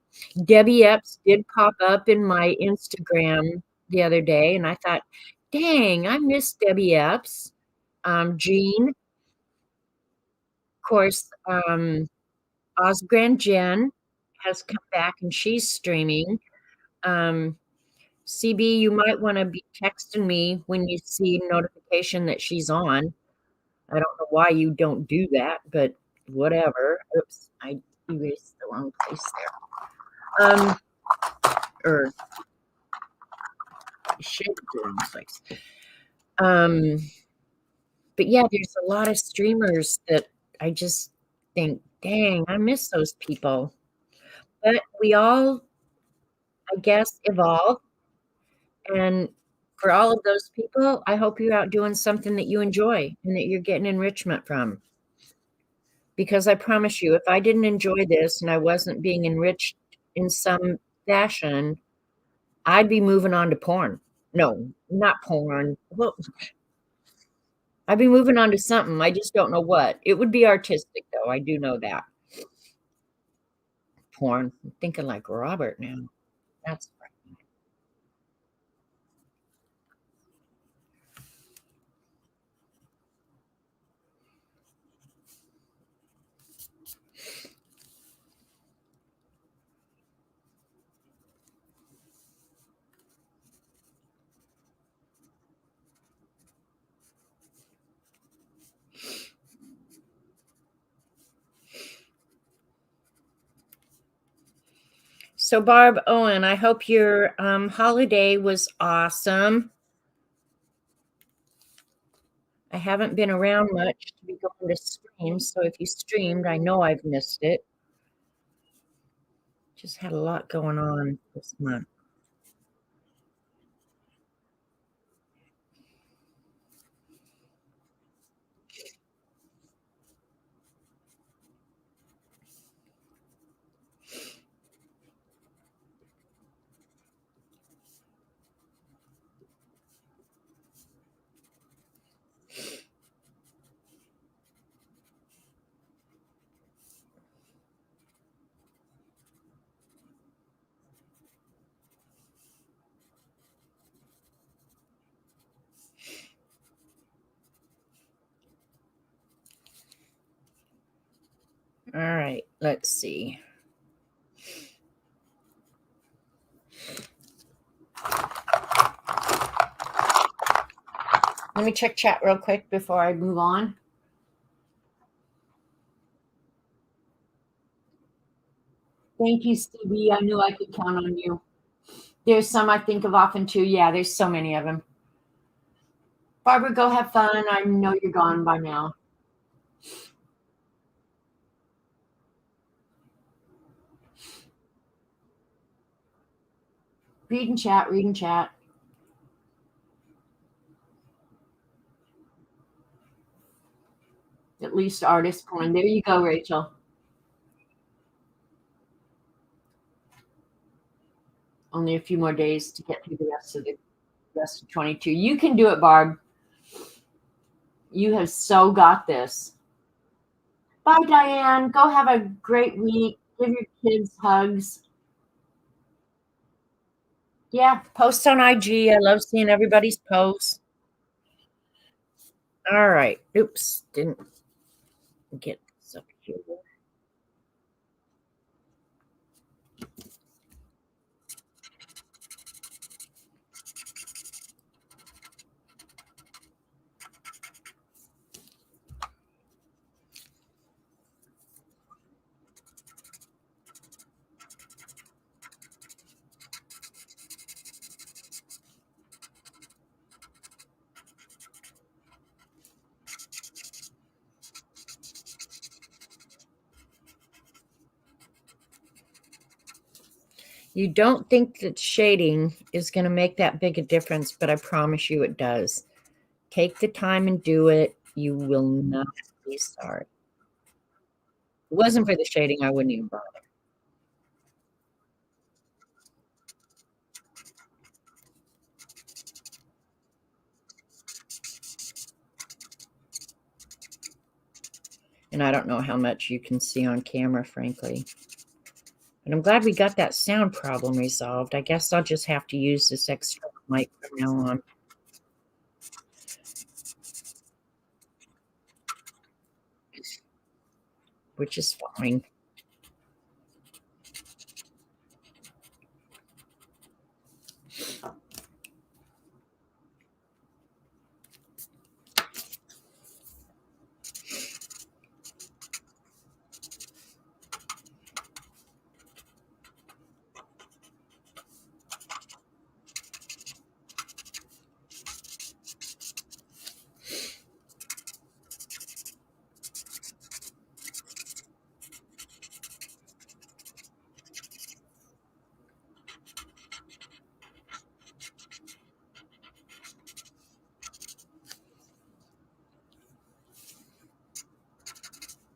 Debbie Epps did pop up in my Instagram the other day and I thought, dang, I miss Debbie Epps. Jean, of course, Osgran Jen has come back and she's streaming. Um, CB, you might want to be texting me when you see notification that she's on. I don't know why you don't do that, but whatever. Oops, I erased the wrong place there. Or I should the wrong place. But yeah, there's a lot of streamers that I just think, dang, I miss those people. But we all, I guess, evolve. And for all of those people, I hope you're out doing something that you enjoy and that you're getting enrichment from. Because I promise you, if I didn't enjoy this and I wasn't being enriched in some fashion, I'd be moving on to porn. No, not porn. Well, I'd be moving on to something. I just don't know what. It would be artistic, though. I do know that. Porn. I'm thinking like Robert now. That's so, Barb Owen, I hope your holiday was awesome. I haven't been around much to be going to streams, so if you streamed, I know I've missed it. Just had a lot going on this month. All right, let's see. Let me check chat real quick before I move on. Thank you, Stevie. I knew I could count on you. There's some I think of often too. Yeah, there's so many of them. Barbara, go have fun. I know you're gone by now. Read and chat, read and chat. At least artist coin. There you go, Rachel. Only a few more days to get through the rest of 22. You can do it, Barb. You have so got this. Bye, Diane. Go have a great week. Give your kids hugs. Yeah, post on IG. I love seeing everybody's posts. All right. Oops, didn't get this up here. You don't think that shading is going to make that big a difference, but I promise you it does. Take the time and do it. You will not be sorry. If it wasn't for the shading, I wouldn't even bother. And I don't know how much you can see on camera, frankly. But I'm glad we got that sound problem resolved. I guess I'll just have to use this extra mic from now on. Which is fine.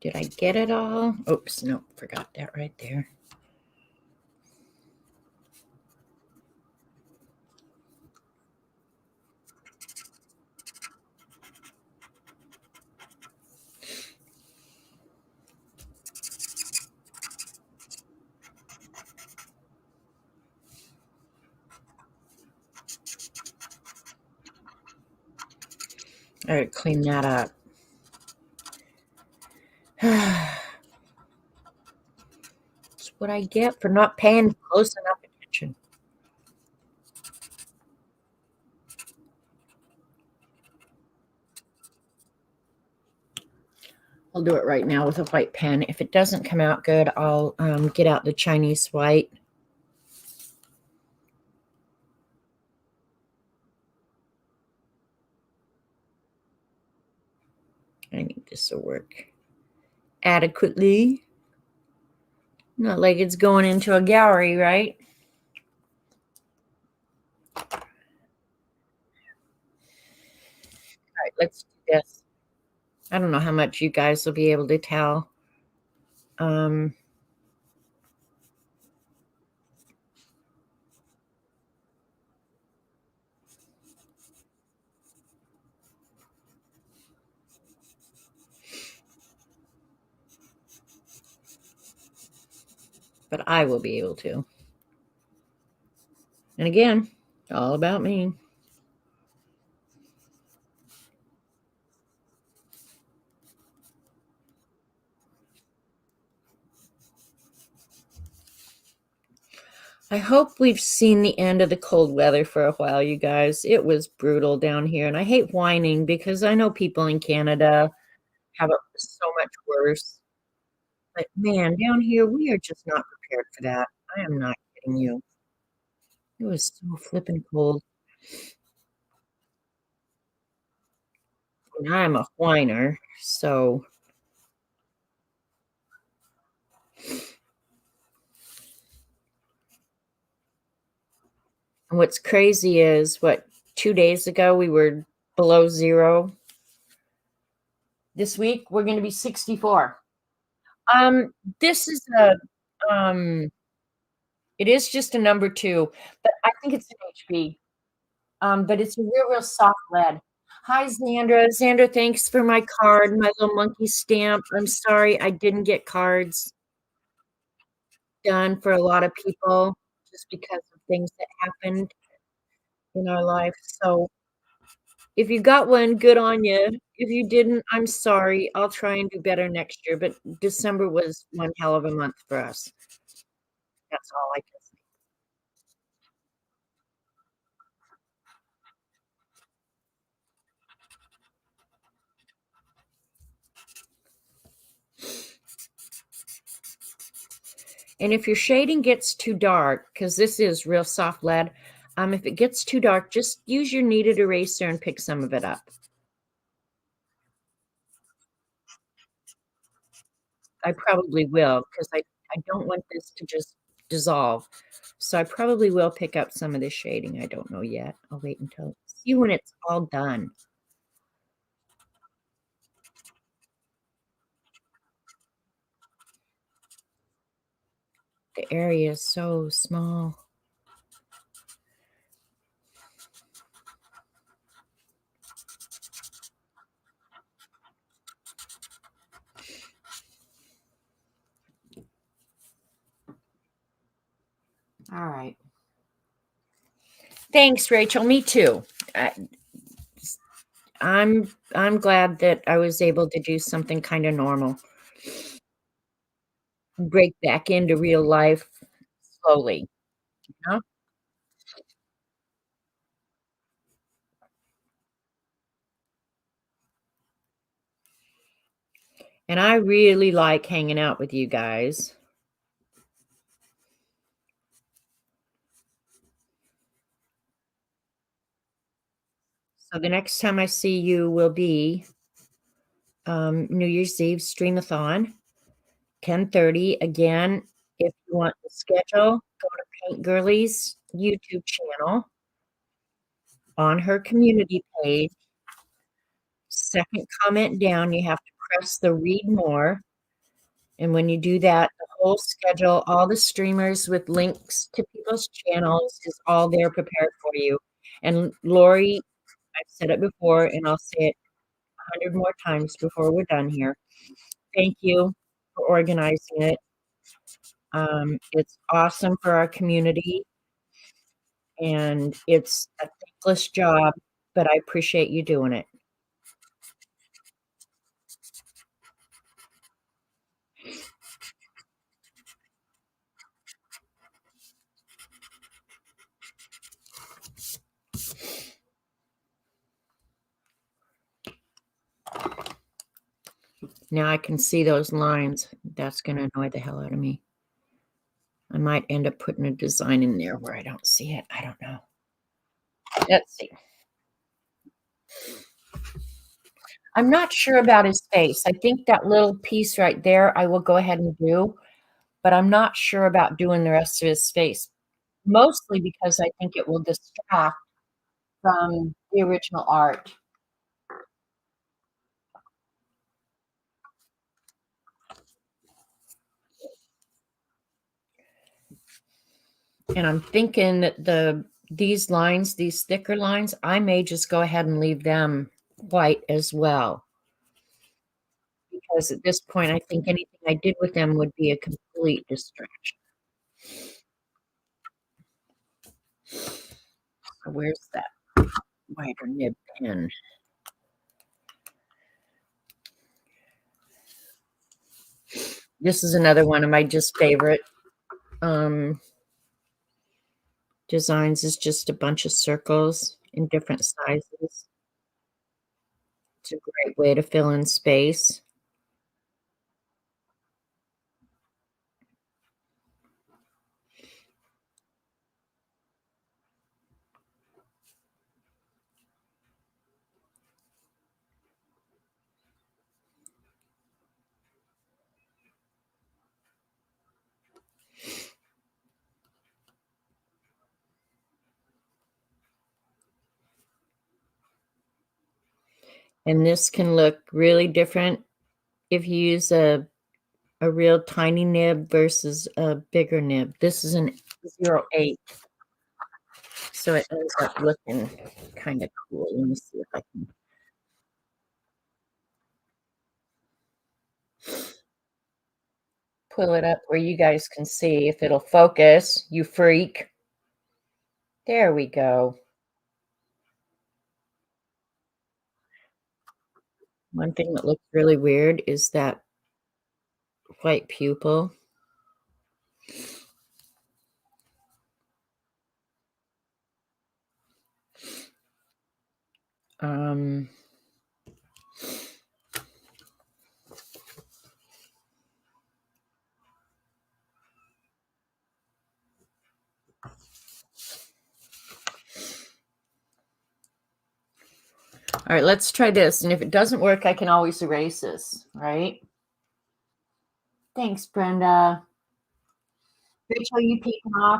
Did I get it all? Oops, no, forgot that right there. All right, clean that up. That's what I get for not paying close enough attention. I'll do it right now with a white pen. If it doesn't come out good, I'll get out the Chinese white. I think this will work adequately. Not like it's going into a gallery, right? All right, let's do this. I don't know how much you guys will be able to tell. But I will be able to. And again, all about me. I hope we've seen the end of the cold weather for a while, you guys. It was brutal down here, and I hate whining because I know people in Canada have it so much worse. But man, down here, we are just not prepared for that. I am not kidding you. It was so flippin' cold. And I'm a whiner, so what's crazy is what 2 days ago we were below zero. This week we're going to be 64. This is it is just a number 2, but I think it's an HB. But it's a real soft lead. Hi, Xandra. Xandra, thanks for my card, my little monkey stamp. I'm sorry I didn't get cards done for a lot of people just because of things that happened in our life. So if you got one, good on you. If you didn't, I'm sorry. I'll try and do better next year. But December was one hell of a month for us. That's all I can say. And if your shading gets too dark, because this is real soft lead, if it gets too dark, just use your kneaded eraser and pick some of it up. I probably will, because I don't want this to just dissolve. So I probably will pick up some of this shading. I don't know yet. I'll wait until see when it's all done. The area is so small. All right. Thanks, Rachel. Me too. I'm glad that I was able to do something kind of normal. Break back into real life slowly, you know? And I really like hanging out with you guys. So the next time I see you will be New Year's Eve stream-a-thon, 10:30. Again, if you want the schedule, go to Paint Girlie's YouTube channel. On her community page, second comment down, you have to press the read more. And when you do that, the whole schedule, all the streamers with links to people's channels is all there prepared for you. And Lori, I've said it before, and I'll say it 100 more times before we're done here. Thank you for organizing it. It's awesome for our community, and it's a thankless job, but I appreciate you doing it. Now I can see those lines. That's going to annoy the hell out of me. I might end up putting a design in there where I don't see it. I don't know. Let's see. I'm not sure about his face. I think that little piece right there, I will go ahead and do, but I'm not sure about doing the rest of his face, mostly because I think it will distract from the original art. And I'm thinking that these lines, these thicker lines, I may just go ahead and leave them white as well. Because at this point, I think anything I did with them would be a complete distraction. So where's that wider nib pen? This is another one of my just favorite designs. Is just a bunch of circles in different sizes. It's a great way to fill in space. And this can look really different if you use a real tiny nib versus a bigger nib. This is an 08, so it ends up looking kind of cool. Let me see if I can pull it up where you guys can see if it'll focus, you freak. There we go. One thing that looks really weird is that white pupil. Um, all right, let's try this. And if it doesn't work, I can always erase this, right? Thanks, Brenda. Rachel, you taking off?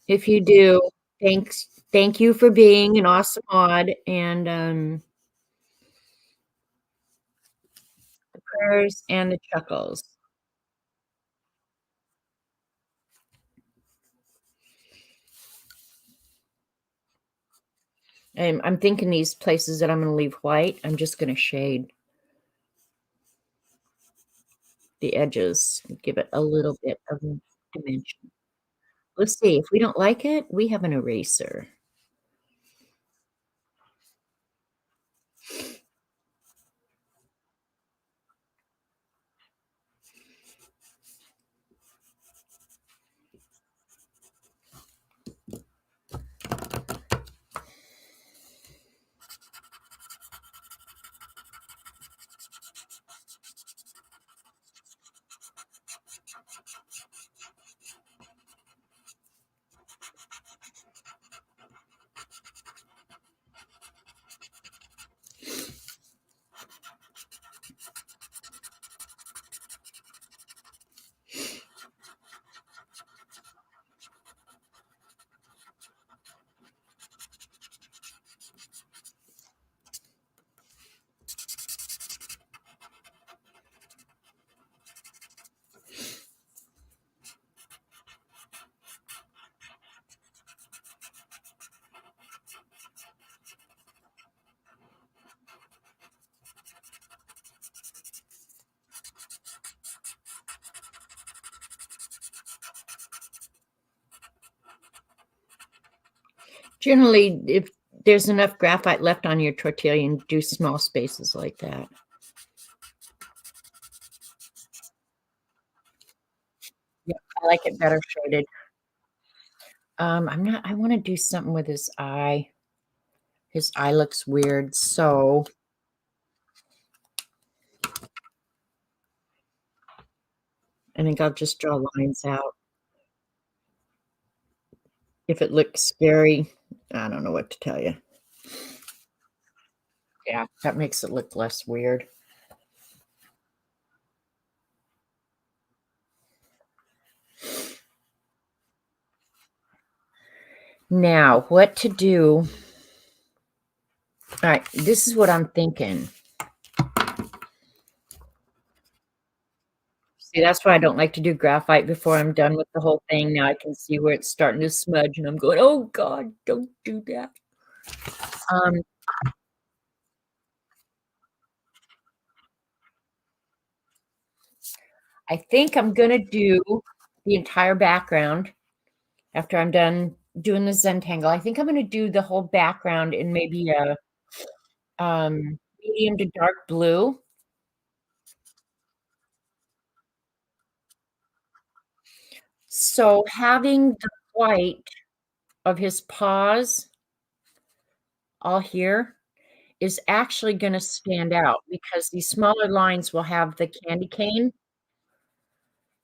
If you do, thanks. Thank you for being an awesome mod, and the prayers and the chuckles. I'm thinking these places that I'm going to leave white, I'm just going to shade the edges, give it a little bit of dimension. Let's see. If we don't like it, we have an eraser. Generally, if there's enough graphite left on your tortilla, you can do small spaces like that. Yeah, I like it better shaded. I want to do something with his eye. His eye looks weird, so I think I'll just draw lines out. If it looks scary, I don't know what to tell you. Yeah, that makes it look less weird. Now, what to do? All right, this is what I'm thinking. See, that's why I don't like to do graphite before I'm done with the whole thing. Now I can see where it's starting to smudge, and I'm going, oh God, don't do that. I think I'm going to do the entire background after I'm done doing the Zentangle. I think I'm going to do the whole background in maybe a medium to dark blue. So having the white of his paws all here is actually going to stand out because these smaller lines will have the candy cane.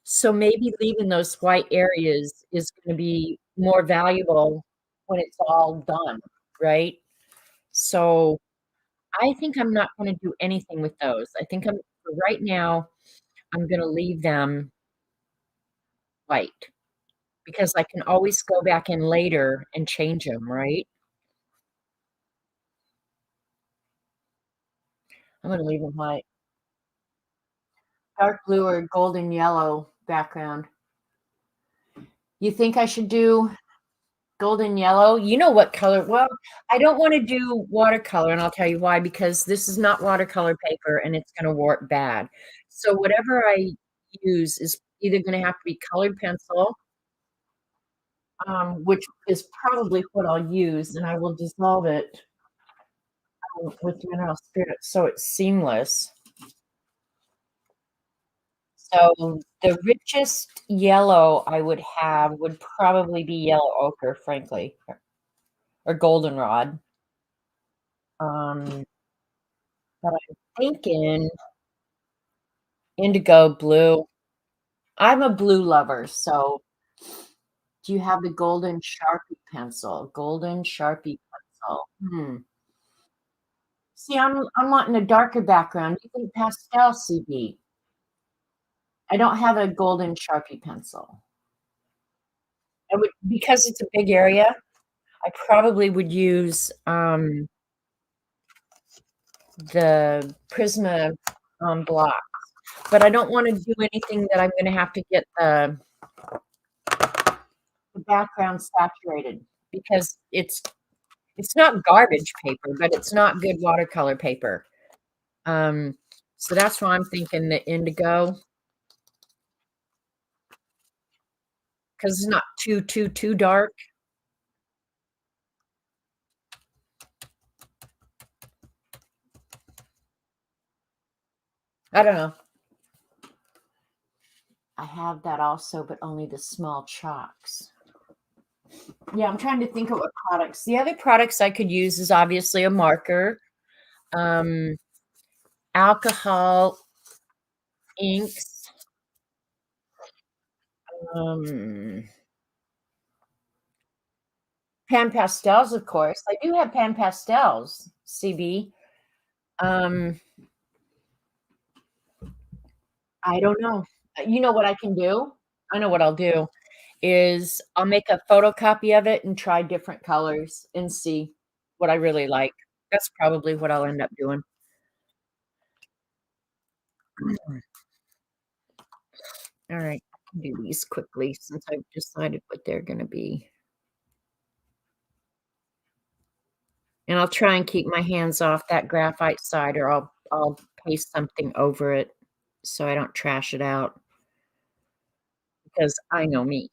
So maybe leaving those white areas is going to be more valuable when it's all done, right? So I think I'm not going to do anything with those. I think for right now, I'm going to leave them white because I can always go back in later and change them, right? I'm gonna leave them white. Dark blue or golden yellow background. You think I should do golden yellow? You know what color? Well, I don't want to do watercolor, and I'll tell you why, because this is not watercolor paper and it's going to warp bad. So whatever I use is either going to have to be colored pencil, which is probably what I'll use, and I will dissolve it with mineral spirit so it's seamless. So the richest yellow I would have would probably be yellow ochre, frankly, or goldenrod. But I'm thinking indigo blue. I'm a blue lover, so do you have the golden Sharpie pencil? Golden Sharpie pencil. See, I'm wanting a darker background. You think pastel, CB? I don't have a golden Sharpie pencil. I would, because it's a big area, I probably would use the Prisma block, but I don't want to do anything that I'm going to have to get the background saturated, because it's not garbage paper, but it's not good watercolor paper. So that's why I'm thinking the indigo, because it's not too dark. I don't know. I have that also, but only the small chalks. Yeah, I'm trying to think of what products. The other products I could use is obviously a marker, alcohol inks, pan pastels, of course. I do have pan pastels, CB. I don't know. You know what I can do? I know what I'll do is I'll make a photocopy of it and try different colors and see what I really like. That's probably what I'll end up doing. All right, I can do these quickly since I've decided what they're going to be. And I'll try and keep my hands off that graphite side, or I'll paste something over it so I don't trash it out, because I know me.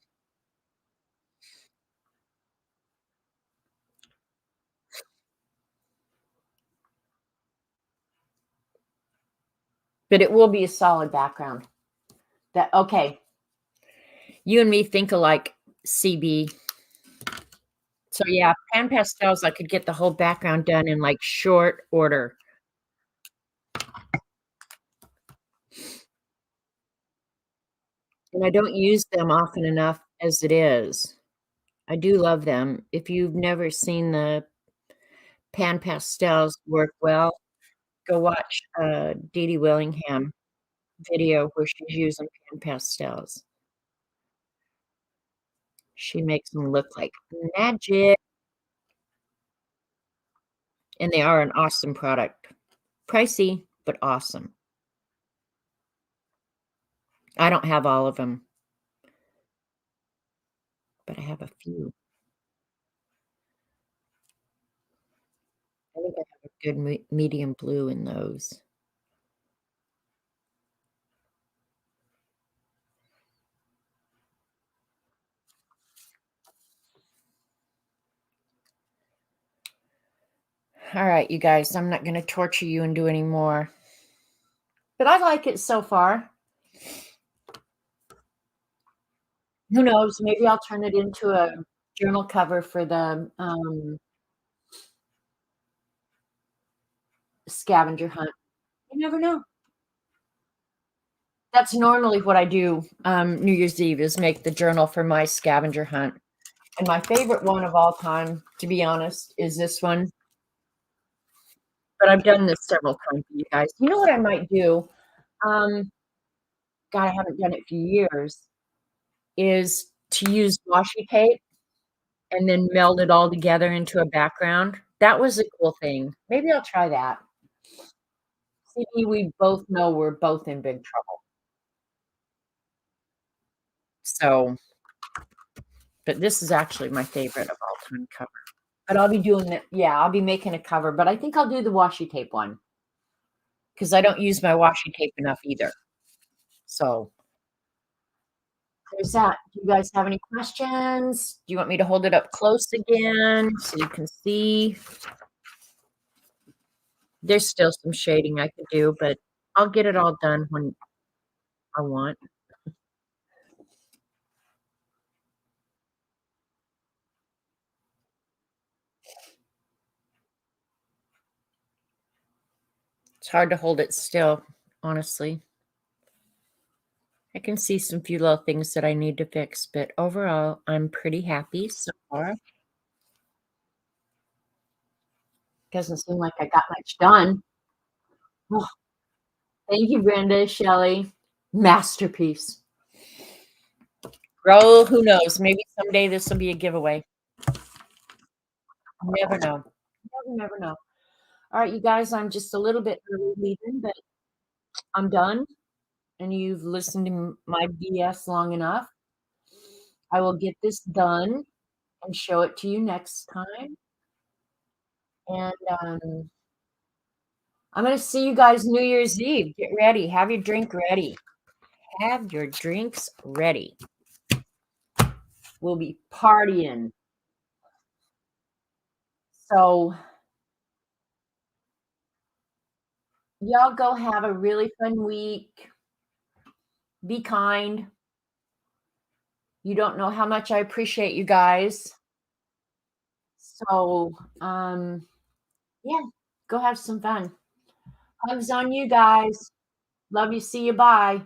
But it will be a solid background. That okay. You and me think alike, CB. So yeah, pan pastels, I could get the whole background done in like short order. And I don't use them often enough as it is. I do love them. If you've never seen the pan pastels work well, go watch Dee Dee Willingham video where she's using pan pastels. She makes them look like magic. And they are an awesome product. Pricey, but awesome. I don't have all of them, but I have a few. I think I have a good medium blue in those. All right, you guys, I'm not going to torture you and do any more. But I like it so far. Who knows? Maybe I'll turn it into a journal cover for the scavenger hunt. You never know. That's normally what I do New Year's Eve, is make the journal for my scavenger hunt. And my favorite one of all time, to be honest, is this one. But I've done this several times for you guys. You know what I might do? God, I haven't done it for years, is to use washi tape and then meld it all together into a background. That was a cool thing. Maybe I'll try that. TV, we both know we're both in big trouble. So, but this is actually my favorite of all time cover. But I'll be doing it. Yeah, I'll be making a cover, but I think I'll do the washi tape one because I don't use my washi tape enough either. So there's that. Do you guys have any questions? Do you want me to hold it up close again so you can see? There's still some shading I could do, but I'll get it all done when I want. It's hard to hold it still, honestly. I can see some few little things that I need to fix, but overall, I'm pretty happy so far. Doesn't seem like I got much done. Oh, thank you, Brenda, Shelley. Masterpiece. Girl, who knows? Maybe someday this will be a giveaway. Never know. Never know. All right, you guys, I'm just a little bit early leaving, but I'm done. And you've listened to my BS long enough. I will get this done and show it to you next time. And I'm going to see you guys New Year's Eve. Get ready. Have your drink ready. Have your drinks ready. We'll be partying. So, y'all go have a really fun week. Be kind. You don't know how much I appreciate you guys. So, yeah, go have some fun. Hugs on you guys. Love you. See you. Bye.